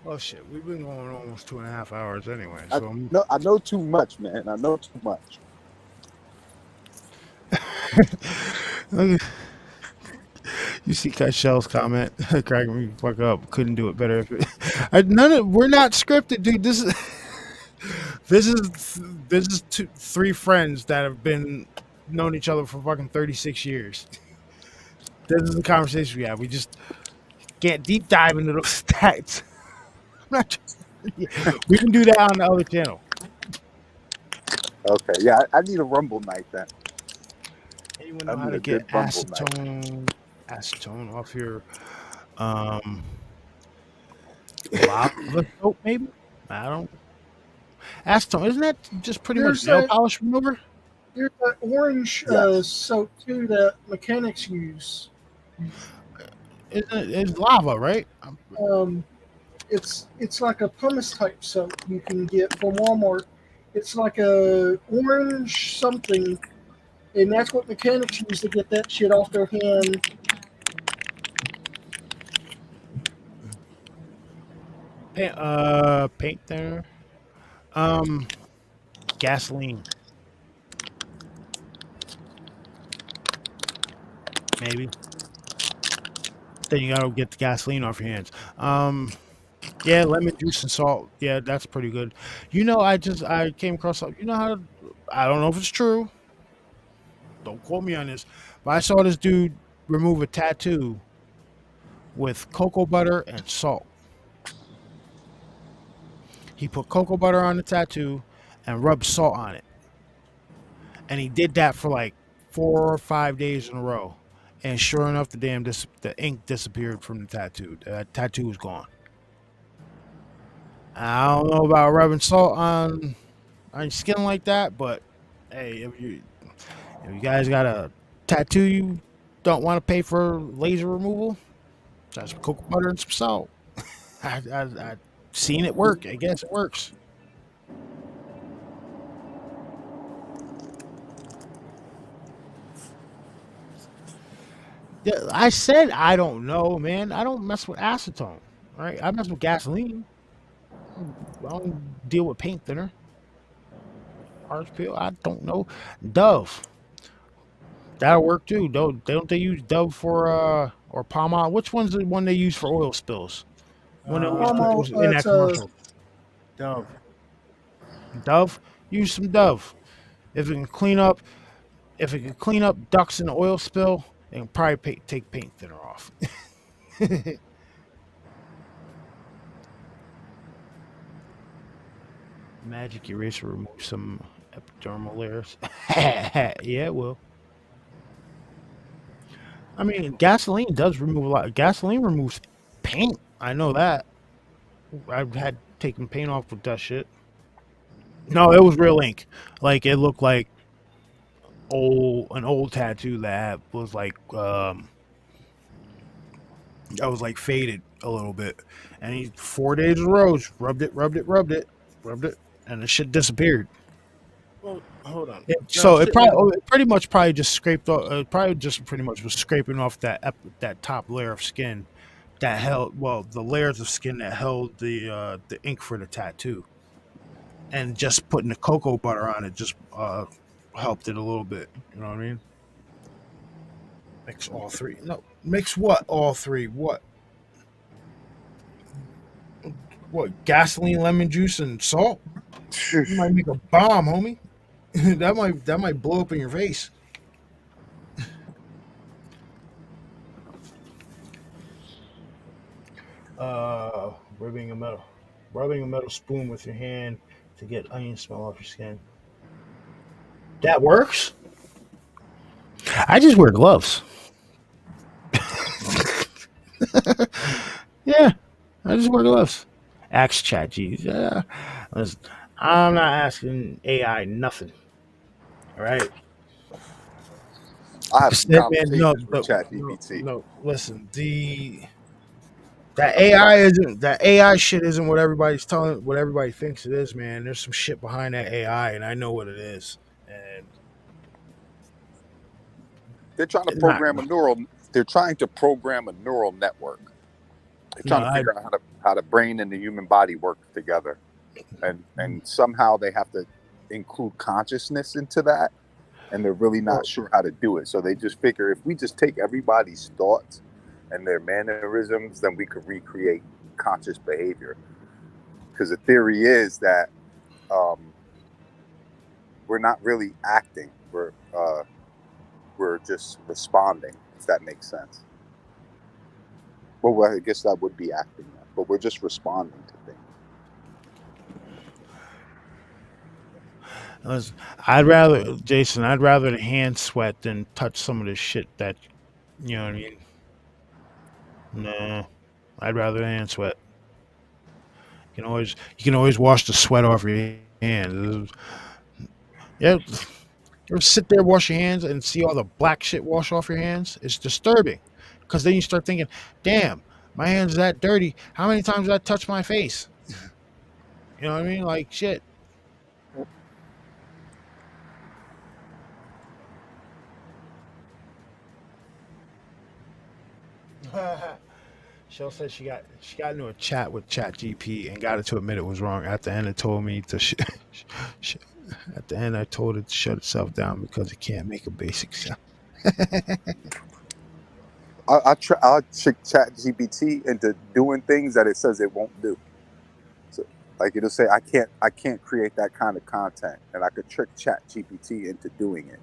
Oh shit, we've been going almost 2.5 hours anyway. I So know too much, man. I know too much. Okay. You see Shell's comment, cracking me the fuck up. Couldn't do it better. We're not scripted, dude. This is three friends that have been known each other for fucking 36 years. This is the conversation we have. We just can't deep dive into those stats. We can do that on the other channel. Okay, yeah, I need a Rumble night then. Anyone I know how need to a get good Rumble acetone off your lava soap, maybe? I don't. Acetone, isn't that just pretty much There's nail that- polish remover? There's that orange Yes. soap too that mechanics use. It's lava, right? It's like a pumice type soap you can get from Walmart. It's like a orange something, and that's what mechanics use to get that shit off their hand. Paint thinner. Gasoline. Maybe. Then you gotta get the gasoline off your hands. Yeah, lemon juice and salt. Yeah, that's pretty good. You know, I came across. You know how? I don't know if it's true. Don't quote me on this. But I saw this dude remove a tattoo with cocoa butter and salt. He put cocoa butter on the tattoo and rubbed salt on it. And he did that for like 4 or 5 days in a row. And sure enough, the ink disappeared from the tattoo. The tattoo was gone. I don't know about rubbing salt on your skin like that, but hey, if you guys got a tattoo you don't want to pay for laser removal, try some cocoa butter and some salt. I've seen it work. I guess it works. Yeah, I said I don't know, man. I don't mess with acetone. All right, I mess with gasoline. I don't deal with paint thinner. Orange peel, I don't know. Dove, that'll work too. Don't they use Dove for or Palm Oil? Which one's the one they use for oil spills? When they always Palm put Oil, those in that it's, commercial. Dove. Dove, use some Dove. If it can clean up ducts in the oil spill, it can probably take paint thinner off. Magic eraser remove some epidermal layers. Yeah, it will. I mean, gasoline does remove a lot. Gasoline removes paint. I know that. I've had taken paint off with that shit. No, it was real ink. Like it looked like an old tattoo that was like faded a little bit. And he 4 days in a row rubbed it, and the shit disappeared. Well, hold on. So it pretty much just scraped off. Probably just pretty much was scraping off that top layer of skin that held the layers of skin that held the ink for the tattoo, and just putting the cocoa butter on it just helped it a little bit. You know what I mean? Mix all three. No, mix what? All three? What? What? Gasoline, lemon juice, and salt? You might make a bomb, homie. that might blow up in your face. Rubbing a metal spoon with your hand to get onion smell off your skin. That works. I just wear gloves. Yeah, I just wear gloves. Ask ChatGPT. Listen, I'm not asking AI nothing. All right. I have some conversations with ChatGPT. No, listen. That AI shit isn't what everybody thinks it is, man. There's some shit behind that AI, and I know what it is. And They're trying to program a neural. They're trying to program a neural network. They're trying to figure out how the brain and the human body work together, and somehow they have to include consciousness into that, and they're really not sure how to do it. So they just figure if we just take everybody's thoughts and their mannerisms, then we could recreate conscious behavior. Because the theory is that we're not really acting; we're just responding. If that makes sense. Well, I guess that would be acting, but we're just responding to things. I'd rather the hand sweat than touch some of this shit that, you know what I mean? No, I'd rather the hand sweat. You can always wash the sweat off your hands. Yeah, you ever sit there, wash your hands, and see all the black shit wash off your hands? It's disturbing, because then you start thinking, "Damn, my hands that dirty. How many times did I touch my face?" You know what I mean? Like shit. Shell said she got into a chat with ChatGPT and got it to admit it was wrong. At the end, it told me to. At the end, I told it to shut itself down because it can't make a basic sound. I'll trick ChatGPT into doing things that it says it won't do. So, like it'll say, I can't create that kind of content, and I could trick ChatGPT into doing it.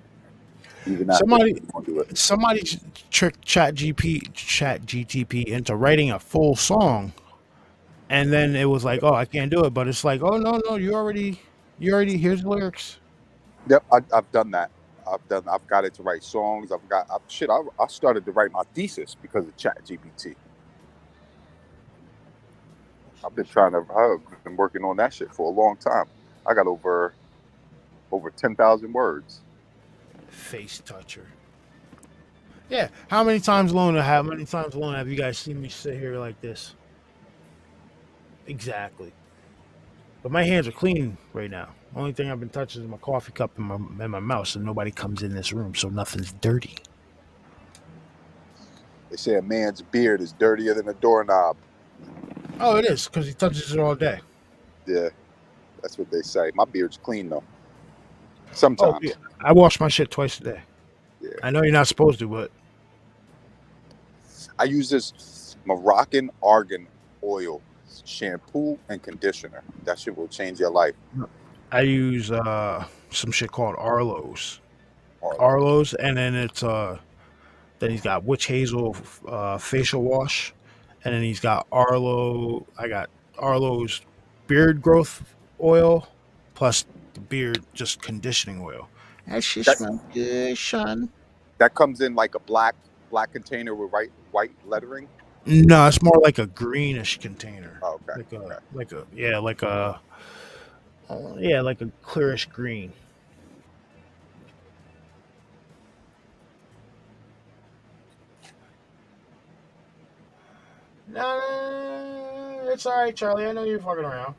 Even after Somebody, you won't do it. somebody tricked Chat GTP into writing a full song, and then it was like, oh, I can't do it. But it's like, oh no, you already here's the lyrics. Yep, I've done that. I've got it to write songs. I started to write my thesis because of ChatGPT. I've been working on that shit for a long time. I got over 10,000 words. Face toucher. Yeah. How many times alone have you guys seen me sit here like this? Exactly. But my hands are clean right now. Only thing I've been touching is my coffee cup and my mouth, so nobody comes in this room, so nothing's dirty. They say a man's beard is dirtier than a doorknob. Oh, it is, because he touches it all day. Yeah, that's what they say. My beard's clean though. Oh, Sometimes. yeah. I wash my shit twice a day. Yeah. I know you're not supposed to, but I use this Moroccan argan oil shampoo and conditioner. That shit will change your life. I use some shit called Arlo's. Arlo's, and then it's then he's got witch hazel facial wash, and then he's got Arlo. I got Arlo's beard growth oil, plus the beard just conditioning oil. That shit smells good, son. That comes in like a black container with white lettering. No, it's more like a greenish container. Oh, okay. Like a clearish green. No, it's all right, Charlie. I know you're fucking around.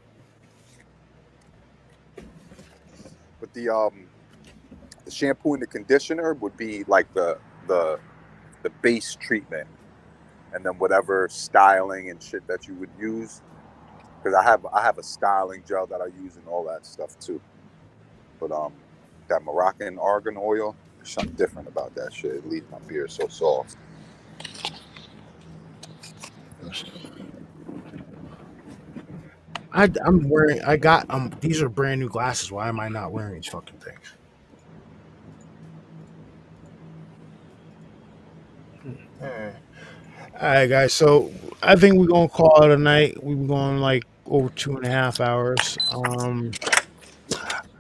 But the shampoo and the conditioner would be like the base treatment, and then whatever styling and shit that you would use. Because I have a styling gel that I use and all that stuff too. But that Moroccan argan oil, there's something different about that shit. It leaves my beard so soft. I'm wearing. These are brand new glasses. Why am I not wearing these fucking things? All right, guys. So I think we're gonna call it a night. We've been going like over 2.5 hours.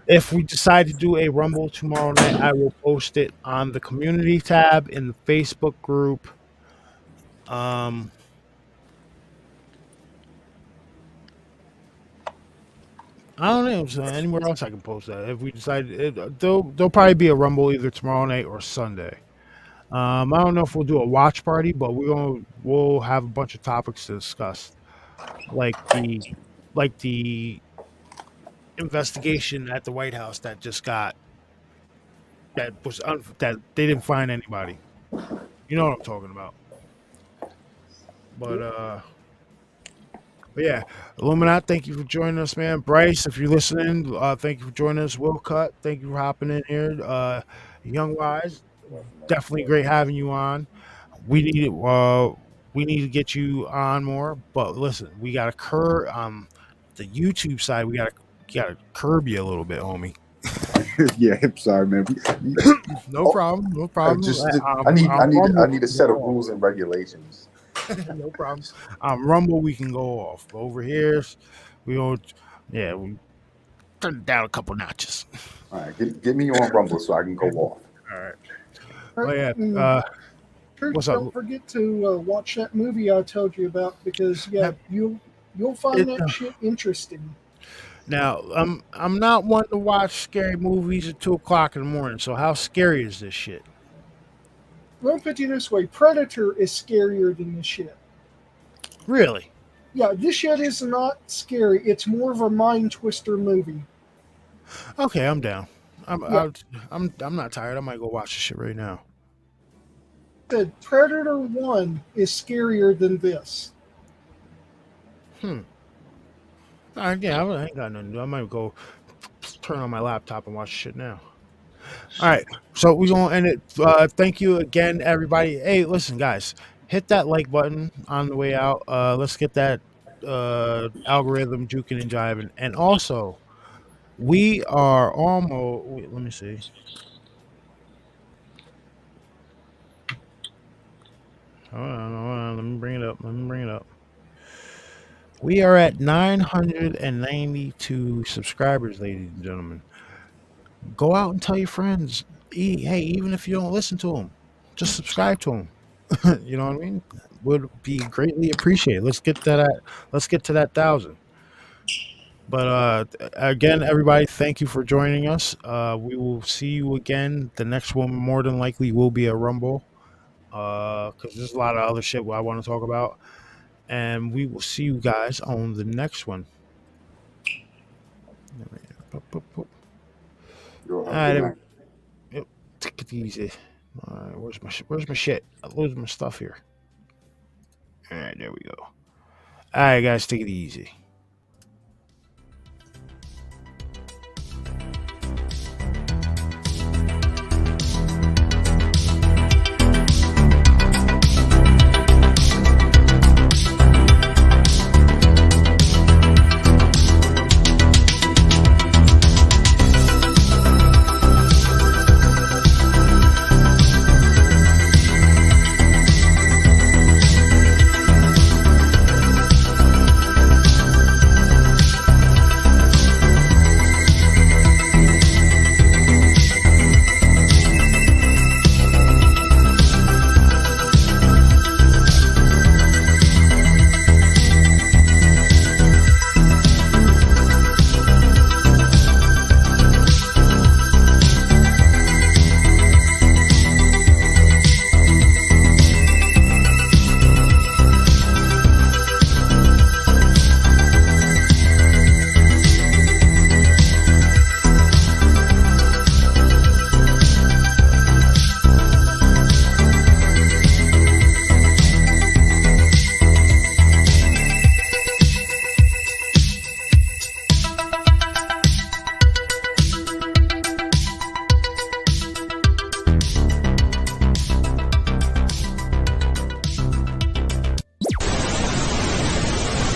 If we decide to do a Rumble tomorrow night, I will post it on the community tab in the Facebook group. I don't know. So anywhere else I can post that. If we decide, there'll probably be a Rumble either tomorrow night or Sunday. I don't know if we'll do a watch party, but we'll have a bunch of topics to discuss, like the investigation at the White House that they didn't find anybody. You know what I'm talking about. But yeah, Illuminati, thank you for joining us, man. Bryce, if you're listening, thank you for joining us. Will Cut, thank you for hopping in here. Young Wise, definitely great having you on. We need to get you on more, but listen, we got to curb the YouTube side. We got to curb you a little bit, homie. Yeah, I'm sorry, man. No problem. I need a set of rules and regulations. No problem. Rumble, we can go off. But over here, we turn it down a couple notches. All right, get me on Rumble so I can go off. All right. Oh yeah. What's up? Don't forget to watch that movie I told you about, because you'll find that shit interesting. Now, I'm not one to watch scary movies at 2:00 in the morning. So how scary is this shit? Let me put it this way: Predator is scarier than this shit. Really? Yeah, this shit is not scary. It's more of a mind twister movie. Okay, I'm down. I'm not tired. I might go watch this shit right now. The Predator 1 is scarier than this. All right, yeah, I ain't got nothing to do. I might go turn on my laptop and watch shit now. All right, so we're going to end it. Thank you again, everybody. Hey, listen, guys, hit that like button on the way out. Let's get that algorithm juking and jiving. And also, we are almost... Wait, let me see. Hold on. Let me bring it up. We are at 992 subscribers, ladies and gentlemen. Go out and tell your friends. Hey, even if you don't listen to them, just subscribe to them. You know what I mean? Would be greatly appreciated. Let's get to that 1,000. But again, everybody, thank you for joining us. We will see you again. The next one more than likely will be a Rumble, because there's a lot of other shit I want to talk about. And we will see you guys on the next one. You'll All have a good right, night. yep, take it easy. All right, where's my shit? I lose my stuff here. All right, there we go. All right, guys, take it easy.